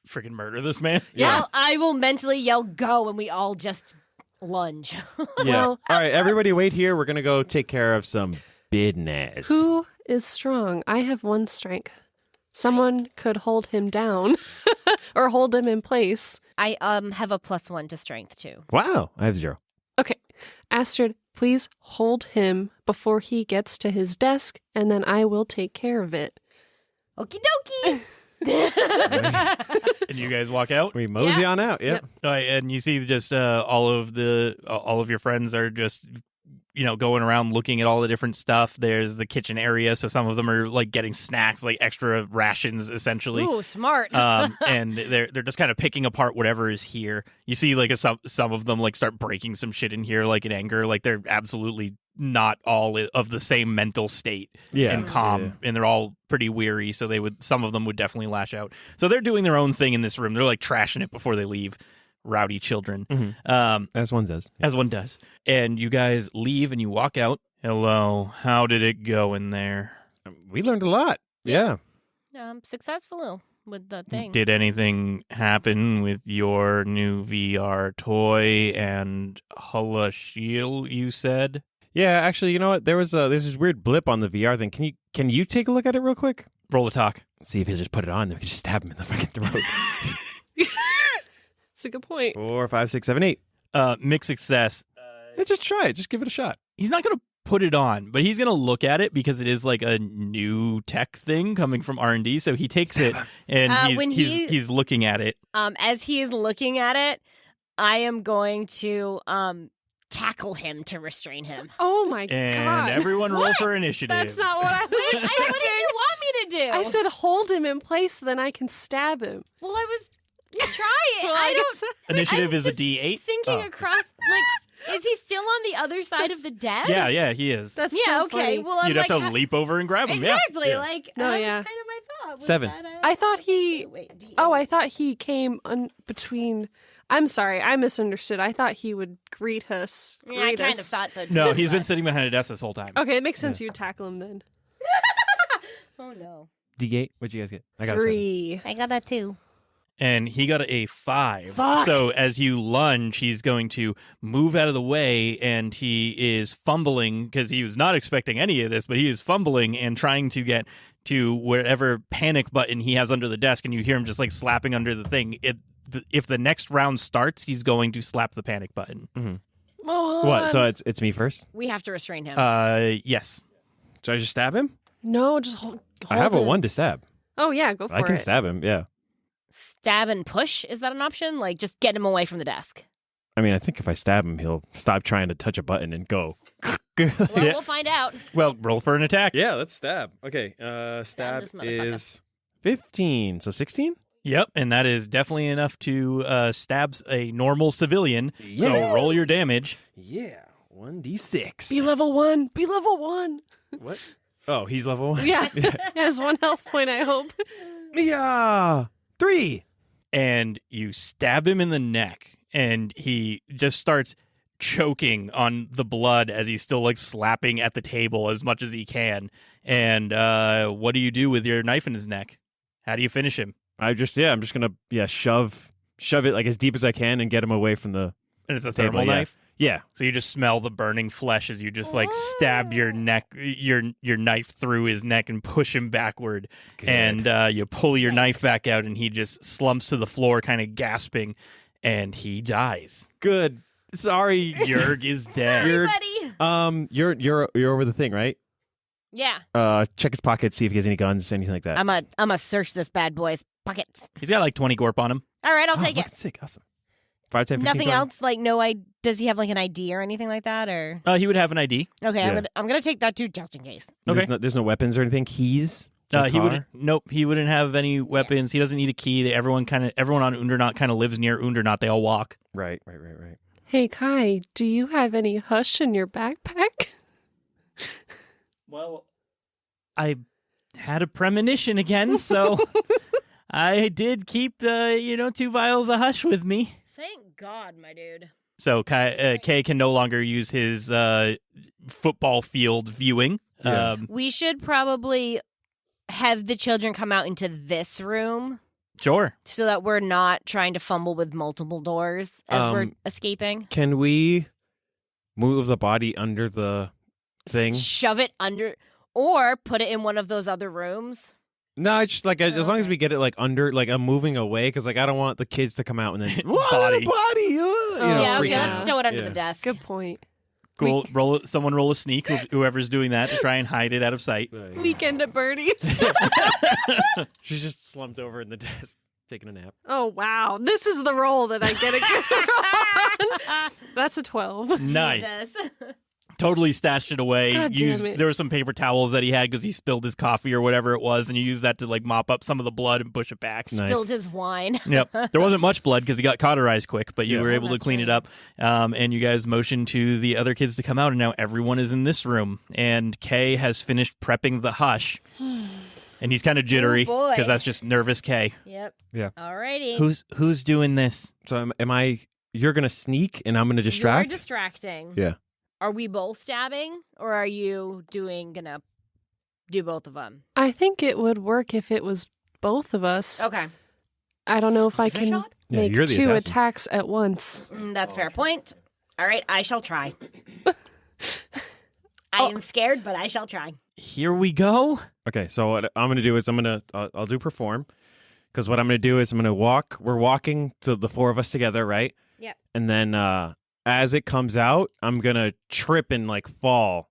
Freaking murder this man. Yeah. I will mentally yell go, and we all just lunge. Yeah. Well- all right, everybody wait here. We're going to go take care of some business. Who is strong? I have 1 strength. Someone could hold him down or hold him in place. I have a +1 to strength too. Wow, I have 0. Okay. Astrid, please hold him before he gets to his desk, and then I will take care of it. Okie dokie. And you guys walk out. We mosey on out. Yep. And you see just all of your friends are just going around looking at all the different stuff. There's the kitchen area, so some of them are getting snacks, extra rations essentially. Ooh, smart. And they're just kind of picking apart whatever is here. You see some of them start breaking some shit in here in anger. They're absolutely not all of the same mental state Yeah. and calm, Yeah. and they're all pretty weary, so some of them would definitely lash out. So they're doing their own thing in this room. They're trashing it before they leave. Rowdy children. Mhm. As one does. As one does. And you guys leave and you walk out. Hello, how did it go in there? We learned a lot. Yeah. Successful with the thing. Did anything happen with your new VR toy and Hulashiel, you said? Yeah, actually, you know what? There's this weird blip on the VR thing. Can you take a look at it real quick? Roll a talk. See if he'll just put it on. Then we can just stab him in the fucking throat. That's a good point. 4, 5, 6, 7, 8. Mixed success. Yeah, just try it. Just give it a shot. He's not going to put it on, but he's going to look at it because it is a new tech thing coming from R&D. So he takes it and when he's looking at it. As he is looking at it, I am going to tackle him to restrain him. Oh my And God. everyone roll for initiative. That's not what I was Wait, what expecting. did you want me to do? I said hold him in place so then I can stab him. Well, I was trying. Well, I guess- don't. Initiative I'm is a just D8. Thinking across, like, is he still on the other side of the desk? Yeah, he is. That's Yeah. so Okay. funny. Well, I'm You'd like, have to leap over and grab him. exactly. Yeah. Like, No, that yeah. was kind of my thought. Was 7. that I thought he. Wait, D8. Oh, I thought he came between. I'm sorry, I misunderstood. I thought he would greet us. Yeah, I greet kind of us. thought so too. No, he's been but- sitting behind a desk this whole time. Okay, it makes sense. You would tackle him then. Oh no. D8. What'd you guys get? I got a 3. I got that too. And he got a 5. Fuck. So as you lunge, he's going to move out of the way, and he is fumbling because he was not expecting any of this, but he is fumbling and trying to get to wherever panic button he has under the desk, and you hear him just like slapping under the thing. If the next round starts, he's going to slap the panic button. Mohan. What? So it's me first? We have to restrain him. Yes. Should I just stab him? No, just hold. I have a him. 1 to stab. Oh yeah, go for I can it. stab him, yeah. Stab and push, is that an option? Like, just get him away from the desk. I mean, I think if I stab him, he'll stop trying to touch a button and go. Well, Yeah. we'll find out. Well, roll for an attack. Yeah, let's stab. Okay, stab this motherfucker. is 15, so 16? Yep, and that is definitely enough to stab a normal civilian. Yeah. So roll your damage. Yeah, 1d6. Be level 1. Be level 1. What? Oh, he's level 1? Yeah, he has 1 health point. I hope. Yeah, 3. And you stab him in the neck, and he just starts choking on the blood as he's still like slapping at the table as much as he can. And what do you do with your knife in his neck? How do you finish him? I'm just gonna shove it like as deep as I can and get him away from the And it's a table. thermal Yeah. knife. Yeah, So you just smell the burning flesh as you just like stab your neck, your knife through his neck and push him backward. Good. And you pull your knife back out, and he just slumps to the floor, kind of gasping, and he dies. good. Sorry, Jurg is dead. Everybody. you're over the thing, right? Yeah. Check his pockets, see if he has any guns, anything like that. I'm a search this bad boy's pockets. He's got like 20 gorp on him. All right, I'll Oh, take it. fucking sick, awesome. 5, 10, 15, Nothing 20. else? Like does he have like an ID or anything like that? Or He would have an ID. okay, Yeah. I'm gonna take that too just in case. Okay. There's no weapons or anything. Keys. to the He car? would nope. He wouldn't have any weapons. He doesn't need a key. Everyone on Undernaut kind of lives near Undernaut. They all walk. Right. Hey Kai, do you have any hush in your backpack? Well, I had a premonition again, so I did keep 2 vials of hush with me. Thank God, my dude. So Kay can no longer use his football field viewing. Yeah. We should probably have the children come out into this room Sure. so that we're not trying to fumble with multiple doors as we're Um, escaping. Can we move the body under the thing? Shove it under or put it in one of those other rooms. No, it's just like as long as we get it like under, like I'm moving away because like I don't want the kids to come out and then Body. body, yeah, okay, freak out. let's stow it under Yeah. the desk. Good point. Cool. Someone roll a sneak. Whoever's doing that to try and hide it out of sight. Weekend at Birdie's. She's just slumped over in the desk, taking a nap. Oh wow, this is the roll that I get. That's a 12. Nice. Jesus. Totally stashed it away. God damn it. There were some paper towels that he had because he spilled his coffee or whatever it was, and you used that to like mop up some of the blood and push it back. Nice. Spilled his wine. Yep. There wasn't much blood because he got cauterized quick, but you Yeah. were able to that's clean it right. up. And you guys motioned to the other kids to come out, and now everyone is in this room. And Kay has finished prepping the hush. And he's kind of jittery Oh, boy. because that's just nervous Kay. Yep. Yeah. Alrighty. Who's doing this? So am I? You're gonna sneak and I'm gonna distract. You're distracting. Yeah. Are we both stabbing, or are you gonna do both of them? I think it would work if it was both of us. Okay. I don't know if I Give it a can shot? Yeah, make you're the 2 assassin. attacks at once. That's fair point. All right, I shall try. I am scared, but I shall try. Here we go. Okay, so what I'm gonna do is I'll do perform, because what I'm gonna do is I'm gonna walk. We're walking to the 4 of us together, right? Yep. And then as it comes out, I'm gonna trip and like fall,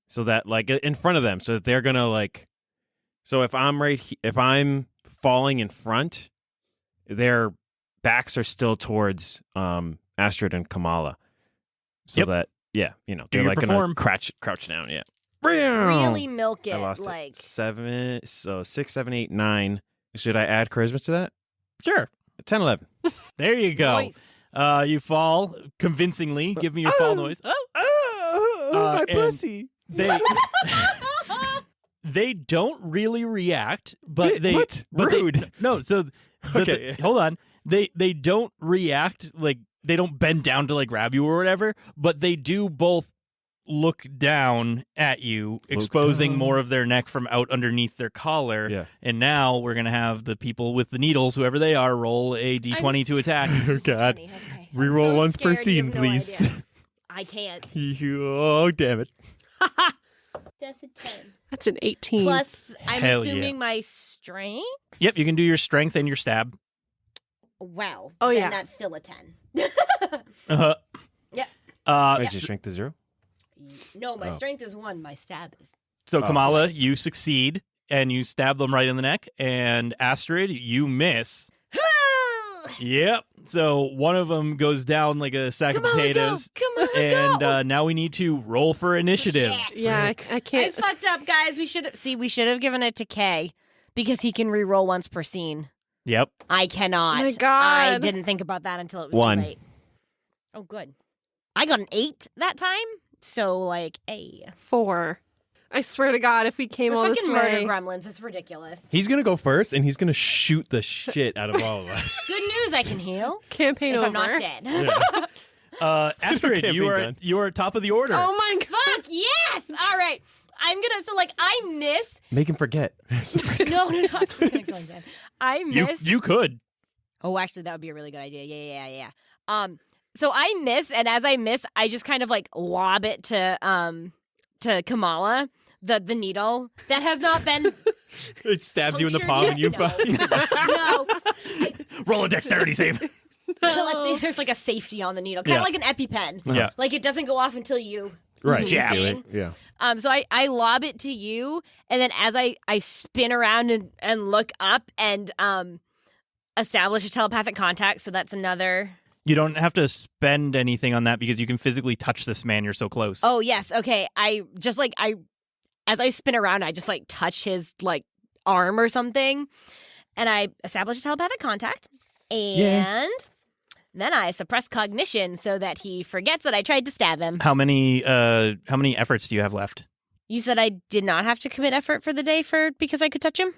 so that like in front of them, so that they're gonna like. So if I'm if I'm falling in front, their backs are still towards Astrid and Kamala, so Yep. that they're your like perform. gonna crouch down. Yeah. really milk it. I lost like it. 7, so 6, 7, 8, 9. Should I add charisma to that? Sure. 10, 11. There you go. Nice. You fall convincingly. Give me your fall noise. My and pussy. They don't really react, but they what? but Rude. Okay. Hold on. They don't react, like they don't bend down to like grab you or whatever, but they do both look down at you, exposing down. more of their neck from out underneath their collar. Yeah. And now we're gonna have the people with the needles, whoever they are, roll a d20 to attack. Oh, God. Okay. Reroll I'm so once per scared, you scene, have no please. idea. I can't. Oh, damn it. That's a 10. That's an 18. Plus, I'm Hell assuming yeah. my strength. Yep, you can do your strength and your stab. Well, Oh, then yeah. that's still a 10. Uh-huh. Yeah. Is your strength to 0? No, my Oh. strength is 1. My stab is. So, Oh. Kamala, you succeed, and you stab them right in the neck. And Astrid, you miss. Yep. So one of them goes down like a sack Come of on, potatoes. go. Come on, And go. Now we need to roll for initiative. Shit. Yeah, I I can't. fucked up, guys. We should have given it to Kay because he can re-roll once per scene. Yep. I cannot. Oh my God. I didn't think about that until it was 1. too late. Oh, good. I got an 8 that time. So, like, 4. I swear to God, if we came we're all this fucking murder way. gremlins. It's ridiculous. He's going to go first, and he's going to shoot the shit out of all of us. Good news, I can heal Campaign if over. I'm not dead. Astrid, Camping you are top of the order. Oh my God. Fuck yes! All right, I'm gonna. So like, I miss. Make him forget. No. I'm just gonna go again. I miss. You could. Oh, actually, that would be a really good idea. Yeah. So I miss, and as I miss, I just kind of like lob it to Kamala, the needle that has not been. It stabs you in the punctured palm, and you yet. No. Roll a dexterity save. Let's say there's like a safety on the needle, kind Yeah. of like an EpiPen. Yeah. Like it doesn't go off until you. right. Jab. Do it. Yeah. So I lob it to you, and then as I spin around and look up and establish a telepathic contact. So that's another. You don't have to spend anything on that because you can physically touch this man. You're so close. Oh yes, okay. As I spin around, I just like touch his like arm or something, and I establish a telepathic contact, and then I suppress cognition so that he forgets that I tried to stab him. How many efforts do you have left? You said I did not have to commit effort for the day because I could touch him.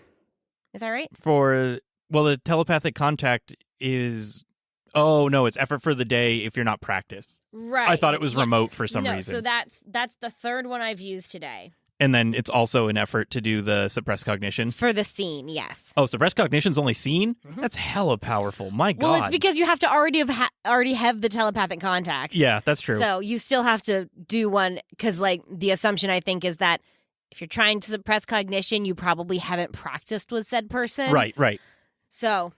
Is that right? The telepathic contact is. Oh no, it's effort for the day if you're not practiced. Right. I thought it was Yes. remote for some No, reason. So that's the third one I've used today And then it's also an effort to do the suppress cognition. for the scene. Yes. Oh, suppress cognition's only seen? That's hella powerful. My God. Well, it's because you have to already have the telepathic contact. Yeah, that's true. So you still have to do one because, like, the assumption I think is that if you're trying to suppress cognition, you probably haven't practiced with said person. Right. So.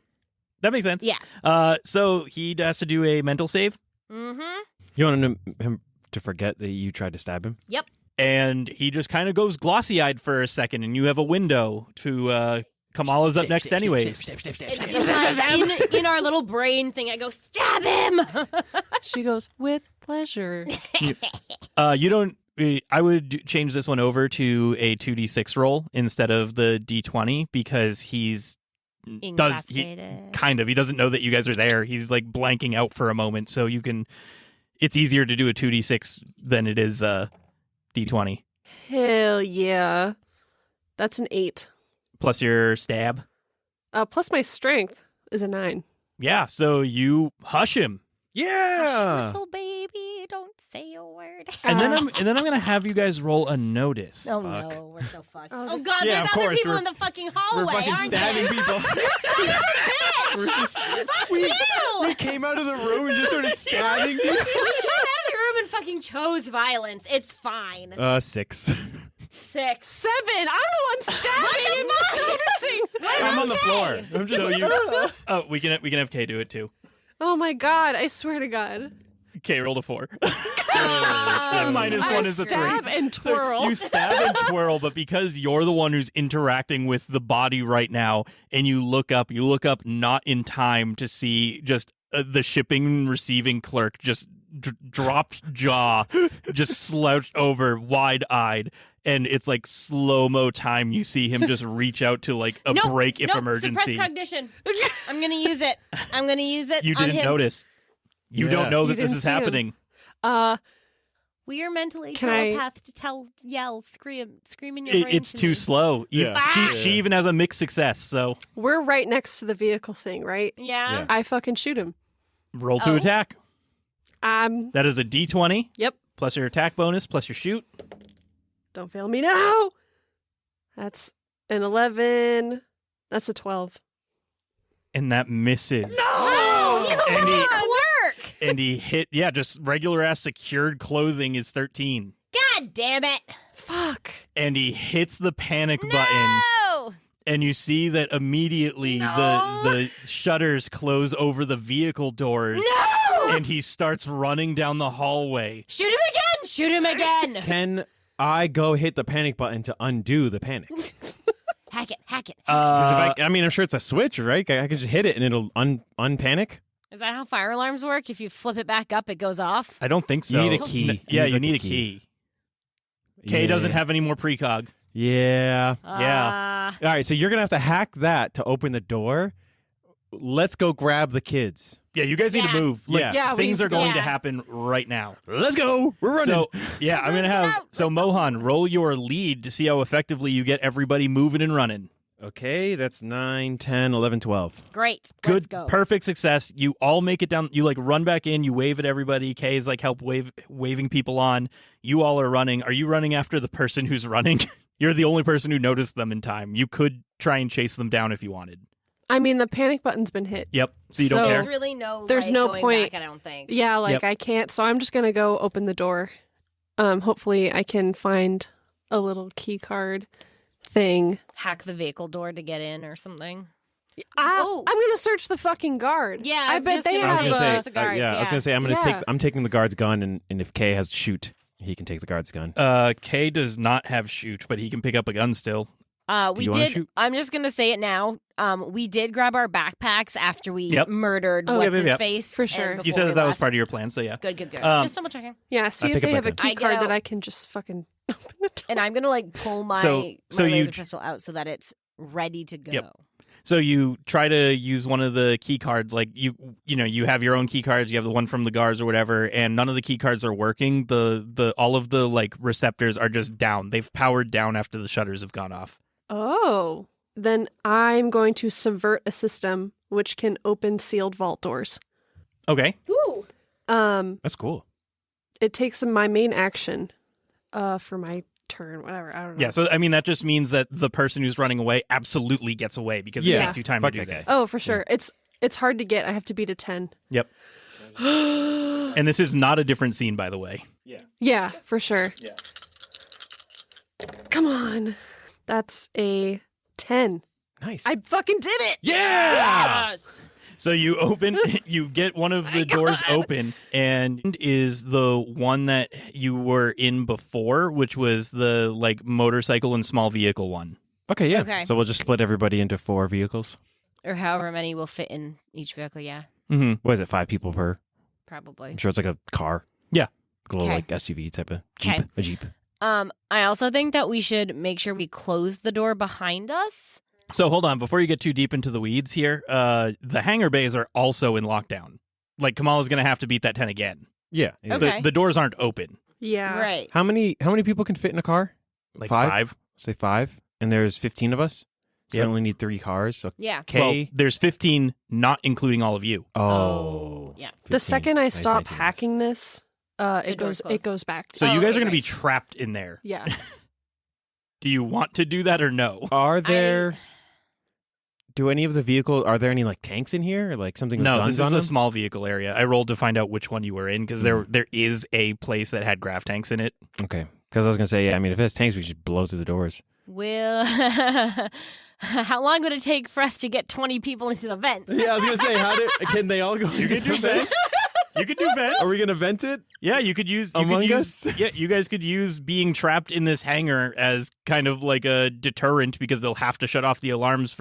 That makes sense. Yeah. So he has to do a mental save, Mm-hmm. You want him to forget that you tried to stab him? Yep. and he just kind of goes glossy-eyed for a second, and you have a window to Kamala's up next anyways. In our little brain thing, I go, stab him! She goes, with pleasure. You don't... I would change this one over to a 2d6 roll instead of the d20 because he's... He doesn't know that you guys are there. He's like blanking out for a moment, so you can... It's easier to do a 2d6 than it is d20. Hell yeah. That's an 8. Plus your stab. Plus my strength is a 9. Yeah, so you hush him. Yeah. Little baby, don't say a word. And then I'm gonna have you guys roll a notice. Oh no, we're so fucked. Oh, Oh god, yeah, there's of other course, people we're- in the fucking We're hallway, fucking aren't stabbing they? people. We're just, Fuck we you! came out of the room and just started stabbing people. We came out of the room and fucking chose violence. It's fine. 6. 6. 7! I'm the one stabbing and not noticing! I'm on the floor. I'm just like, Oh, we can have Kay do it too. Oh my god, I swear to god. Kay rolled a 4. Minus I 1 is a 3. stab and twirl. You stab and twirl, but because you're the one who's interacting with the body right now, and you look up not in time to see just the shipping and receiving clerk just dropped jaw, just slouched over, wide-eyed, and it's like slow-mo time. You see him just reach out to like a break if emergency. Suppress cognition. I'm going to use it. I'm going to use it You on didn't him. notice. You don't know that this didn't is see him. happening. We are mentally Can I- telepath to yell, scream in your brain. It's to too me. slow. Yeah. She even has a mixed success, so We're right next to the vehicle thing, right? Yeah. I fucking shoot him. roll to Oh. attack. That That is a D20 Yep. plus your attack bonus plus your shoot. Don't fail me now. That's an 11. That's a 12. And that misses. Oh, And he- work. And he hit, just regular ass secured clothing is 13. God damn it. Fuck. And he hits the panic button, No. and you see that immediately the shutters close over the vehicle doors, No. and he starts running down the hallway. Shoot him again. Shoot him again. Can I go hit the panic button to undo the panic? Hack it. Hack it. 'Cause if I mean, I'm sure it's a switch, right? I can just hit it and it'll unpanic. Is that how fire alarms work? If you flip it back up, it goes off? I don't think so. You need a key. You need a key. Kay doesn't have any more precog. Yeah. Yeah. All right, so you're gonna have to hack that to open the door. Let's go grab the kids. Yeah, you guys need to Yeah. move. Like, Yeah, we things need are to going go. to happen right now. Let's go. We're running. So, yeah, I'm going to have... So, Mohan, roll your lead to see how effectively you get everybody moving and running. Okay, that's 9, 10, 11, 12. Great. Good, Let's go. perfect success. You all make it down. You, like, run back in. You wave at everybody. Kay is, like, waving people on. You all are running. Are you running after the person who's running? You're the only person who noticed them in time. You could try and chase them down if you wanted. I mean, the panic button's been hit. Yep. So you don't So- care? There's really no, There's like, no going point. back, I don't think. Yeah, like Yep. I can't. So I'm just going to go open the door. Hopefully I can find a little key card thing. Hack the vehicle door to get in or something. I'm going to search the fucking guard. Yeah, I I was bet just they gonna I was have gonna say- a... Both the guards, I was gonna say I'm gonna Yeah. I'm taking the guard's gun, and if Kay has shoot, he can take the guard's gun. Kay does not have shoot, but he can pick up a gun still. We you wanna did. shoot? I'm just gonna say it now. We did grab our backpacks after we Yep. murdered Oh, what's yep, his yep. face. For sure. and You before said we that was left. part of your plan, so yeah. Good. Um, Just double checking. Yeah, see I if pick they up have my a gun. key I get card that out. I can just fucking open the door. And I'm gonna like pull my So you- laser pistol out so that it's ready to go. Yep. So you try to use one of the key cards, like you have your own key cards, you have the one from the guards or whatever, and none of the key cards are working. The all of the like receptors are just down. They've powered down after the shutters have gone off. Oh. Then I'm going to subvert a system which can open sealed vault doors. Okay. Ooh. That's cool. It takes my main action for my turn, whatever. I don't know. Yeah, so I mean that just means that the person who's running away absolutely gets away because it Yeah. takes you time Fuck to do that this. guy. Oh, for sure. It's hard to get. I have to beat a 10. Yep. And this is not a different scene, by the way. Yeah, for sure. Yeah. Come on. That's a 10. Nice. I fucking did it. yeah. So you open, you get one of the doors open, and is the one that you were in before, which was the like motorcycle and small vehicle one. Okay. Yeah. Okay. So we'll just split everybody into 4 vehicles. Or however many will fit in each vehicle. Yeah, Mm-hmm. What is it? 5 people per? probably. I'm sure it's like a car. Yeah. A little Okay. like SUV type of Jeep. Okay. A Jeep. I also think that we should make sure we close the door behind us. So hold on, before you get too deep into the weeds here, the hangar bays are also in lockdown. Like Kamala's going to have to beat that 10 again. Yeah. Okay. The doors aren't open. Yeah. Right. How many people can fit in a car? Like 5? five. Say 5. And there's 15 of us. So Yep. we only need 3 cars. So Yeah. K. Well, there's 15, not including all of you. Oh. Yeah. The 15. second I Nice stop 19. hacking this, it door's goes closed. back. So Oh, you guys okay. are going to be trapped in there. Yeah. Do you want to do that or no? Are there? Do any of the vehicles? Are there any like tanks in here, or like something with No, guns this is on a them? small vehicle area. I rolled to find out which one you were in because there is a place that had graph tanks in it. Okay, because I was gonna say, yeah. I mean, if it has tanks, we should blow through the doors. Will how long would it take for us to get 20 people into the vents? Yeah, I was gonna say, can they all go? You can do that. You could do vents. Are we gonna vent it? Yeah, you could use Among Us? Yeah, you guys could use being trapped in this hangar as kind of like a deterrent because they'll have to shut off the alarms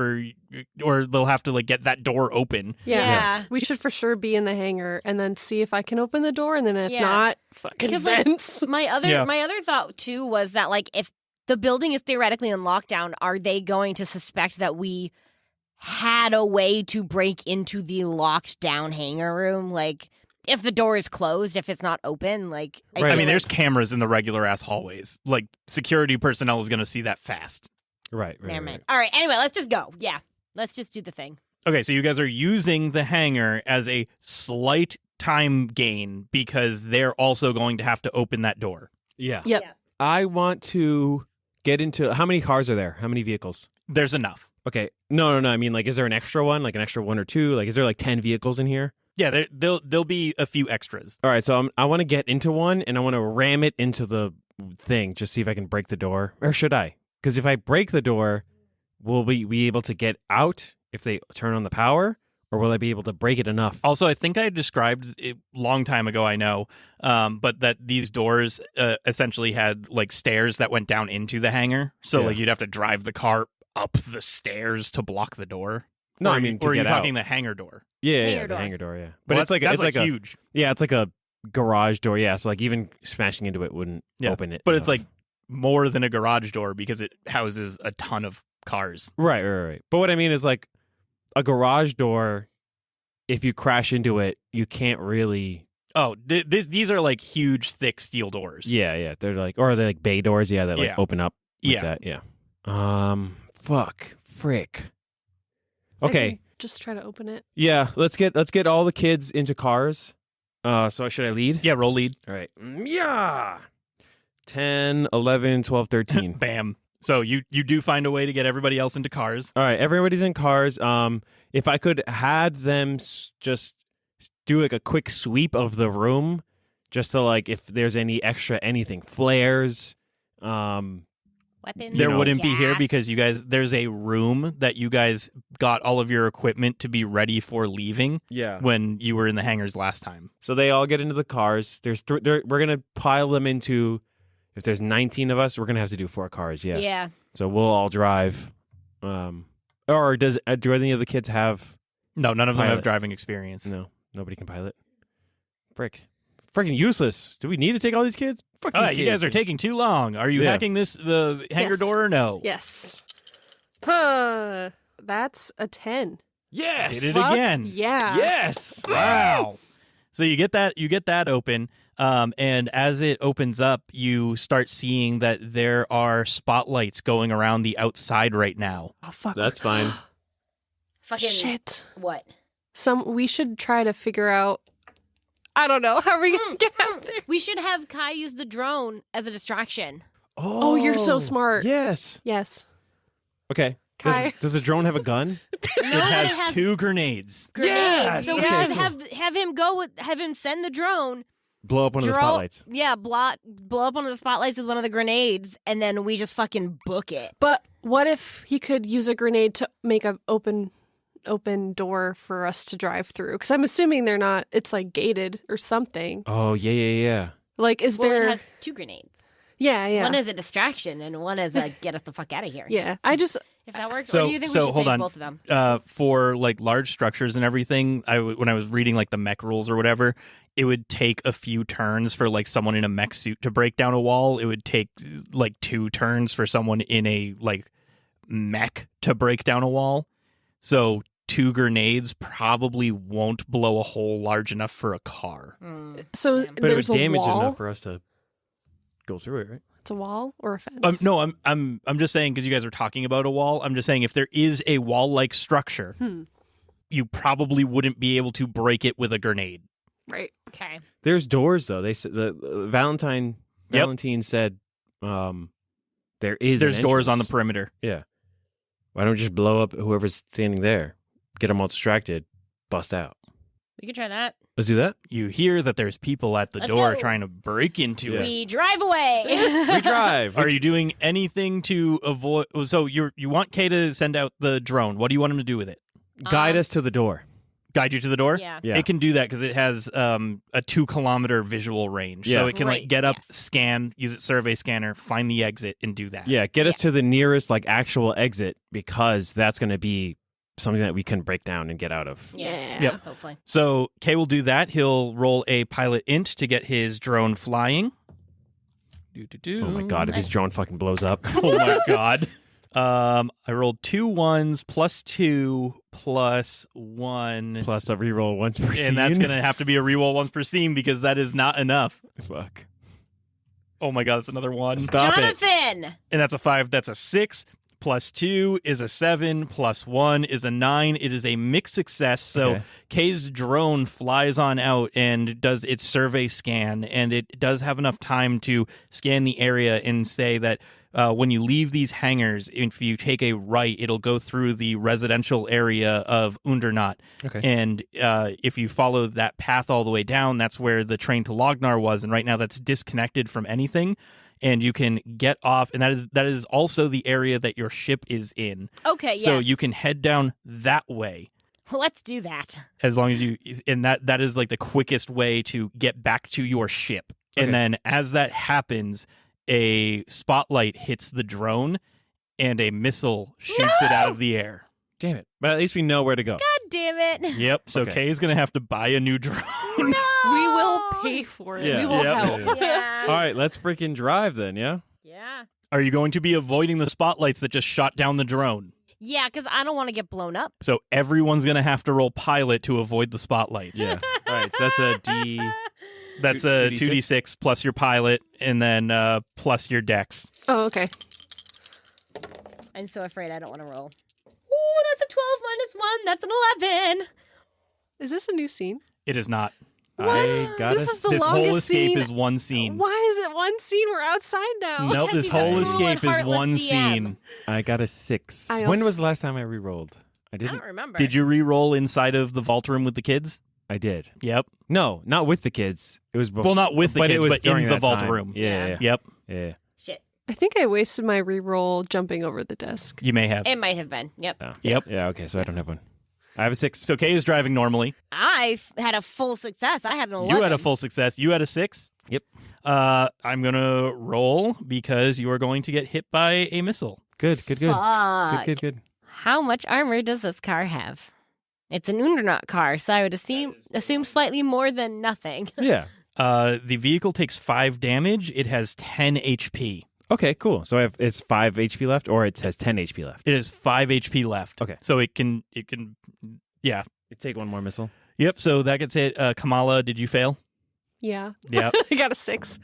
or they'll have to like get that door open. Yeah. We should for sure be in the hangar and then see if I can open the door, and then if Yeah. not, fucking Because like, vents. my other thought too was that like if the building is theoretically in lockdown, are they going to suspect that we had a way to break into the locked down hangar room? Like if the door is closed, if it's not open, like I feel mean, there's like- cameras in the regular ass hallways. Like security personnel is going to see that fast. Right. Never mind. All right. Anyway, let's just go. Yeah, let's just do the thing. Okay, so you guys are using the hangar as a slight time gain because they're also going to have to open that door. Yeah. Yep. Yeah. I want to get into. How many cars are there? How many vehicles? There's enough. Okay. No. I mean, like, is there an extra one? Like an extra one or two? Like, is there like 10 vehicles in here? Yeah, there'll be a few extras. All right. So I want to get into one and I want to ram it into the thing. Just see if I can break the door. Or should I? Because if I break the door, will we be able to get out if they turn on the power? Or will I be able to break it enough? Also, I think I described it a long time ago, I know, but that these doors essentially had like stairs that went down into the hangar. So Yeah. like you'd have to drive the car up the stairs to block the door. No, Or I are mean, you, to or are you get out. talking the hangar door? Yeah, Hangar the door. hangar door, yeah. But Well, it's like that's it's like a huge. yeah, it's like a garage door. Yeah, so like even smashing into it wouldn't Yeah. open it. But it's enough. like more than a garage door because it houses a ton of cars. right. But what I mean is like a garage door. If you crash into it, you can't really. Oh, these are like huge, thick steel doors. Yeah. They're like, or they're like bay doors. Yeah, that like Yeah. open up. Like Yeah. That, yeah. Frick. I Okay. can just try to open it. Yeah. Let's get all the kids into cars. So should I lead? Yeah, roll lead. All right. Yeah. 10, 11, 12, 13. Bam. So you do find a way to get everybody else into cars. All right, everybody's in cars. If I could had them just do like a quick sweep of the room, just to like if there's any extra anything, flares. Weapons. There know, wouldn't be here gas. because you guys there's a room that you guys got all of your equipment to be ready for leaving Yeah. when you were in the hangars last time. So they all get into the cars. We're gonna pile them into. If there's 19 of us, we're gonna have to do 4 cars. Yeah. Yeah. So we'll all drive. Or do any of the kids have? No, none of them have Pilot. driving experience. No, nobody can pilot. Freaking useless. Do we need to take all these kids? Fuck these You kids. guys are taking too long. Are you Yeah. hacking the hangar Yes. door or no? Yes. That's a 10. Yes. Did it Fuck again. Yeah. Yes. Wow. So you get that open, and as it opens up, you start seeing that there are spotlights going around the outside right now. Oh fuck. That's fine. Fucking Shit. what? We should try to figure out. I don't know. How are we gonna get out there? We should have Kai use the drone as a distraction. Oh, you're so smart. Yes. Yes. Okay. Kai. Does the drone have a gun? It has 2 grenades. Grenades. Yes! So Okay, we should cool. have him send the drone. Blow up one of the draw- spotlights. Yeah, blow up one of the spotlights with one of the grenades, and then we just fucking book it. But what if he could use a grenade to make a open door for us to drive through? Because I'm assuming they're not. It's like gated or something. Oh yeah. Like, is Well, there? it has 2 grenades. Yeah. One is a distraction, and one is a get us the fuck out of here. Yeah. I just. If that works, So- or do you think so we should hold save on. both of them? For like large structures and everything, when I was reading like the mech rules or whatever, it would take a few turns for like someone in a mech suit to break down a wall. It would take like 2 turns for someone in a like mech to break down a wall. So 2 grenades probably won't blow a hole large enough for a car. So Yeah. But it would there's a damage wall. enough for us to go through it, right? It's a wall or a fence. No, I'm just saying because you guys are talking about a wall. I'm just saying if there is a wall-like structure, you probably wouldn't be able to break it with a grenade. Right. Okay. There's doors though. They said Valentine said there is. There's an doors on the entrance. perimeter. Yeah. Why don't we just blow up whoever's standing there? Get them all distracted. Bust out. We can try that. Let's do that. You hear that there's people at the Let's door go. trying to break into it. We drive away. We drive. Are you doing anything to avoid? So you want Kay to send out the drone. What do you want him to do with it? Guide us to the door. Guide you to the door? Yeah. It can do that because it has a 2-kilometer visual range. Yeah. So it can Great, get up, yes. scan, use its survey scanner, find the exit, and do that. Yeah, get us Yes. to the nearest actual exit because that's going to be something that we can break down and get out of. Yeah. Yep. Hopefully. So Kay will do that. He'll roll a pilot int to get his drone flying. Oh my god, if his drone fucking blows up. Oh my god. I rolled 2 1s plus 2 plus 1. Plus a reroll once per scene. And that's going to have to be a reroll once per scene because that is not enough. Fuck. Oh my god, that's another 1. Stop it. Jonathan! And that's a 5. That's a 6. Plus 2 is a 7. Plus 1 is a 9. It is a mixed success. So Okay. Kay's drone flies on out and does its survey scan. And it does have enough time to scan the area and say that when you leave these hangars, if you take a right, it'll go through the residential area of Undernot. Okay. And if you follow that path all the way down, that's where the train to Lognar was. And right now that's disconnected from anything. And you can get off, and that is also the area that your ship is in. Okay, yes. So you can head down that way Let's do that. as long as you, and that is like the quickest way to get back to your ship. Okay. And then as that happens, a spotlight hits the drone, and a missile shoots it out of the air. Damn it. But at least we know where to go. God damn it. Yep. So Okay. Kay's gonna have to buy a new drone. No! We will pay for it. Yeah. We will Yep. help. Yeah. All right, let's freaking drive then, yeah? Yeah. Are you going to be avoiding the spotlights that just shot down the drone? Yeah, because I don't want to get blown up. So everyone's gonna have to roll pilot to avoid the spotlights. Yeah. All right, so that's a D. That's a 2d6? 2d6 plus your pilot, and then plus your dex. Oh, okay. I'm so afraid I don't want to roll. Ooh, that's a 12 minus 1. That's an 11. Is this a new scene? It is not. I got This is the This whole longest escape scene. is one scene. Why is it one scene? We're outside now. Nope, Because this he's a whole cruel and escape is heartless one DM. scene. I got a 6. I When also- was the last time I re-rolled? I I didn't. don't remember. Did you re-roll inside of the vault room with the kids? I did. Yep. No, not with the kids. It was before. Well, not with the but it kids, was but in during the that vault time. room. Yeah, yeah, Yep. yeah. Shit. I think I wasted my reroll jumping over the desk. You may have. It might have been. Yep. Oh. Yep. Yeah, okay, so I don't have one. I have a 6. So Kay is driving normally. Had a full success. I had an 11. You had a full success. You had a 6. Yep. I'm gonna roll because you are going to get hit by a missile. Good. Fuck. Good. How much armor does this car have? It's an Undernot car, so I would assume slightly more than nothing. Yeah. The vehicle takes 5 damage. It has 10 HP. Okay, cool. So it's 5 HP left, or it has 10 HP left. It has 5 HP left. Okay. So it can, yeah. You take one more missile. Yep. So that gets it. Kamala, did you fail? Yeah. Yep. I got a 6.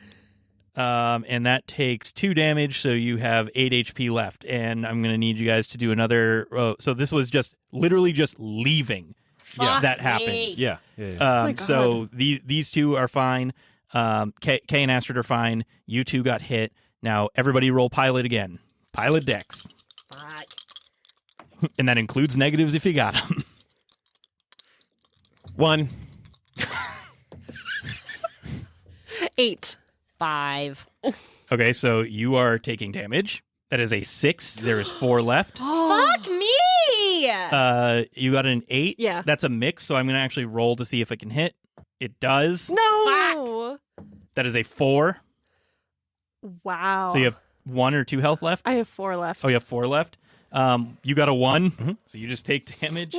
And that takes 2 damage. So you have 8 HP left. And I'm going to need you guys to do another. So this was literally just leaving. Fuck that me. happens. Yeah. my God. So these two are fine. Kay and Astrid are fine. You two got hit. Now everybody roll pilot again. Pilot dex. Fuck. And that includes negatives if you got them. 1. 8. 5. Okay, so you are taking damage. That is a 6. There is 4 left. Fuck me! You got an 8. Yeah. That's a mix, so I'm going to actually roll to see if it can hit. It does. No. That is a 4. Wow. So you have 1 or 2 health left? I have 4 left. Oh, you have 4 left? You got a 1, so you just take damage.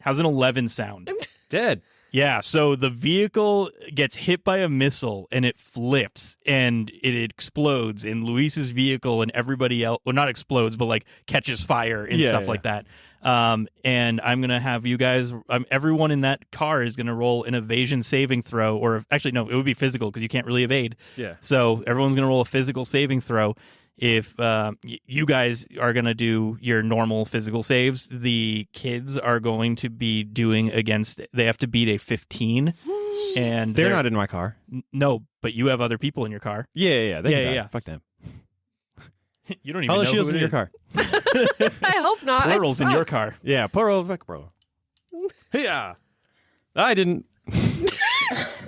How's an 11 sound? Dead. Yeah, so the vehicle gets hit by a missile and it flips and it explodes and Luis's vehicle and everybody else, well, not explodes, but catches fire and stuff like that. And I'm going to have you guys, everyone in that car is going to roll an evasion saving throw, or actually, no, it would be physical because you can't really evade. Yeah. So everyone's going to roll a physical saving throw. If you guys are going to do your normal physical saves, the kids are going to be doing they have to beat a 15. And They're not in my car. No, but you have other people in your car. Yeah. They can die. Yeah. Fuck them. You don't even All know the shields who it in your is. car. I hope not. I Plurals in suck. your car. Yeah, plural, fuck, bro. Yeah. I didn't.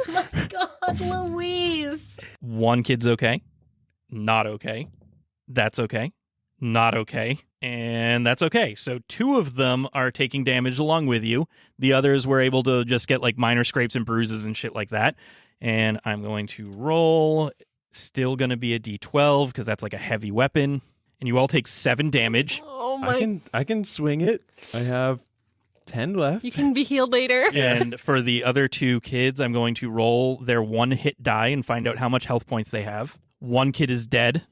God, Louise. One kid's okay. Not okay. That's okay. Not okay. And that's okay. So 2 of them are taking damage along with you. The others were able to just get like minor scrapes and bruises and shit like that. And I'm going to roll. Still going to be a D12 because that's like a heavy weapon. And you all take 7 damage. Oh my! I can swing it. I have 10 left. You can be healed later. And for the other 2 kids, I'm going to roll their 1-hit die and find out how much health points they have. 1 kid is dead.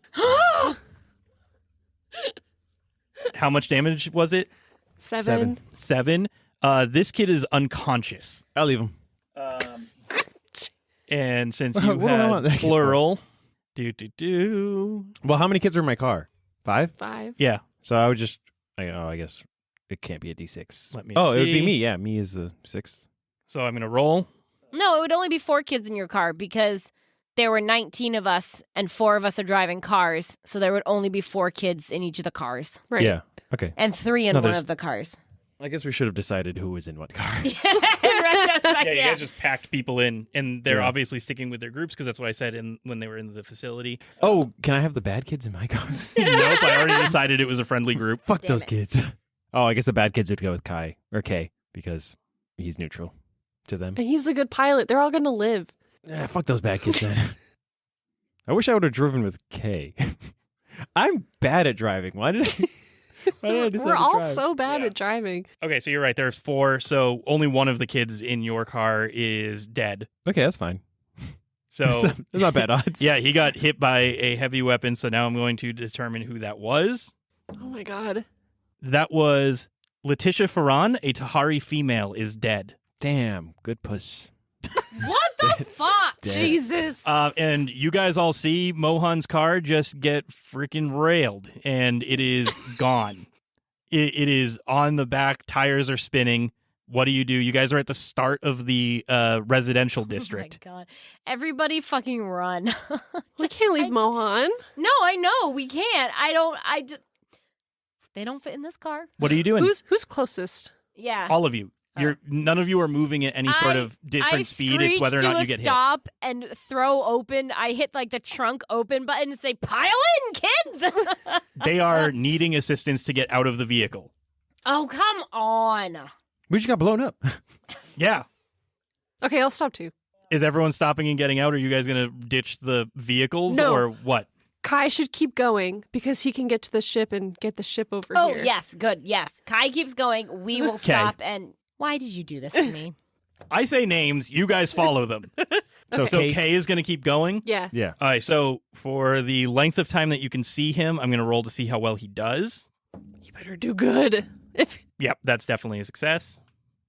How much damage was it? 7. 7. This kid is unconscious. I'll leave him. And since Well, you what do I want had that kid plural, Well, how many kids are in my car? 5? 5. yeah. So I would just. I guess it can't be a D6. Let me Oh, see. it would be me. Yeah, me is the 6th. So I'm going to roll. No, it would only be 4 kids in your car because there were 19 of us and 4 of us are driving cars. So there would only be 4 kids in each of the cars. Right. Yeah. Okay. And 3 in No, one there's- of the cars. I guess we should have decided who was in what car. In retrospect, You guys just packed people in, and they're Yeah. obviously sticking with their groups because that's what I said when they were in the facility. Oh, can I have the bad kids in my car? Nope, I already decided it was a friendly group. Fuck Damn those it. kids. Oh, I guess the bad kids would go with Kai or Kay because he's neutral to them. And he's a good pilot. They're all going to live. Yeah, fuck those bad kids then. I wish I would have driven with Kay. I'm bad at driving. Why did I decide We're to all drive? so bad Yeah. at driving. Okay, so you're right. There's 4, so only one of the kids in your car is dead. Okay, that's fine. So That's not bad odds. yeah, he got hit by a heavy weapon. So now I'm going to determine who that was. Oh my god. That was Letitia Ferran, a Tahari female, is dead. Damn, good puss. What the fuck? Dead. Jesus. And you guys all see Mohan's car just get freaking railed, and it is gone. It is on the back. Tires are spinning. What do? You guys are at the start of the residential district. Oh my god. Everybody fucking run. We can't leave Mohan. No, I know. We can't. They don't fit in this car. What are you doing? Who's closest? Yeah. All of you. None of you are moving at any sort of different speed. It's whether or not you get hit. Stop and throw open. I hit like the trunk open button and say, "Pile in, kids." They are needing assistance to get out of the vehicle. Oh, come on. We just got blown up. Yeah. Okay, I'll stop too. Is everyone stopping and getting out? Are you guys going to ditch the vehicles No. or what? Kai should keep going because he can get to the ship and get the ship over Oh, here. yes, good. Yes. Kai keeps going. We will stop and why did you do this to me? I say names. You guys follow them. So Kay is going to keep going? Yeah. Yeah. All right. So for the length of time that you can see him, I'm going to roll to see how well he does. You better do good. Yep, that's definitely a success.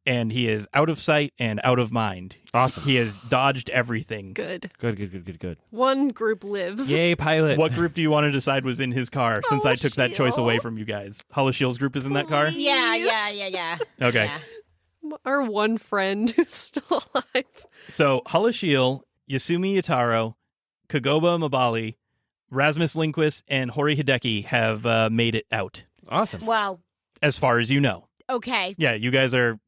And he is out of sight and out of mind. Awesome. He has dodged everything. Good. Good. One group lives. Yay, pilot. What group do you want to decide was in his car since I took that choice away from you guys? Holoshiel's group is in that car? Yeah. Okay. Yeah. Our one friend who's still alive. So Holoshiel, Yasumi Yataro, Kagoba Mabali, Rasmus Lindquist, and Hori Hideki have made it out, Awesome. Wow. as far as you know. Okay. Yeah, you guys are...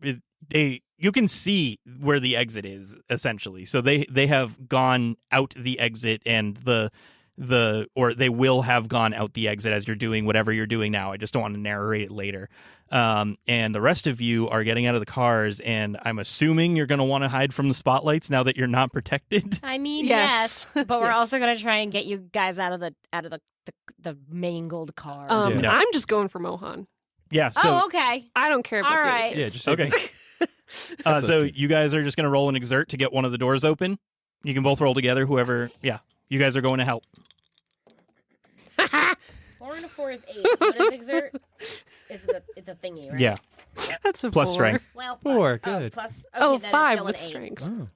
You can see where the exit is, essentially. So they have gone out the exit and or they will have gone out the exit as you're doing whatever you're doing now. I just don't want to narrate it later. And the rest of you are getting out of the cars, and I'm assuming you're going to want to hide from the spotlights now that you're not protected. I mean, Yes. yes, but we're Yes. also going to try and get you guys out of the mangled car. Yeah. I'm just going for Mohan. Yeah. So okay. I don't care about All the other right. kids. Yeah, just okay. So you guys are just going to roll an exert to get one of the doors open. You can both roll together. Whoever. Yeah. You guys are going to help. 4 and a 4 is 8. What is exert? It's a thingy, right? Yeah. That's a Plus 4. strength. Well, 4, fine. good. Plus, okay, Oh, then it's 5 still with an 8. strength. Oh.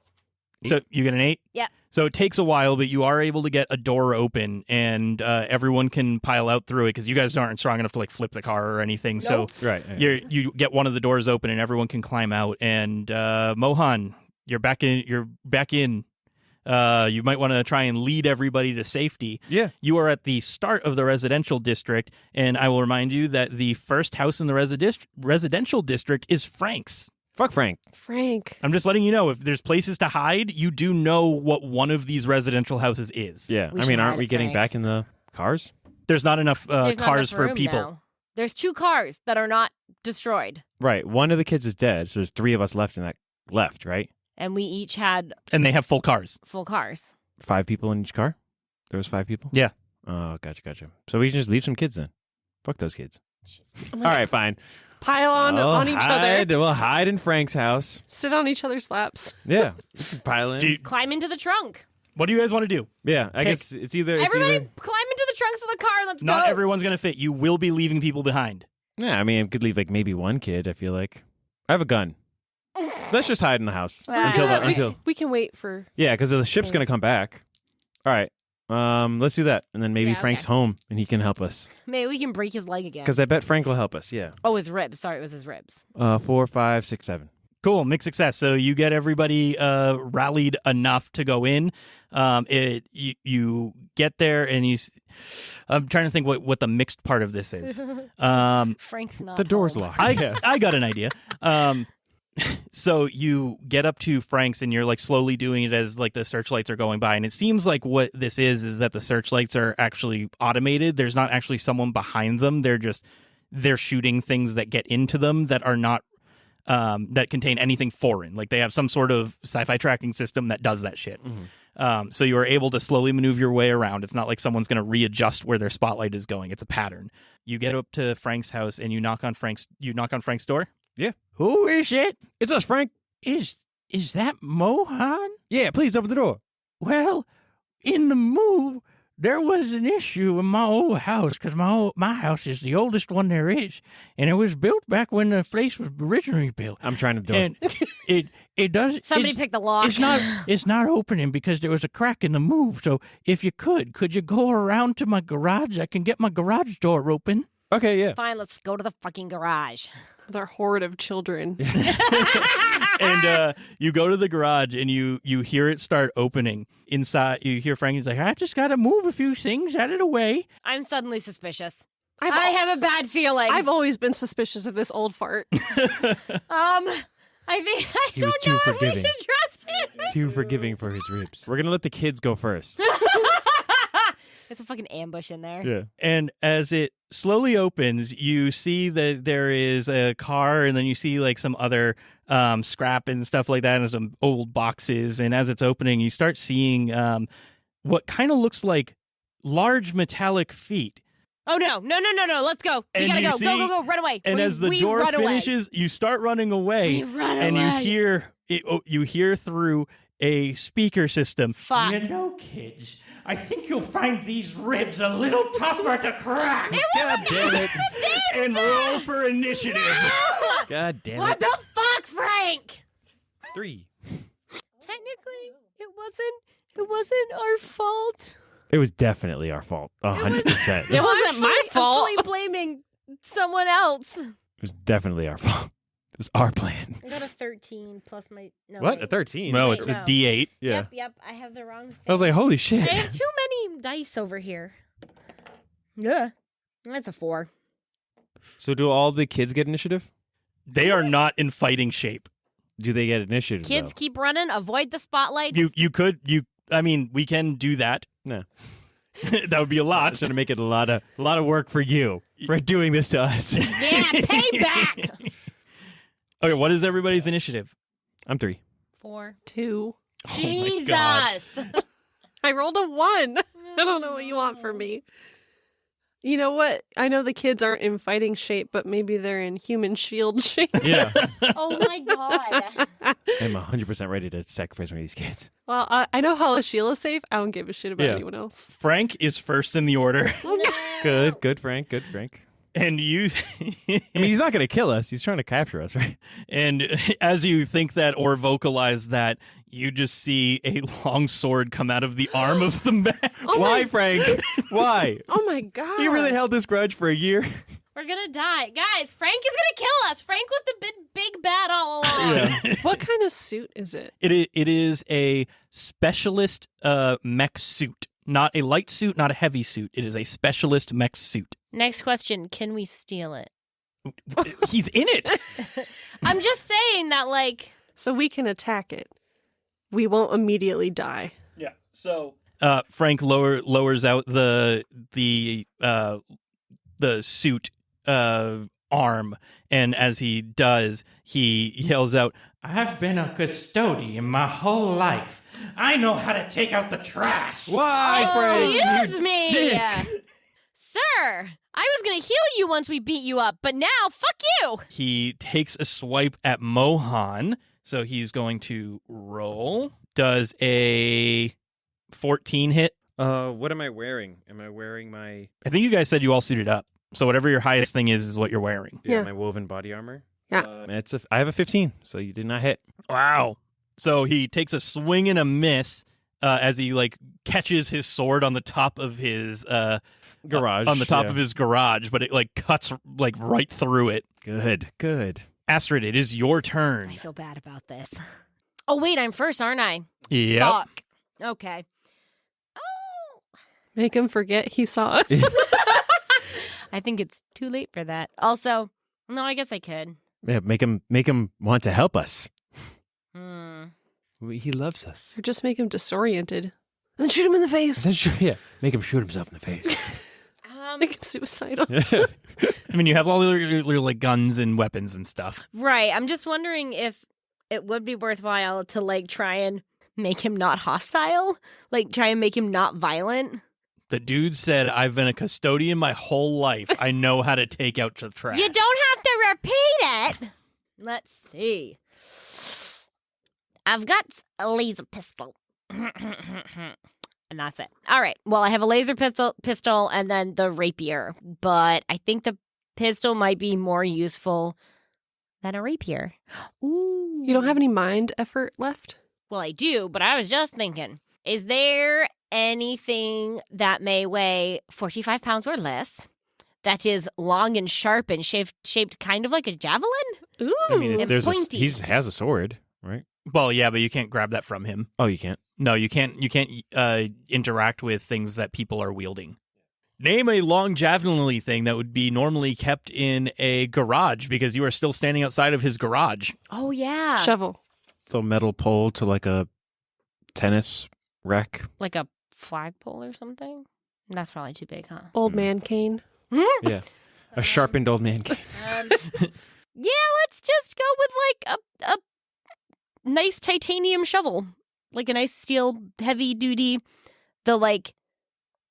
So you get an 8? Yeah. So it takes a while, but you are able to get a door open, and everyone can pile out through it because you guys aren't strong enough to like flip the car or anything. Nope. So Right. you get one of the doors open, and everyone can climb out. And Mohan, you're back in. You might want to try and lead everybody to safety. Yeah. You are at the start of the residential district, and I will remind you that the first house in the residential district is Frank's. Fuck Frank. Frank. I'm just letting you know, if there's places to hide, you do know what one of these residential houses is. Yeah. We I should mean, aren't hide we at getting Frank's. back in the cars? There's not enough There's not cars enough for room people. now. There's 2 cars that are not destroyed. Right. One of the kids is dead, so there's 3 of us left in that left, right? And we each had And they have full cars. full cars. 5 people in each car? There was 5 people? Yeah. Oh, gotcha. So we can just leave some kids then. Fuck those kids. All right, fine. Pile on each other. We'll hide in Frank's house. Sit on each other's laps. Yeah. Pile in. Do you- Climb into the trunk. What do you guys want to do? Yeah, I guess it's either... Everybody climb into the trunks of the car. Let's Not go. everyone's going to fit. You will be leaving people behind. Yeah, I mean, I could leave like maybe one kid, I feel like. I have a gun. Let's just hide in the house. until We can wait for... Yeah, because the ship's going to come back. All right. Let's do that. And then maybe Yeah, Frank's okay. home and he can help us. Maybe we can break his leg again. Because I bet Frank will help us, yeah. Oh, his ribs. Sorry, it was his ribs. 4, 5, 6, 7. Cool, mixed success. So you get everybody rallied enough to go in. You get there and I'm trying to think what the mixed part of this is. Frank's not The door's home. locked. I got an idea. So you get up to Frank's and you're like slowly doing it as like the searchlights are going by, and it seems like what this is that the searchlights are actually automated. There's not actually someone behind them. They're shooting things that get into them that are not that contain anything foreign. Like they have some sort of sci-fi tracking system that does that shit. Mm-hmm. So you are able to slowly maneuver your way around. It's not like someone's going to readjust where their spotlight is going. It's a pattern. You get up to Frank's house and you knock on Frank's door. Yeah. Who is it? It's us, Frank. Is that Mohan? Yeah, please open the door. Well, in the move, there was an issue in my old house because my house is the oldest one there is, and it was built back when the place was originally built. I'm trying to do And it does. Somebody picked the lock. It's not opening because there was a crack in the move. So if you could you go around to my garage? I can get my garage door open. Okay, yeah. Fine, let's go to the fucking garage. With our horde of children. And you go to the garage and you hear it start opening. Inside, you hear Frankie's like, I just got to move a few things out of the way. I'm suddenly suspicious. I I have a bad feeling. I've always been suspicious of this old fart. I think I He was don't too know if we forgiving. should trust him. Too forgiving for his ribs. We're going to let the kids go first. It's a fucking ambush in there. Yeah. And as it slowly opens, you see that there is a car, and then you see like some other scrap and stuff like that, and some old boxes. And as it's opening, you start seeing what kind of looks like large metallic feet. Oh no! Let's go. We And gotta you go. see- Go! Run away. And as the we door run away. finishes, you start running away. We run and away. you hear through a speaker system. Fuck. You know, kids, I think you'll find these ribs a little tougher to crack. God damn it. And roll for initiative. God damn What it. the fuck, Frank? 3. Technically, it wasn't our fault. It was definitely our fault. 100%. It wasn't my fault. I'm fully blaming someone else. It was definitely our fault. It was our plan. I got a 13 plus my no. What? wait. A 13? No, Wait, it's no. a D8. Yeah. Yep. I have the wrong thing. I was like, holy shit. I have too many dice over here. Yeah, that's a 4. So do all the kids get initiative? They are not in fighting shape. Do they get initiative, Kids though? keep running. Avoid the spotlights. I mean, we can do that. No. That would be a It's lot. going to make it a lot of work for you for doing this to us. Yeah, payback. Okay, what is everybody's initiative? I'm 3. 4. 2. Jesus. God. I rolled a 1. I don't know what you want from me. You know what? I know the kids aren't in fighting shape, but maybe they're in human shield shape. Yeah. Oh my god. I'm 100% ready to sacrifice one of these kids. Well, I know Halashila safe. I don't give a shit about Yeah. anyone else. Frank is first in the order, Good, Frank. Good, Frank. and you. I mean, he's not going to kill us. He's trying to capture us, right? And as you think that or vocalize that, you just see a long sword come out of the arm of the man. Why, Frank? Why? Oh my god. You really held this grudge for a year? We're gonna die. Guys, Frank is gonna kill us. Frank was the big bad all along. What kind of suit is it? It is a specialist mech suit. Not a light suit, not a heavy suit. It is a specialist mech suit. Next question, can we steal it? He's in it. I'm just saying that, like... So we can attack it. We won't immediately die. Yeah. So Frank lowers out the suit arm, and as he does, he yells out, "I've been a custodian my whole life. I know how to take out the trash." Why, Frank? Excuse me! Sir, I was going to heal you once we beat you up, but now, fuck you! He takes a swipe at Mohan, so he's going to roll. Does a 14 hit? What am I wearing? Am I wearing my... I think you guys said you all suited up, so whatever your highest thing is what you're wearing. Yeah. my woven body armor? Yeah. I have a 15, so you did not hit. Wow. So he takes a swing and a miss as he, like, catches his sword on the top of his... garage. On the top of his garage, but it, like, cuts, like, right through it. Good. Astrid, it is your turn. I feel bad about this. Oh, wait, I'm first, aren't I? Yep. Fuck. Okay. Oh. Make him forget he saw us. I think it's too late for that. Also, no, I guess I could. Yeah, make him want to help us. Hmm. He loves us. Or just make him disoriented. And then shoot him in the face. Yeah, make him shoot himself in the face. Make him suicidal. I mean, you have all your like guns and weapons and stuff. Right. I'm just wondering if it would be worthwhile to like try and make him not hostile, like try and make him not violent. The dude said, "I've been a custodian my whole life. I know how to take out the trash." You don't have to repeat it. Let's see. I've got a laser pistol. And that's it. All right. Well, I have a laser pistol, and then the rapier. But I think the pistol might be more useful than a rapier. Ooh. You don't have any mind effort left? Well, I do, but I was just thinking, is there anything that may weigh 45 pounds or less that is long and sharp and shaped kind of like a javelin? Ooh. I mean, if And there's pointy. he has a sword, right? Well, yeah, but you can't grab that from him. Oh, you can't. No, you can't. You can't interact with things that people are wielding. Name a long javelin-y thing that would be normally kept in a garage because you are still standing outside of his garage. Oh, yeah. Shovel. So metal pole to like a tennis rack. Like a flagpole or something? That's probably too big, huh? Old man cane. Yeah, a sharpened old man. Yeah, let's just go with like a nice titanium shovel. Like a nice steel, heavy-duty, the like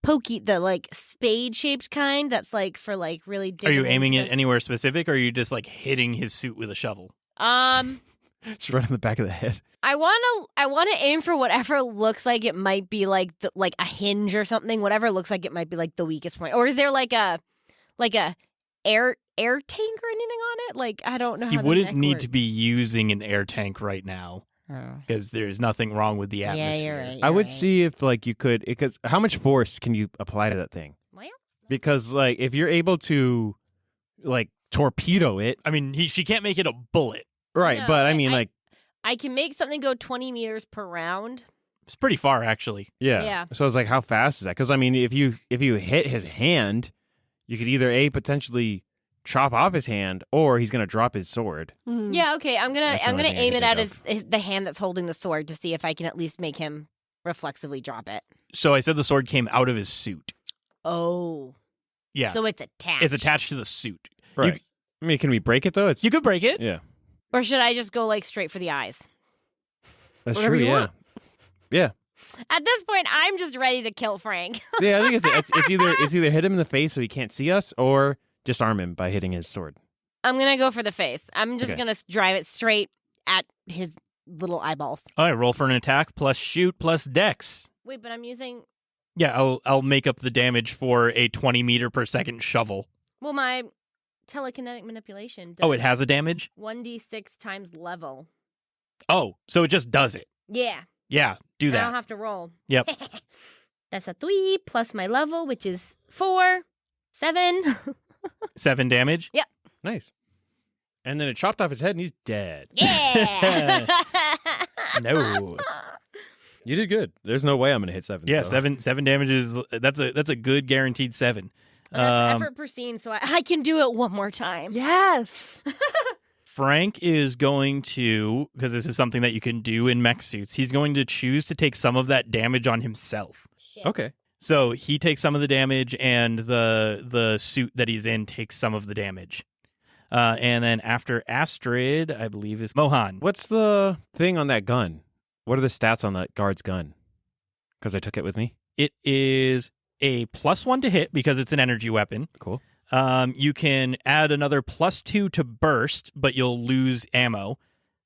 pokey, the like spade-shaped kind that's like for like really Are digging you aiming into it anywhere specific, or are you just like hitting his suit with a shovel? Just right on the back of the head. I wanna aim for whatever looks like it might be like like a hinge or something. Whatever looks like it might be like the weakest point. Or is there like a air tank or anything on it? Like I don't know. He how the wouldn't neck need works. to be using an air tank right now because there's nothing wrong with the atmosphere. Yeah, you're right. I would see if like you could, because how much force can you apply to that thing? Well, Because like if you're able to like torpedo it, I mean, she can't make it a bullet. right? No, but I mean, like I can make something go 20 meters per round. It's pretty far, actually. yeah. Yeah. So it's like, how fast is that? Because I mean, if you hit his hand, you could either potentially chop off his hand, or he's gonna drop his sword. Mm. Yeah, okay. I'm gonna That's the only thing I aim can it at think the hand that's holding the sword to see if I can at least make him reflexively drop it. So I said the sword came out of his suit. Oh. Yeah. So it's attached. It's attached to the suit. Right. I mean, can we break it though? It's You could break it. yeah. Or should I just go like straight for the eyes? That's Whatever true. you Yeah. want. Yeah. At this point, I'm just ready to kill Frank. Yeah. I think it's either hit him in the face so he can't see us, or disarm him by hitting his sword. I'm gonna go for the face. I'm just Okay. gonna drive it straight at his little eyeballs. All right, roll for an attack plus shoot plus dex. Wait, but I'm using Yeah, I'll make up the damage for a 20 meter per second shovel. my telekinetic manipulation. Oh, it has a damage? 1d6 times level. Oh, so it just does it. Yeah. Yeah, do I don't that. have to roll. Yep. That's a 3 plus my level, which is 4. 7. 7 damage. Nice. And then it chopped off his head, and he's dead. Yeah. No. You did good. There's no way I'm gonna hit 7. Yeah, so. 7 damage is that's a good guaranteed 7. That's effort per scene, so I can do it one more time. Yes. Frank is going to, because this is something that you can do in mech suits, he's going to choose to take some of that damage on himself. Shit. Okay. So he takes some of the damage, and the suit that he's in takes some of the damage. And then after Astrid, I believe, is Mohan. What's the thing on that gun? What are the stats on that guard's gun? Because I took it with me. It is a +1 to hit because it's an energy weapon. Cool. You can add another +2 to burst, but you'll lose ammo.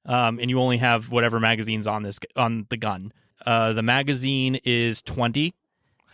And you only have whatever magazine's on the gun. The magazine is 20,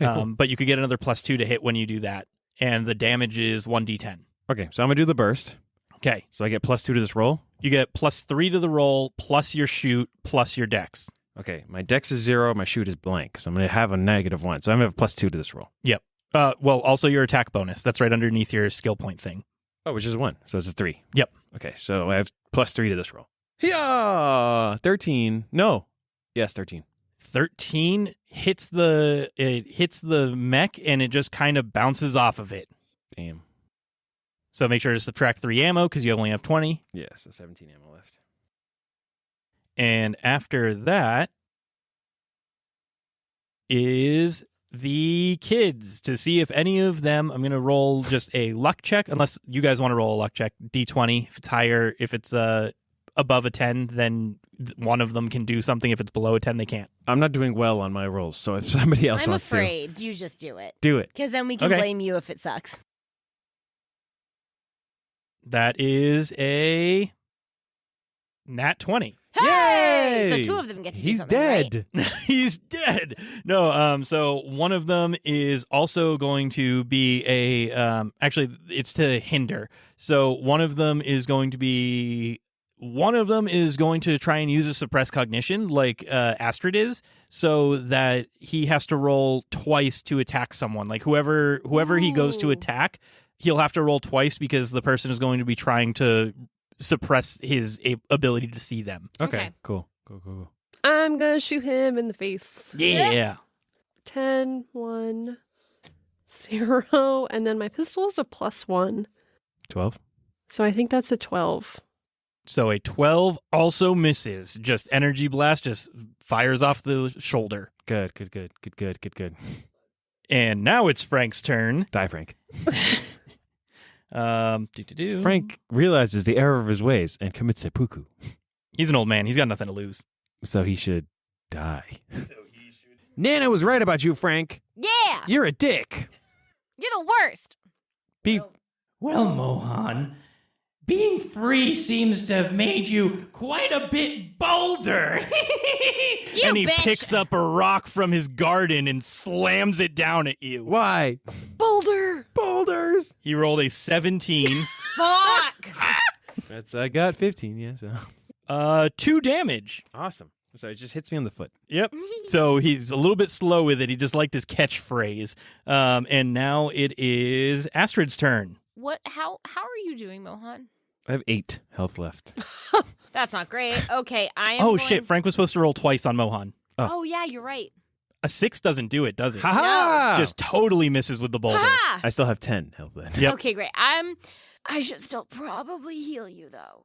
Okay, cool. but you could get another +2 to hit when you do that. And the damage is 1d10. Okay, so I'm going to do the burst. Okay. So I get +2 to this roll? You get +3 to the roll, plus your shoot, plus your dex. Okay, my dex is 0, my shoot is blank, so I'm going to have a -1. So I'm going to have +2 to this roll. Yep. Well, also your attack bonus. That's right underneath your skill point thing. Oh, which is 1, so it's a 3. Yep. Okay, so I have +3 to this roll. Yeah, 13. No. Yes, 13. 13 hits the mech, and it just kind of bounces off of it. Damn. So make sure to subtract 3 ammo because you only have 20. Yeah, so 17 ammo left. And after that is the kids, to see if any of them, I'm going to roll just a luck check, unless you guys want to roll a luck check. D20. If it's higher, if it's above a 10, then one of them can do something. If it's below a 10, they can't. I'm not doing well on my rolls, so if somebody else I'm wants afraid you just do it. to do it. Because then we can Okay. blame you if it sucks. That is a nat 20. Hey! Yay! So 2 of them get to do He's something, right? dead. He's dead. No, so one of them is also going to be actually it's to hinder. So one of them is going to try and use a suppress cognition like Astrid is, so that he has to roll twice to attack someone. Like whoever he goes to Ooh. attack, he'll have to roll twice because the person is going to be trying to suppress his ability to see them. Okay. Cool. I'm going to shoot him in the face. Yeah. 10, 1, 0, and then my pistol is a +1. 12. So I think that's a 12. So a 12 also misses. Just energy blast just fires off the shoulder. Good. And now it's Frank's turn. Die, Frank. Frank, Frank realizes the error of his ways and commits seppuku. he's an old man. He's got nothing to lose. So he should die. Nana was right about you, Frank. Yeah! You're a dick. You're the worst. Be Well, Mohan, being free seems to have made you quite a bit bolder. You and he bitch. picks up a rock from his garden and slams it down at you. Why? Boulder! Boulders. He rolled a 17. Fuck! I got 15, yeah, so. 2 damage. Awesome. So it just hits me on the foot. Yep. So he's a little bit slow with it. He just liked his catchphrase. And now it is Astrid's turn. What? How are you doing, Mohan? I have 8 health left. That's not great. Okay, I am Oh, going... shit. Frank was supposed to roll twice on Mohan. Oh, yeah, you're right. A 6 doesn't do it, does it? Ha-ha! Just totally misses with the boulder. Ha! I still have 10 health left. Yep. Okay, great. I should still probably heal you, though.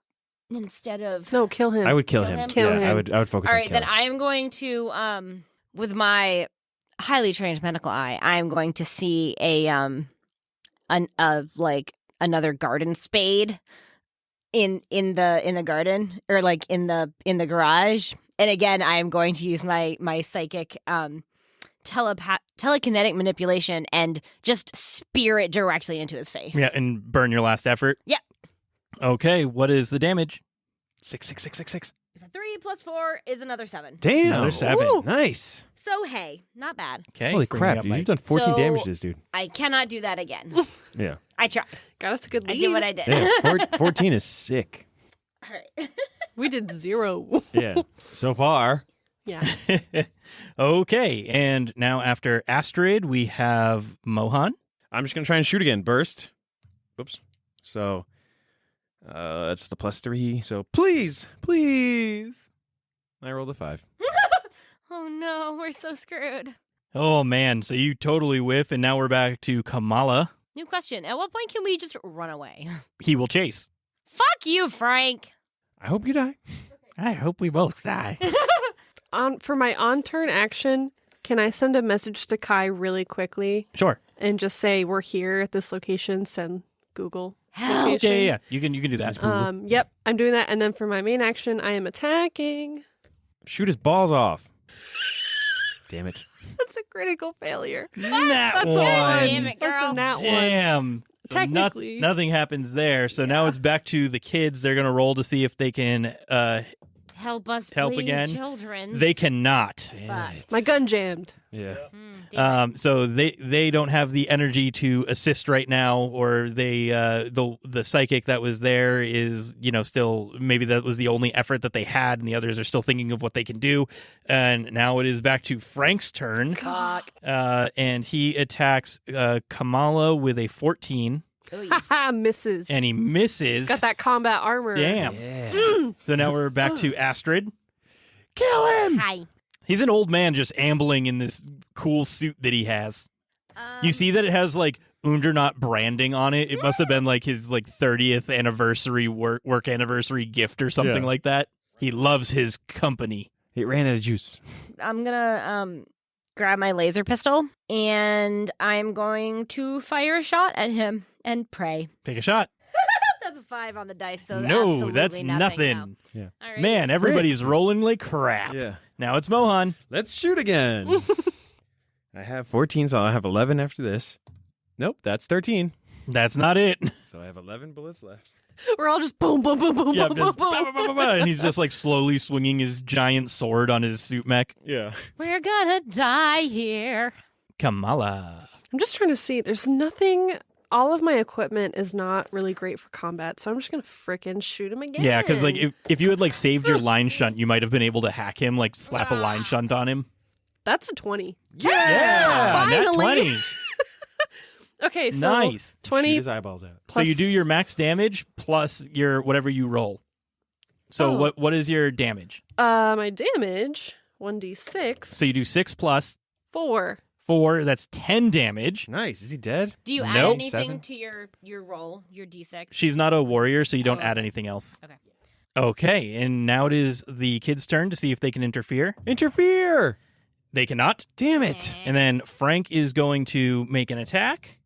Instead of... No, kill him. I would kill Kill him. him? Kill Yeah, him. I would focus All on right, killing. then I am going to, with my highly trained medical eye, I am going to see another garden spade in the garden, or like in the garage. And again, I am going to use my psychic telekinetic manipulation and just spear it directly into his face. Yeah, and burn your last effort. Yep. Okay, what is the damage? 6. It's a 3 plus 4 is another 7. Damn. Another 7. Ooh, nice. So hey, not bad. Okay. Holy bring crap, up dude. my- You've done 14 So- damage to this dude. I cannot do that again. Yeah. I try. Got us a good I lead. did what I did. Yeah. 14 is sick. All right. We did 0. Yeah. So far. Yeah. Okay, and now after Astrid, we have Mohan. I'm just going to try and shoot again. Burst. Oops. So that's the +3. So please. I rolled a 5. Oh no, we're so screwed. Oh, man, so you totally whiff, and now we're back to Kamala. New question. At what point can we just run away? He will chase. Fuck you, Frank. I hope you die. I hope we both die. For my on-turn action, Can I send a message to Kai really quickly Sure. and just say we're here at this location? Send Google Help. location. Yeah. You can do that. Yep, I'm doing that. And then for my main action, I am attacking. Shoot his balls off. Damn it. That's a critical failure. That That's one. a one. Damn it, That's a girl. nat one. Damn. So Technically. nothing happens there. So now it's back to the kids. They're going to roll to see if they can Help us, help please, again. children. They cannot. Fuck. My gun jammed. Yeah. Damn it. So they don't have the energy to assist right now, or they the psychic that was there is still, maybe that was the only effort that they had, and the others are still thinking of what they can do. And now it is back to Frank's turn. Cock. And he attacks Kamala with a 14, Haha, misses. and he misses. Got that combat armor. Damn. Yeah. So now we're back to Astrid. Kill him. Hi. He's an old man just ambling in this cool suit that he has. You see that it has like Undernaut branding on it. It must have been like his 30th anniversary work anniversary gift or something Yeah. like that. He loves his company. It ran out of juice. I'm gonna grab my laser pistol and I'm going to fire a shot at him and pray. Take a shot. That's a 5 on the dice, so No, absolutely that's nothing. nothing. Yeah. All right. Man, everybody's rolling like crap. Yeah. Now it's Mohan. Let's shoot again. I have 14, so I'll have 11 after this. Nope, that's 13. That's not it. So I have 11 bullets left. We're all just boom, boom, boom, boom, Yeah, boom, just boom, bah, boom. bah, bah, bah, bah, and he's just like slowly swinging his giant sword on his suit mech. Yeah. We're gonna die here. Kamala. I'm just trying to see. There's nothing. All of my equipment is not really great for combat, so I'm just gonna frickin' shoot him again. Yeah, because like if you had like saved your line shunt, you might have been able to hack him, like slap a line shunt on him. That's a 20. Yeah, nat Finally. 20. Okay, so Nice. 20 Shoot his eyeballs out. So you do your max damage plus your whatever you roll. So Oh. what is your damage? my damage 1d6. So you do 6 plus 4. 4. That's 10 damage. Nice. Is he dead? Do you add Nope. anything 7? to your roll, your d6? She's not a warrior, so you don't Oh, add okay. anything else. Okay. Okay, and now it is the kids' turn to see if they can interfere. Interfere! They cannot. Damn it. And then Frank is going to make an attack,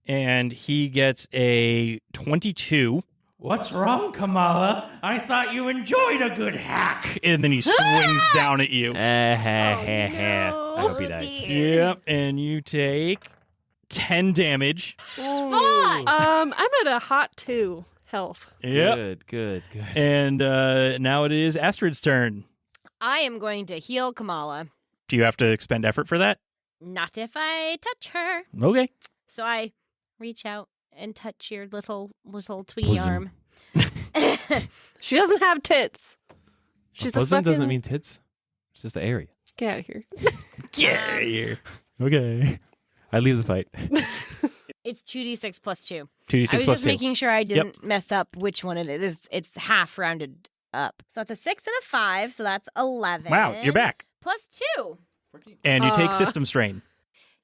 and he gets a 22. What's wrong, Kamala? I thought you enjoyed a good hack. And then he swings down at you. I hope he died. Yep, and you take 10 damage. Fuck! I'm at a hot 2 health. Yep. Good. And now it is Astrid's turn. I am going to heal Kamala. Do you have to expend effort for that? Not if I touch her. Okay. So I reach out and touch your little twiggy Bosom. arm. She doesn't have tits. She's a Bosom fucking... doesn't mean tits. It's just the area. Get out of here. Get out of here. Okay. I leave the fight. It's 2d6 plus 2. 2d6 I was plus just 2. making sure I didn't mess up which one it is. It's half rounded up. So it's a 6 and a 5, so that's 11. Wow, you're back. Plus 2. And you take system strain.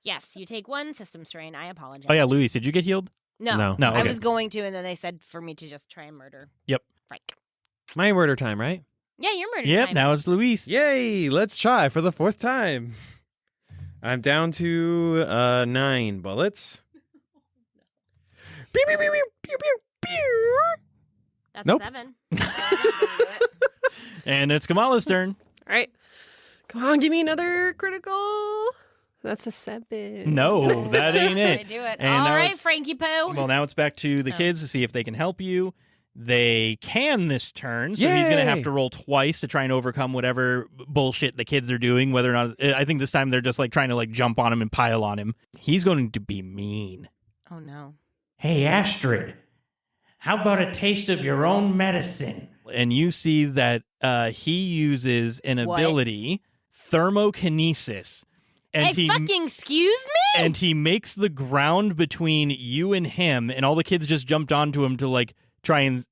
Yes, you take 1 system strain. I apologize. Oh, yeah, Louise, did you get healed? No. No, I okay. was going to, and then they said for me to just try and murder. Yep. Frank. My murder time, right? Yeah, you're murder Yep, time. now it's Louise. Yay! Let's try for the 4th time. I'm down to 9 bullets. Pew, pew, pew, pew, pew, pew, pew. That's Nope. 7. And it's Kamala's turn. All right. Come on, give me another critical. That's a 7. No, that ain't I it. do it. And All now right, it's- Frankie Poo. Well, now it's back to the Oh. kids to see if they can help you. They can this turn, so he's going to have Yay! to roll twice to try and overcome whatever bullshit the kids are doing. Whether or not, I think this time they're just like trying to like jump on him and pile on him. He's going to be mean. Oh, no. Hey, Astrid, how about a taste of your own medicine? And you see that he uses an What? ability, thermokinesis. And Hey, fucking excuse me? and he makes the ground between you and him, and all the kids just jumped onto him to like try and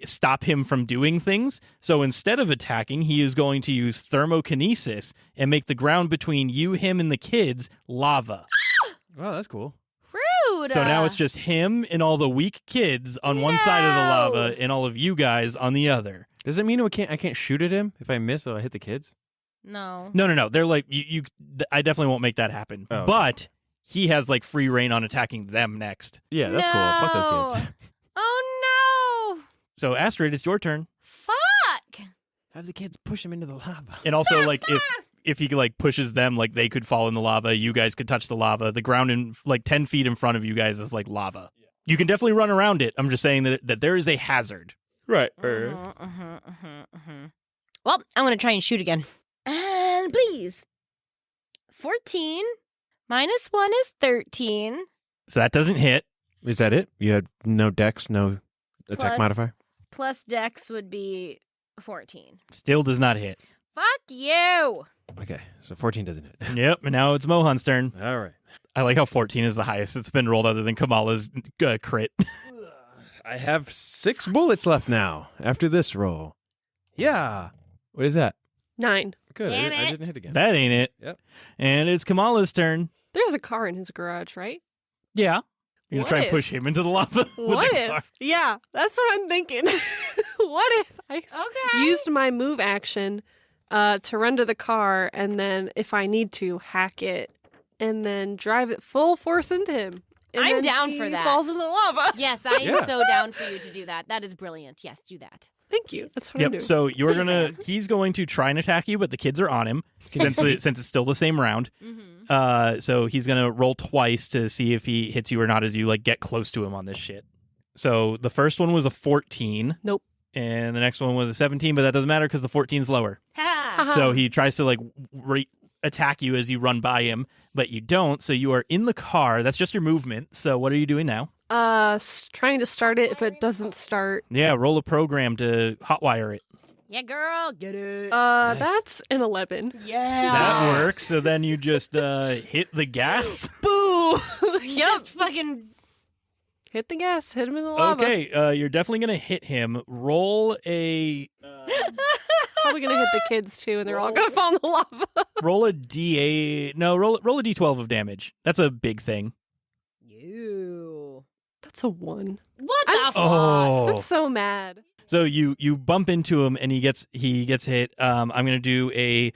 stop him from doing things. So instead of attacking, he is going to use thermokinesis and make the ground between you, him, and the kids lava. Wow, that's cool. Rude. So now it's just him and all the weak kids on one side of the lava, and all of you guys on the other. Does it mean I can't shoot at him? If I miss, I'll hit the kids? No. No. They're like you. I definitely won't make that happen. Oh, okay. But he has like free reign on attacking them next. Yeah, that's cool. Fuck those kids. Oh no! So Astrid, it's your turn. Fuck! Have the kids push him into the lava. And also, like, if he like pushes them, like they could fall in the lava. You guys could touch the lava. The ground in like 10 feet in front of you guys is like lava. Yeah. You can definitely run around it. I'm just saying that there is a hazard. Right. Well, I'm gonna try and shoot again. And please, 14 minus 1 is 13. So that doesn't hit. Is that it? You had no dex, no attack Plus- modifier? Plus Dex would be 14. Still does not hit. Fuck you! Okay, so 14 doesn't hit. Yep. And now it's Mohan's turn. All right. I like how 14 is the highest it's been rolled other than Kamala's crit. I have 6 bullets left now after this roll. Yeah. What is that? 9. Good. Damn I it. didn't hit again. That ain't it. Yep. And it's Kamala's turn. There's a car in his garage, right? Yeah. You're going What to try and if- push him into the lava with What the if? car. Yeah, that's what I'm thinking. What if I used my move action to run to the car, and then if I need to, hack it, and then drive it full force into him? And I'm then down he for that. Falls into the lava. Yes, I am Yeah. so down for you to do that. That is brilliant. Yes, do that. Thank you. That's what I'm doing. Yep. So he's going to try and attack you, but the kids are on him since it's still the same round. Mm-hmm. So he's going to roll twice to see if he hits you or not as you like get close to him on this shit. So the first one was a 14. Nope. And the next one was a 17, but that doesn't matter because the 14's lower. Ha! So he tries to like attack you as you run by him, but you don't. So you are in the car. That's just your movement. So what are you doing now? Trying to start it. If it doesn't start, Yeah, roll a program to hotwire it. Yeah, girl, get it. that's an 11. Yeah. That works. So then you just hit the gas. Boo! Just fucking. Hit the gas. Hit him in the lava. Okay, you're definitely gonna hit him. Roll a Probably gonna hit the kids too, and they're all gonna fall in the lava. roll a d8. No, roll a d12 of damage. That's a big thing. You. That's a 1. What I'm the s- fuck? I'm so mad. So you bump into him and he gets hit. I'm gonna do a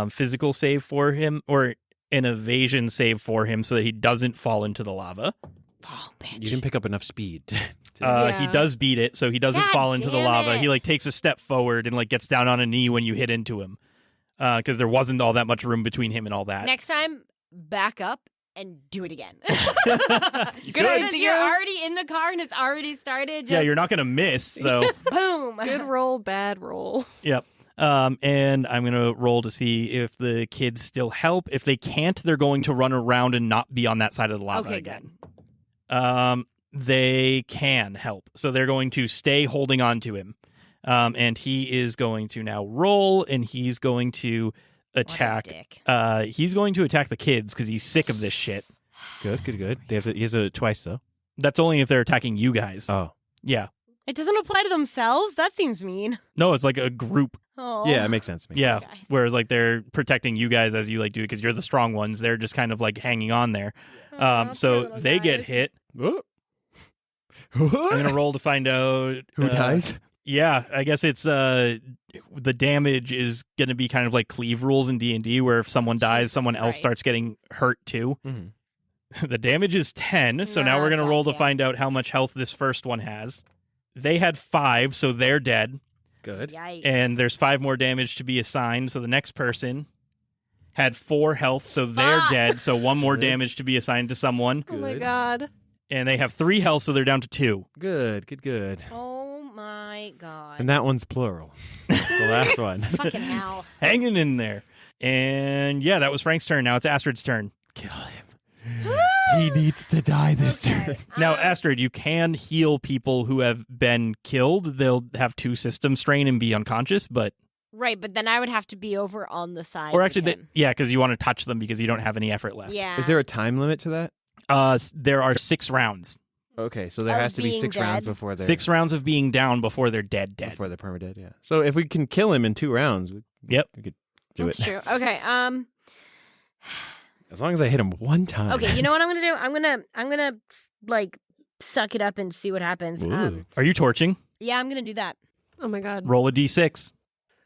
physical save for him or an evasion save for him so that he doesn't fall into the lava. Oh, bitch. You didn't pick up enough speed. He Yeah. does beat it, so he doesn't God fall into the damn lava. it. He like takes a step forward and like gets down on a knee when you hit into him, because there wasn't all that much room between him and all that. Next time, back up and do it again. You Good could. idea. You're already in the car and it's already started. Just Yeah, you're not gonna miss. So boom. Good roll, bad roll. yep. And I'm gonna roll to see if the kids still help. If they can't, they're going to run around and not be on that side of the lava Okay, again. They can help, so they're going to stay holding on to him. And he is going to now roll, and he's going to attack. Dick. He's going to attack the kids because he's sick of this shit. Good. He has it twice, though. That's only if they're attacking you guys. Oh. Yeah. It doesn't apply to themselves? That seems mean. No, it's like a group. Oh. Yeah, it makes sense. Yeah. Guys. Whereas like they're protecting you guys as you like do because you're the strong ones. They're just kind of like hanging on there. Aw, So poor little they get guys. hit. What? I'm gonna roll to find out Who dies? Yeah, I guess it's the damage is gonna be kind of like cleave rules in D&D, where if someone dies, Jesus someone else Christ. starts getting hurt too. Mm-hmm. The damage is 10, so now we're gonna roll to goddamn. find out how much health this first one has. They had 5, so they're dead, Good. Yikes. and there's 5 more damage to be assigned. So the next person had 4 health, so they're Fuck. dead. So 1 more Good. damage to be assigned to someone, Oh my Good. god. and they have 3 health, so they're down to 2. Good. Oh my god. And that one's plural. The last one. Fucking hell. Hanging in there. And yeah, that was Frank's turn. Now it's Astrid's turn. Kill him. He needs to die this turn. Now, Astrid, you can heal people who have been killed. They'll have 2 system strain and be unconscious, but Right, but then I would have to be over on the side. or of actually, him. yeah, because you want to touch them because you don't have any effort left. Yeah. Is there a time limit to that? There are 6 rounds. Okay, so there Of has to be being 6 rounds dead? before they're 6 rounds of being down before they're dead. before they're permadead. Yeah. So if we can kill him in 2 rounds, Yep. we could do That's it. true. Okay. As long as I hit him 1 time. Okay. You know what I'm gonna do? I'm gonna like suck it up and see what happens. Ooh. Are you torching? Yeah, I'm gonna do that. Oh my god. Roll a d6.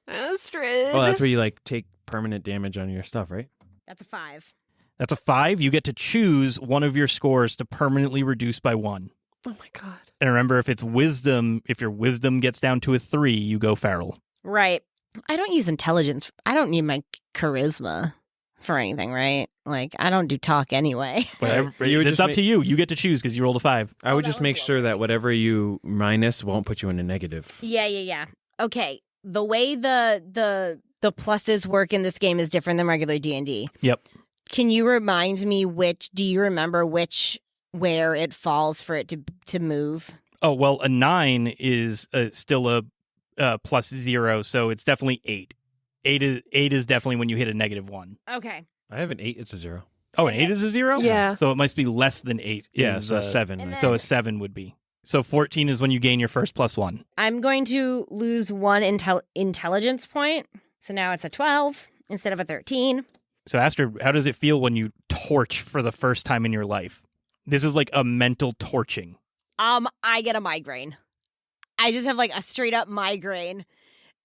Astrid. Oh, that's where you like take permanent damage on your stuff, right? That's a 5. That's a 5. You get to choose one of your scores to permanently reduce by 1. Oh my god. And remember, if it's wisdom, if your wisdom gets down to a 3, you go feral. Right. I don't use intelligence. I don't need my charisma for anything, right? Like, I don't do talk anyway. Whatever. You would It's just up to you. You get to choose because you rolled a 5. I would just make sure that whatever you minus won't put you in a negative. Yeah. Okay. The way the pluses work in this game is different than regular D&D. Yep. Can you remind me do you remember where it falls for it to move? Oh, well, a 9 is still a plus 0, so it's definitely 8. 8 is definitely when you hit a -1. Okay. I have an 8. It's a 0. Oh, an 8 is a 0? Yeah. So it must be less than 8. Yeah, is, so 7. and I So a think. 7 would be. So 14 is when you gain your first +1. I'm going to lose 1 intelligence point. So now it's a 12 instead of a 13. So Astrid, how does it feel when you torch for the first time in your life? This is like a mental torching. I get a migraine. I just have like a straight up migraine.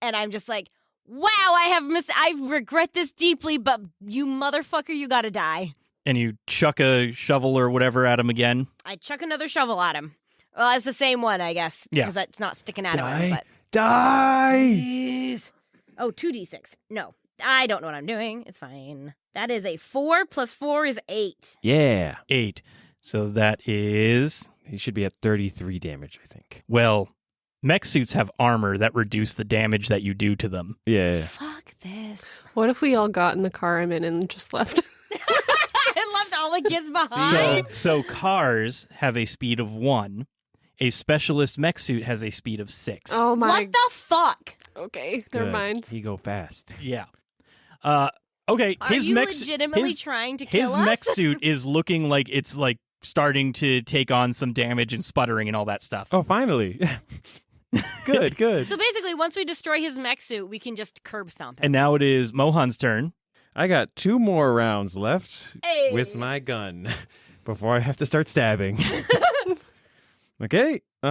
And I'm just like, wow, I regret this deeply, but you motherfucker, you gotta die. And you chuck a shovel or whatever at him again. I chuck another shovel at him. Well, it's the same one, I guess. Yeah. Because it's not sticking out of Die. him. But Die! Jeez. Oh, 2d6. No, I don't know what I'm doing. It's fine. That is a 4 plus 4 is 8. Yeah. 8. So that is, He should be at 33 damage, I think. well, mech suits have armor that reduce the damage that you do to them. Yeah. Fuck this. What if we all got in the car I'm in and just left? I left all the kids behind. So cars have a speed of 1. A specialist mech suit has a speed of 6. Oh my. What the fuck? Okay, never Good. mind. He go fast. Yeah. Okay. Are his you mech legitimately trying to kill his us? mech suit is looking like it's like starting to take on some damage and sputtering and all that stuff. Oh, finally. Good. So basically, once we destroy his mech suit, we can just curb stomp him. And now it is Mohan's turn. I got 2 more rounds left Hey. with my gun before I have to start stabbing. Okay. I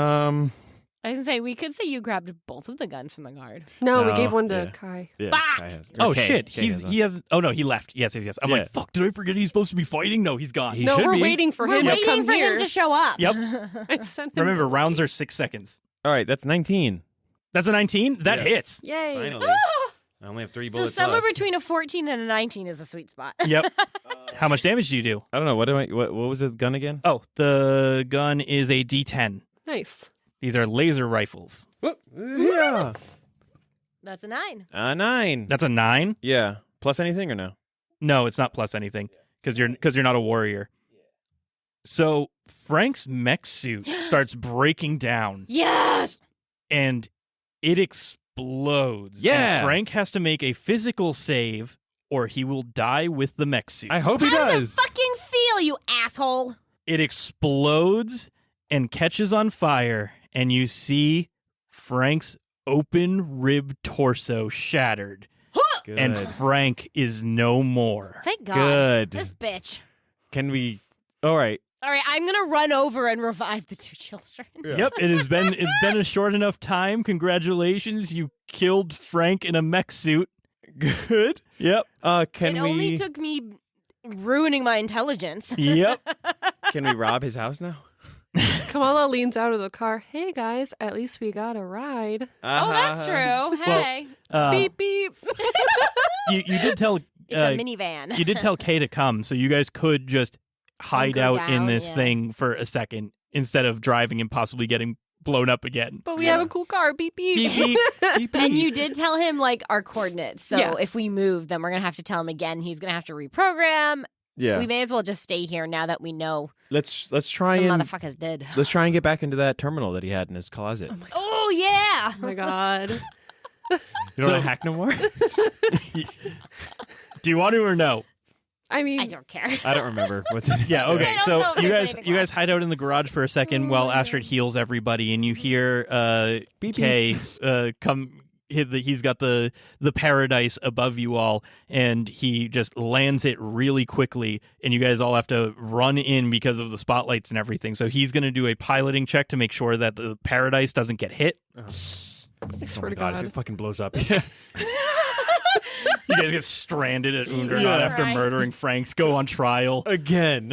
was gonna say, we could say you grabbed both of the guns from the guard. No, we No, gave one to yeah. Kai. Yeah. Bah! Kai has, or Oh Kay. shit! Kay has one. He has. Oh no, he left. Yes. I'm Yeah. like, fuck! Did I forget he's supposed to be fighting? No, he's gone. He No, should we're be. waiting for We're him to waiting come for here. him to show up. Yep. I sent him. Remember, rounds are 6 seconds. All right, that's 19. That's a 19. That Yes. hits. Yay. Finally. I only have 3 So bullets somewhere left. between a 14 and a 19 is a sweet spot. Yep. How much damage do you do? I don't know. What was the gun again? Oh, the gun is a D10. Nice. These are laser rifles. Yeah. That's a 9. 9. That's a 9. Yeah. Plus anything or no? No, it's not plus anything because you're not a warrior. So Frank's mech suit starts breaking down Yes! and it explodes. Yeah. And Frank has to make a physical save or he will die with the mech suit. I hope he How does. does it fucking feel, you asshole? It explodes and catches on fire, and you see Frank's open rib torso shattered, Good. and Frank is no more. Thank God. Good. This bitch. Can we? All right. All right, I'm going to run over and revive the 2 children. Yep, it's been a short enough time. Congratulations, you killed Frank in a mech suit. Good. Yep. Can It we? only took me ruining my intelligence. Yep. Can we rob his house now? Kamala leans out of the car. Hey guys, at least we got a ride. Oh, that's true. Hey. Beep beep. You did tell It's a minivan. you did tell Kay to come, so you guys could just hide Hunker out in down, this yeah. thing for a second instead of driving and possibly getting blown up again. But we have a cool car. Beep beep. Beep, beep, beep, And beep. you did tell him like our coordinates. So Yeah. if we move, then we're gonna have to tell him again. He's gonna have to reprogram. Yeah. We may as well just stay here now that we know Let's the try and motherfucker's dead. let's try and get back into that terminal that he had in his closet. Oh yeah. Oh my god. You don't want to hack no more? Do you want to or no? I mean, I don't care. I don't remember what's in it. Yeah, okay. I don't So know if you there's guys anything left. hide out in the garage for a second while Astrid heals everybody, and you hear Beep, Kay come. He's got the paradise above you all, and he just lands it really quickly, and you guys all have to run in because of the spotlights and everything. So he's going to do a piloting check to make sure that the paradise doesn't get hit. I swear Oh my to god, God. if it fucking blows up. You guys get stranded at Undernot after Christ. murdering Franks. Go on trial. Again.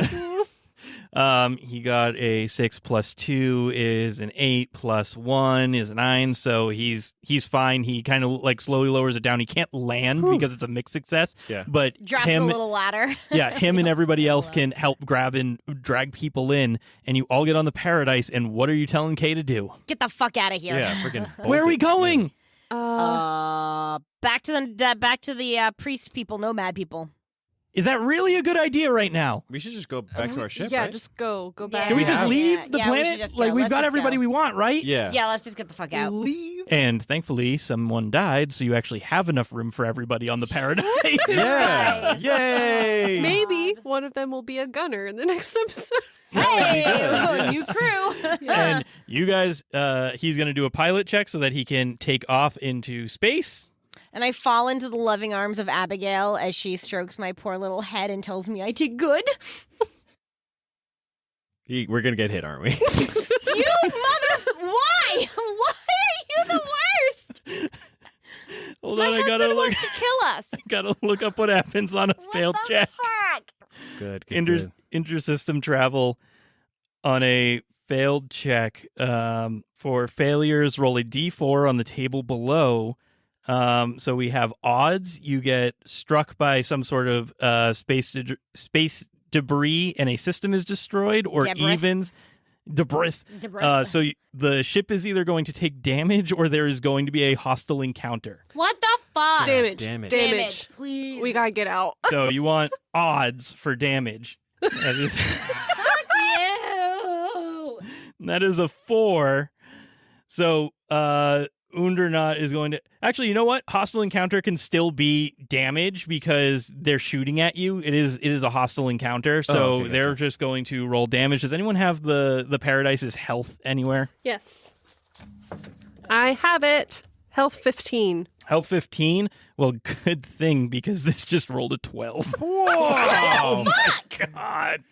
He got a 6 plus 2 is an 8 plus 1 is a 9, so he's fine. He kind of like slowly lowers it down. He can't land because it's a mixed success. Yeah. But Drops a little ladder. Yeah, him and everybody else can help grab and drag people in, and you all get on the Paradise, and what are you telling Kay to do? Get the fuck out of here. Yeah, freaking. Where are we going? Back to the priest people, nomad people. Is that really a good idea right now? We should just go back to our ship. Yeah, right? just go back. Yeah. Can we just Yeah. leave the Yeah, we should planet? just go. Like, we've Let's got just everybody go. we want, right? Yeah. Yeah, let's just get the fuck out. Leave. And thankfully, someone died, so you actually have enough room for everybody on the Paradise. Yeah. Nice. Yay. Maybe one of them will be a gunner in the next episode. Hey, Yes. new crew. And you guys, he's going to do a pilot check so that he can take off into space. And I fall into the loving arms of Abigail as she strokes my poor little head and tells me I did good. We're going to get hit, aren't we? You mother... Why? Why are you the worst? Hold My on, I husband gotta look. wants to kill us. Gotta look up what happens on a failed What the check. fuck? Good. Intersystem travel on a failed check. For failures, roll a d4 on the table below. So we have odds. You get struck by some sort of space debris and a system is destroyed, or Debris. evens. Debris. So the ship is either going to take damage or there is going to be a hostile encounter. What the fuck? Damage. Damage. Please. We gotta get out. So you want odds for damage. That is, Fuck you. that is a 4. So Undernot is going to... Actually, you know what? Hostile encounter can still be damage because they're shooting at you. It is a hostile encounter, so okay, they're gotcha. just going to roll damage. Does anyone have the Paradise's health anywhere? Yes. I have it. Health 15. Health 15? Well, good thing, because this just rolled a 12. Whoa. God.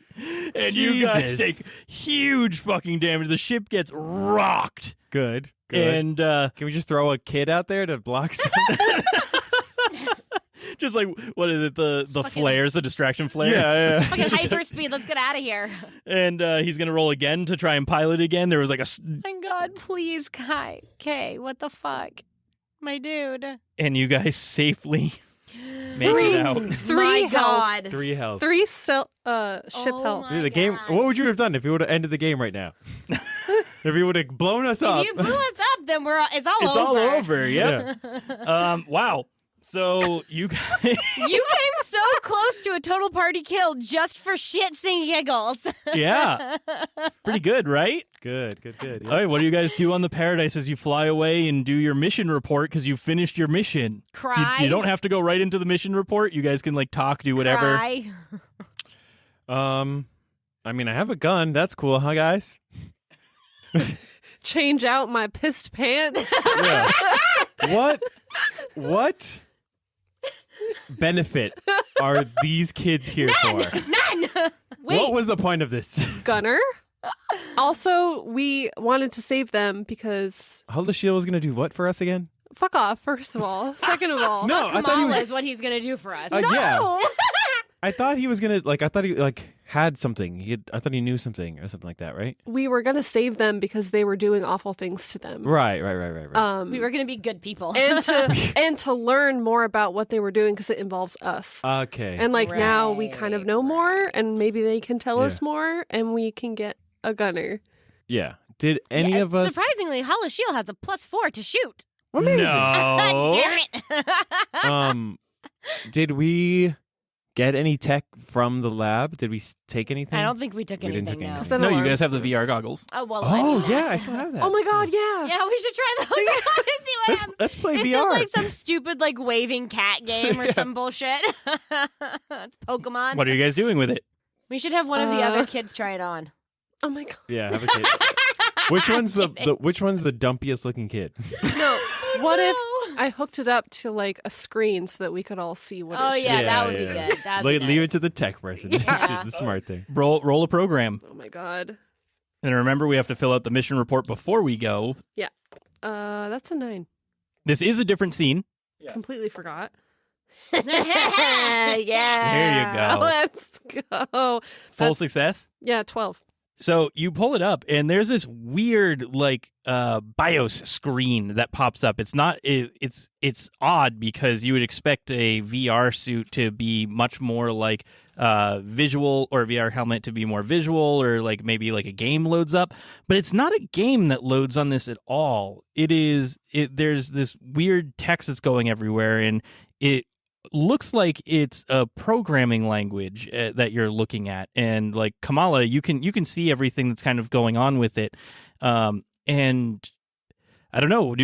And you guys Jesus. take huge fucking damage. The ship gets rocked. Good. And Can we just throw a kid out there to block something? just like, what is it? The fucking- flares, the distraction flares? Yeah. Fucking hyperspeed. Let's get out of here. And he's going to roll again to try and pilot again. There was like a... Thank God, please, Kai. Kay, what the fuck? My dude. And you guys safely make it out. Three My health. God. 3 health. 3 ship Oh health. my Dude, the game. God. What would you have done if you would have ended the game right now? If you would have blown us up. If you blew us up, then it's all It's over. all over, yep. Wow. So you guys... You came so close to a total party kill just for shits and giggles. Yeah. Pretty good, right? Good. Yeah. All right, what do you guys do on the Paradise as you fly away and do your mission report because you finished your mission? Cry. You don't have to go right into the mission report. You guys can like talk, do whatever. Cry. I mean, I have a gun. That's cool, huh, guys? Change out my pissed pants. Yeah. What benefit are these kids here for? None. Wait. What was the point of this? Gunner. Also, we wanted to save them because Hulda Shield was going to do what for us again? fuck off, first of all. Second of all. No, I thought he Kamala was... is what he's gonna do for us. Yeah. I thought he was going to, I thought he, had something. I thought he knew something or something like that, right? We were going to save them because they were doing awful things to them. Right. We were gonna be good people. and to learn more about what they were doing because it involves us. Okay. And now we kind of know more, and maybe they can tell us Yeah. more, and we can get a gunner. yeah. Did any of us... Surprisingly, Hollow Shield has a +4 to shoot. Amazing. No. Damn it. Did we get any tech from the lab? Did we take anything? I don't think we took We didn't anything. take No. anything. No, you guys have the VR goggles. Oh well. Oh, yeah, I still have that. Oh my god, yeah. Yeah, we should try those. I want to see what happens. Let's play It's VR. just like some stupid like waving cat game or some bullshit. It's Pokemon. What are you guys doing with it? We should have one of the other kids try it on. Oh my god. Yeah, have a kid. Which one's the which one's the dumpiest looking kid? No. What if I hooked it up to like a screen so that we could all see what Oh it yeah, shows? that would be good. That'd be Leave nice. it to the tech person. Yeah. Which is the smart thing. Roll a program. Oh my god. And remember, we have to fill out the mission report before we go. That's a 9. This is a different scene. Completely forgot. Yeah. There you go. Let's go. Full success? Yeah, 12. So you pull it up, and there's this weird BIOS screen that pops up. It's not. It's odd because you would expect a VR suit to be much more like visual, or a VR helmet to be more visual, or like maybe like a game loads up. But it's not a game that loads on this at all. There's this weird text that's going everywhere, and it looks like it's a programming language that you're looking at, and like Kamala, you can see everything that's kind of going on with it, and I don't know,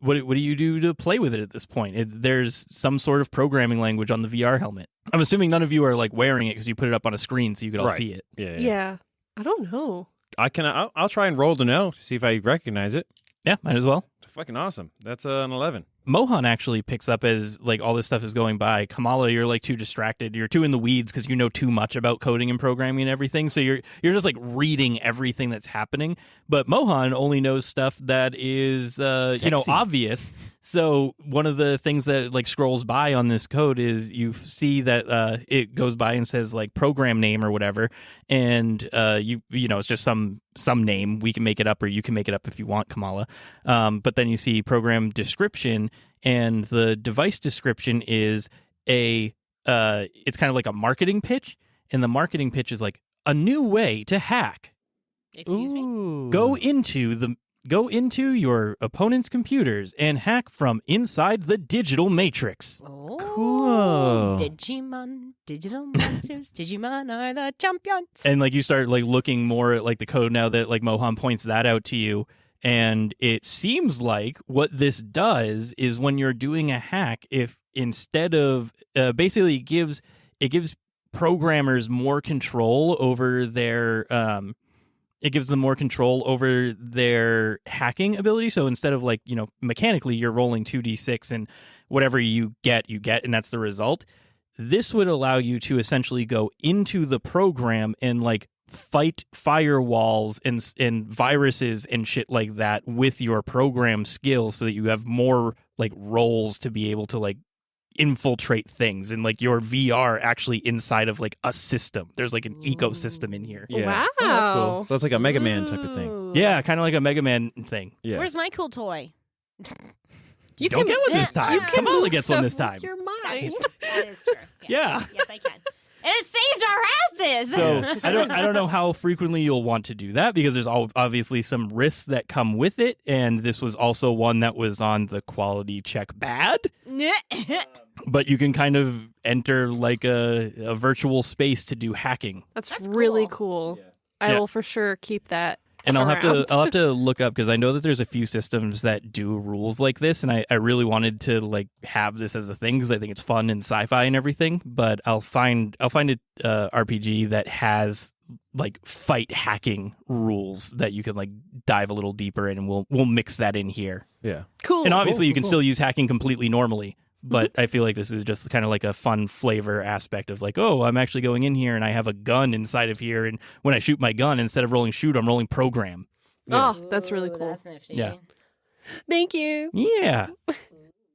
what do you do to play with it at this point? There's some sort of programming language on the VR helmet. I'm assuming none of you are like wearing it because you put it up on a screen so you could all see it. Yeah. I don't know. I'll try and roll to know to see if I recognize it. Yeah, might as well. Fucking awesome. That's an 11. Mohan actually picks up as like all this stuff is going by. Kamala, you're like too distracted. You're too in the weeds because you know too much about coding and programming and everything. So you're just like reading everything that's happening. But Mohan only knows stuff that is obvious. So one of the things that like scrolls by on this code is you see that it goes by and says like program name or whatever, and it's just some name. We can make it up, or you can make it up if you want, Kamala. But then you see program description, and the device description is it's kind of like a marketing pitch, and the marketing pitch is like a new way to hack. Excuse me? Go into your opponent's computers and hack from inside the digital matrix. Oh, Cool. Digimon, digital monsters, Digimon are the champions. And like you start like looking more at like the code now that like Mohan points that out to you, and it seems like what this does is when you're doing a hack, if instead of basically it gives programmers more control over their it gives them more control over their hacking ability. So instead of like, mechanically you're rolling 2d6 and whatever you get, and that's the result. This would allow you to essentially go into the program and like fight firewalls and viruses and shit like that with your program skills, so that you have more like roles to be able to like infiltrate things, and like your VR actually inside of like a system. There's like an ecosystem in here. Yeah. Wow. Oh, that's cool. So it's like a Mega Man type of thing. Ooh. Yeah, kind of like a Mega Man thing. Yeah. Where's my cool toy? You don't get one this time. You can Kamala move gets one stuff this time. with your That mind. is true. Yeah. Yes, I can. And it saved our asses. So I don't know how frequently you'll want to do that, because there's obviously some risks that come with it, and this was also one that was on the quality check bad. But you can kind of enter like a virtual space to do hacking. That's That's really cool. cool. I Yeah. will for sure keep that. And I'll have around. to look up, because I know that there's a few systems that do rules like this, and I really wanted to like have this as a thing because I think it's fun and sci-fi and everything. But I'll find a RPG that has like fight hacking rules that you can like dive a little deeper in, and we'll mix that in here. Yeah. Cool. And obviously you can cool. still use hacking completely normally. But I feel like this is just kind of like a fun flavor aspect of like, oh, I'm actually going in here and I have a gun inside of here. And when I shoot my gun, instead of rolling shoot, I'm rolling program. Oh, that's really cool. That's nifty. Yeah. Thank you. Yeah.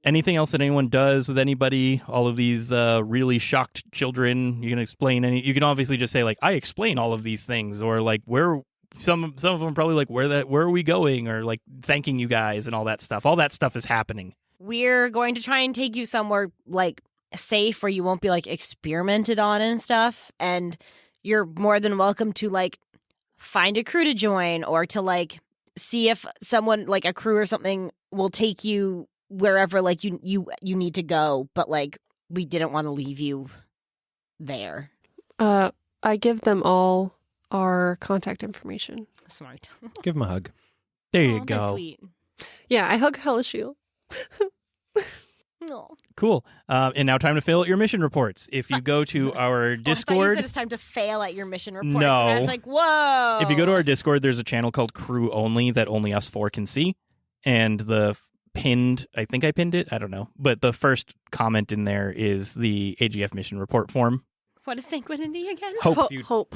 Anything else that anyone does with anybody? All of these really shocked children. You can explain any. You can obviously just say like, I explain all of these things, or like where some of them are probably like where are we going, or like thanking you guys and all that stuff. All that stuff is happening. We're going to try and take you somewhere like safe where you won't be like experimented on and stuff. And you're more than welcome to like find a crew to join, or to like see if someone like a crew or something will take you wherever like you need to go. But like we didn't want to leave you there. I give them all our contact information. Smart. Give him a hug. There Aw, you they're go. Sweet. Yeah, I hug Hellashiel. No. Cool. And now time to fill out your mission reports. If you go to our Oh, I thought you Discord, said it's time to fail at your mission reports. No. And I was like, whoa. if you go to our Discord, there's a channel called Crew Only that only us four can see. And the pinned, I think I pinned it, I don't know. But the first comment in there is the AGF mission report form. What is sanguinity again? Hope. Hope.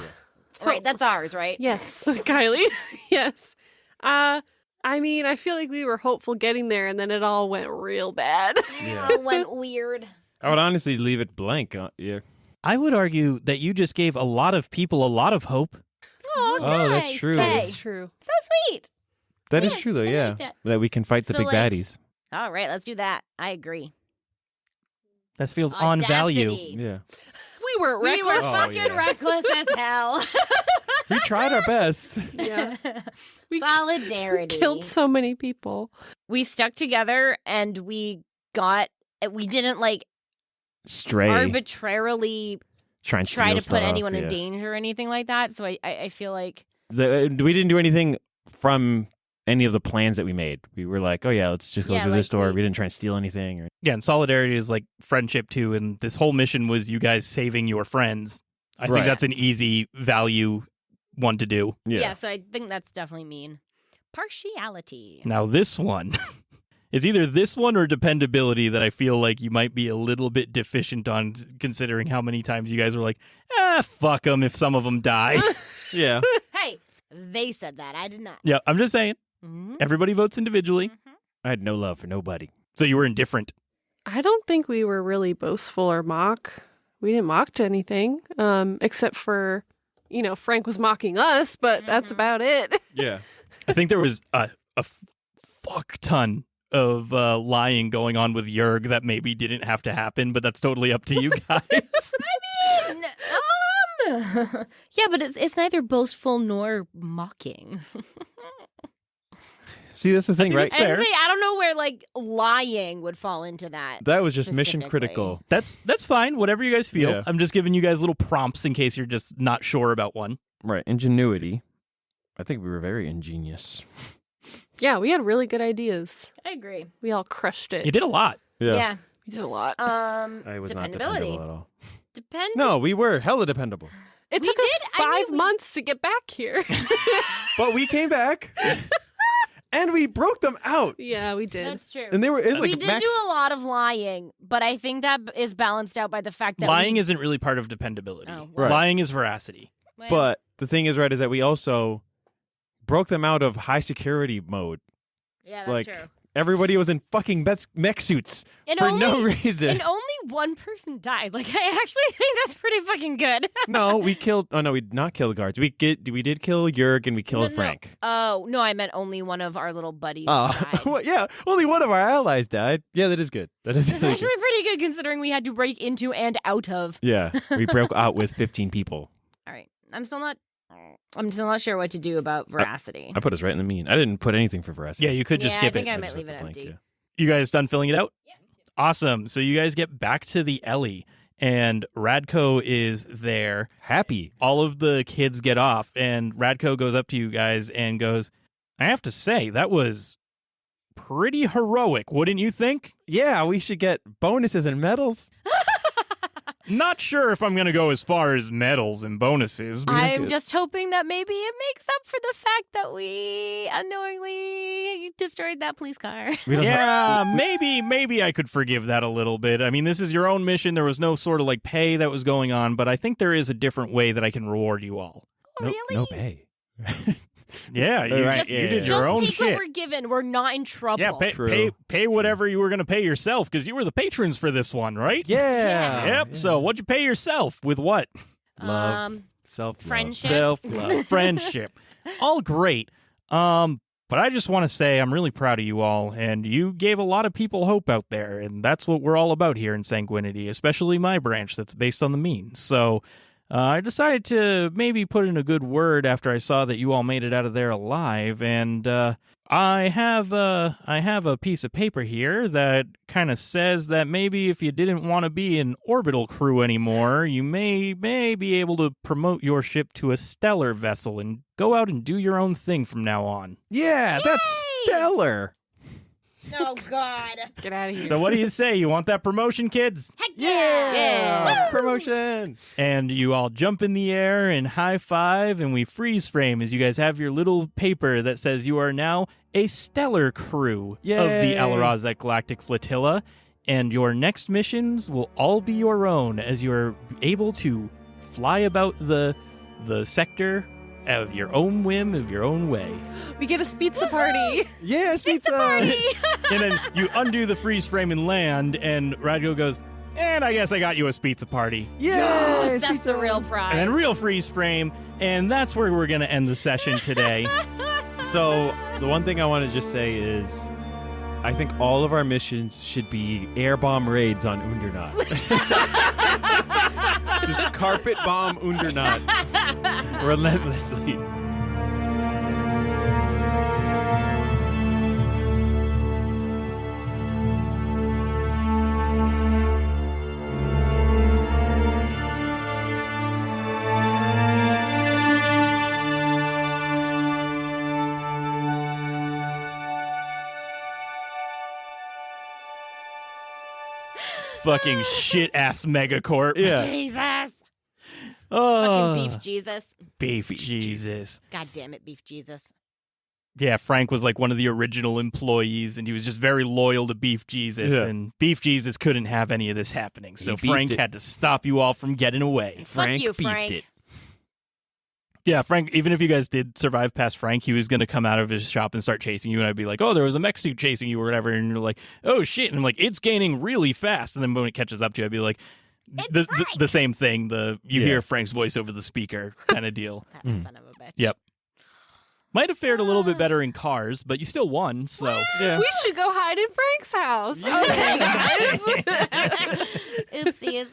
Right, that's ours, right? Yes, Kylie. Yes. I mean, I feel like we were hopeful getting there, and then it all went real bad. Yeah. It all went weird. I would honestly leave it blank. Yeah. I would argue that you just gave a lot of people a lot of hope. Oh, that's true. That's true. So sweet. That is Yeah, true, though, I yeah. like that. We can fight the So, big like- baddies. All right, let's do that. I agree. That feels on value. Audacity. Yeah. We weren't We reckless. were Oh, fucking yeah. reckless as hell. We tried our best. Yeah. We Solidarity. killed so many people. We stuck together and we didn't like Stray. arbitrarily Try try to steal put stuff, anyone in yeah. danger or anything like that. So I feel like We didn't do anything from any of the plans that we made. We were like, oh, yeah, let's just go Yeah, through like this door. we- We didn't try and steal anything. Or... Yeah, and solidarity is like friendship too, and this whole mission was you guys saving your friends. I Right. think that's an easy value one to do. yeah. So I think that's definitely mean. Partiality. Now this one is either this one or dependability that I feel like you might be a little bit deficient on, considering how many times you guys were like, fuck them if some of them die. Yeah. Hey, they said that. I did not. Yeah, I'm just saying. Mhm. Everybody votes individually, I had no love for nobody. so you were indifferent. I don't think we were really boastful or mock. We didn't mock to anything, except for, Frank was mocking us, but that's about it. Yeah. I think there was a fuck ton of lying going on with Jurg that maybe didn't have to happen, but that's totally up to you guys. Yeah, but it's neither boastful nor mocking. See, that's the thing, think right? it's fair. I don't know where like lying would fall into that. That was just mission specifically. critical. That's fine, whatever you guys feel. Yeah. I'm just giving you guys little prompts in case you're just not sure about one. Right. Ingenuity. I think we were very ingenious. Yeah, we had really good ideas. I agree. We all crushed it. You did a lot. Yeah. We did a lot. I was not dependability. dependable at all. Depend. No, we were hella dependable. It we took us did? I 5 mean, we- months to get back here. But we came back and we broke them out. Yeah, we did. That's true. And they were, it's we like did max. do a lot of lying, but I think that is balanced out by the fact that Lying we... isn't really part of dependability. Oh, Right. Lying is veracity. Well, But the thing is, right, is that we also broke them out of high security mode. yeah, that's like, true. everybody was in fucking mech suits And for no reason. And only one person died. Like, I actually think that's pretty fucking good. No, we killed. Oh no, we did not kill the guards. We did kill Jurg and we killed No. Frank. Oh, no, I meant only one of our little buddies Oh, died. well, yeah. Only one of our allies died. Yeah, that is good. That is It's really actually good. pretty good considering we had to break into and out of. Yeah, we broke out with 15 people. All right. I'm still not sure what to do about veracity. I put us right in the mean. I didn't put anything for veracity. Yeah, you could just Yeah, skip I think it. I might just leave left it the blank, empty. yeah. You guys done filling it out? Yeah. Awesome. So you guys get back to the Ellie, and Radko is there. Happy. All of the kids get off, and Radko goes up to you guys and goes, I have to say, that was pretty heroic, wouldn't you think? Yeah, we should get bonuses and medals. Not sure if I'm going to go as far as medals and bonuses. but- I'm just hoping that maybe it makes up for the fact that we unknowingly destroyed that police car. We don't have- Yeah, maybe I could forgive that a little bit. I mean, this is your own mission. There was no sort of like pay that was going on, but I think there is a different way that I can reward you all. no, Really? no pay. Yeah, you, Right, you yeah, did yeah. your Just own take shit. what we're given. We're not in trouble. Yeah, True. pay whatever you were going to pay yourself because you were the patrons for this one, right? Yeah. Yep. So what'd you pay yourself with what? Love. Self friendship. Self-love, friendship. All great. But I just want to say I'm really proud of you all, and you gave a lot of people hope out there, and that's what we're all about here in Sanguinity, especially my branch that's based on the mean. So I decided to maybe put in a good word after I saw that you all made it out of there alive, and I have a piece of paper here that kind of says that maybe if you didn't want to be an orbital crew anymore, you may be able to promote your ship to a stellar vessel and go out and do your own thing from now on. Yeah, that's Yay! stellar. Oh, God. Get out of here. So what do you say? You want that promotion, kids? Heck yeah. Yeah. Promotion. And you all jump in the air and high five, and we freeze frame as you guys have your little paper that says you are now a stellar crew of the Yay. Alarazek Galactic Flotilla, and your next missions will all be your own as you're able to fly about the sector of your own whim, of your own way. We get a pizza party. Yes, pizza. And then you undo the freeze frame and land, and Radko goes, And I guess I got you a pizza party. Yes, that's the real prize. And then real freeze frame. And that's where we're going to end the session today. So the one thing I want to just say is I think all of our missions should be air bomb raids on Undernot. Just carpet bomb Undernot relentlessly. Fucking shit-ass megacorp. Yeah. Jesus. Oh, Fucking beef Jesus. Beef Jesus. God damn it, beef Jesus. Yeah, Frank was like one of the original employees, and he was just very loyal to Beef Jesus, and Beef Jesus couldn't have any of this happening, so Frank had to stop you all from getting away. Fuck you, Frank. Beefed it. Yeah, Frank, even if you guys did survive past Frank, he was going to come out of his shop and start chasing you, and I'd be like, oh, there was a mech suit chasing you or whatever, and you're like, oh, shit, and I'm like, it's gaining really fast, and then when it catches up to you, I'd be like, the same thing, you hear Frank's voice over the speaker kind of deal. That son of a bitch. Yep. Might have fared a little bit better in cars, but you still won, so. Yeah. We should go hide in Frank's house. Okay, guys. Oopsies.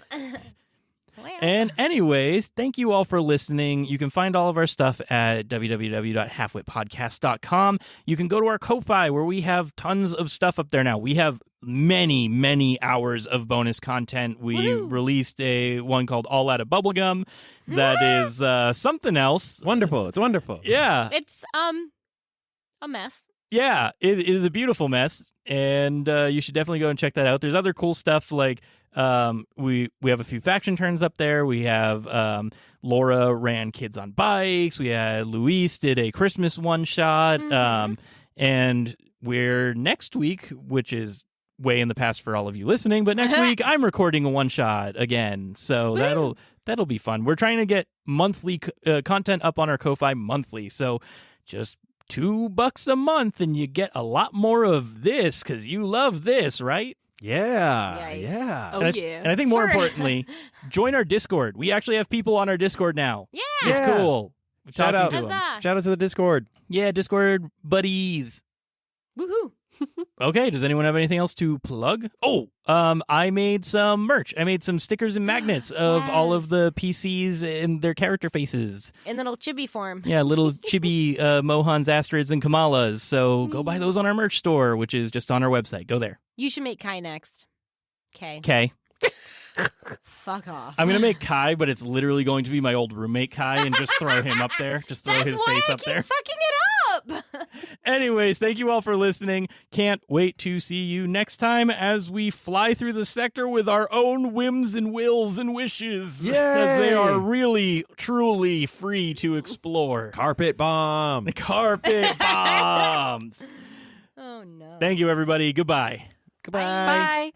Well. And anyways, thank you all for listening. You can find all of our stuff at www.halfwitpodcast.com. You can go to our Ko-Fi where we have tons of stuff up there now. We have many, many hours of bonus content. We released one called All Out of Bubblegum that is something else. Wonderful. It's wonderful. Yeah. It's a mess. Yeah, it is a beautiful mess, and you should definitely go and check that out. There's other cool stuff like we have a few faction turns up there. We have Laura ran Kids on Bikes. We had Luis did a Christmas one shot, and we're next week, which is way in the past for all of you listening, but next week I'm recording a one shot again, so that'll be fun. We're trying to get monthly content up on our Ko-Fi monthly, so just $2 a month and you get a lot more of this because you love this, right? Yeah. Yikes. Yeah. Oh, And I think more importantly, join our Discord. We actually have people on our Discord now. Yeah. It's cool. Shout out. To them. Huzzah. Shout out to the Discord. Yeah, Discord buddies. Woohoo. Okay, does anyone have anything else to plug? Oh, I made some merch. I made some stickers and magnets of all of the PCs and their character faces. In little chibi form. Yeah, little chibi Mohans, Astrids, and Kamalas. So go buy those on our merch store, which is just on our website. Go there. You should make Kai next. Okay. Okay. Fuck off. I'm going to make Kai, but it's literally going to be my old roommate Kai and just throw him up there. Just throw his face up there. Fucking it up. Anyways, thank you all for listening. Can't wait to see you next time as we fly through the sector with our own whims and wills and wishes. Yay! As they are really, truly free to explore. Carpet bomb. Carpet bombs. Oh, no. Thank you, everybody. Goodbye. Goodbye. Bye.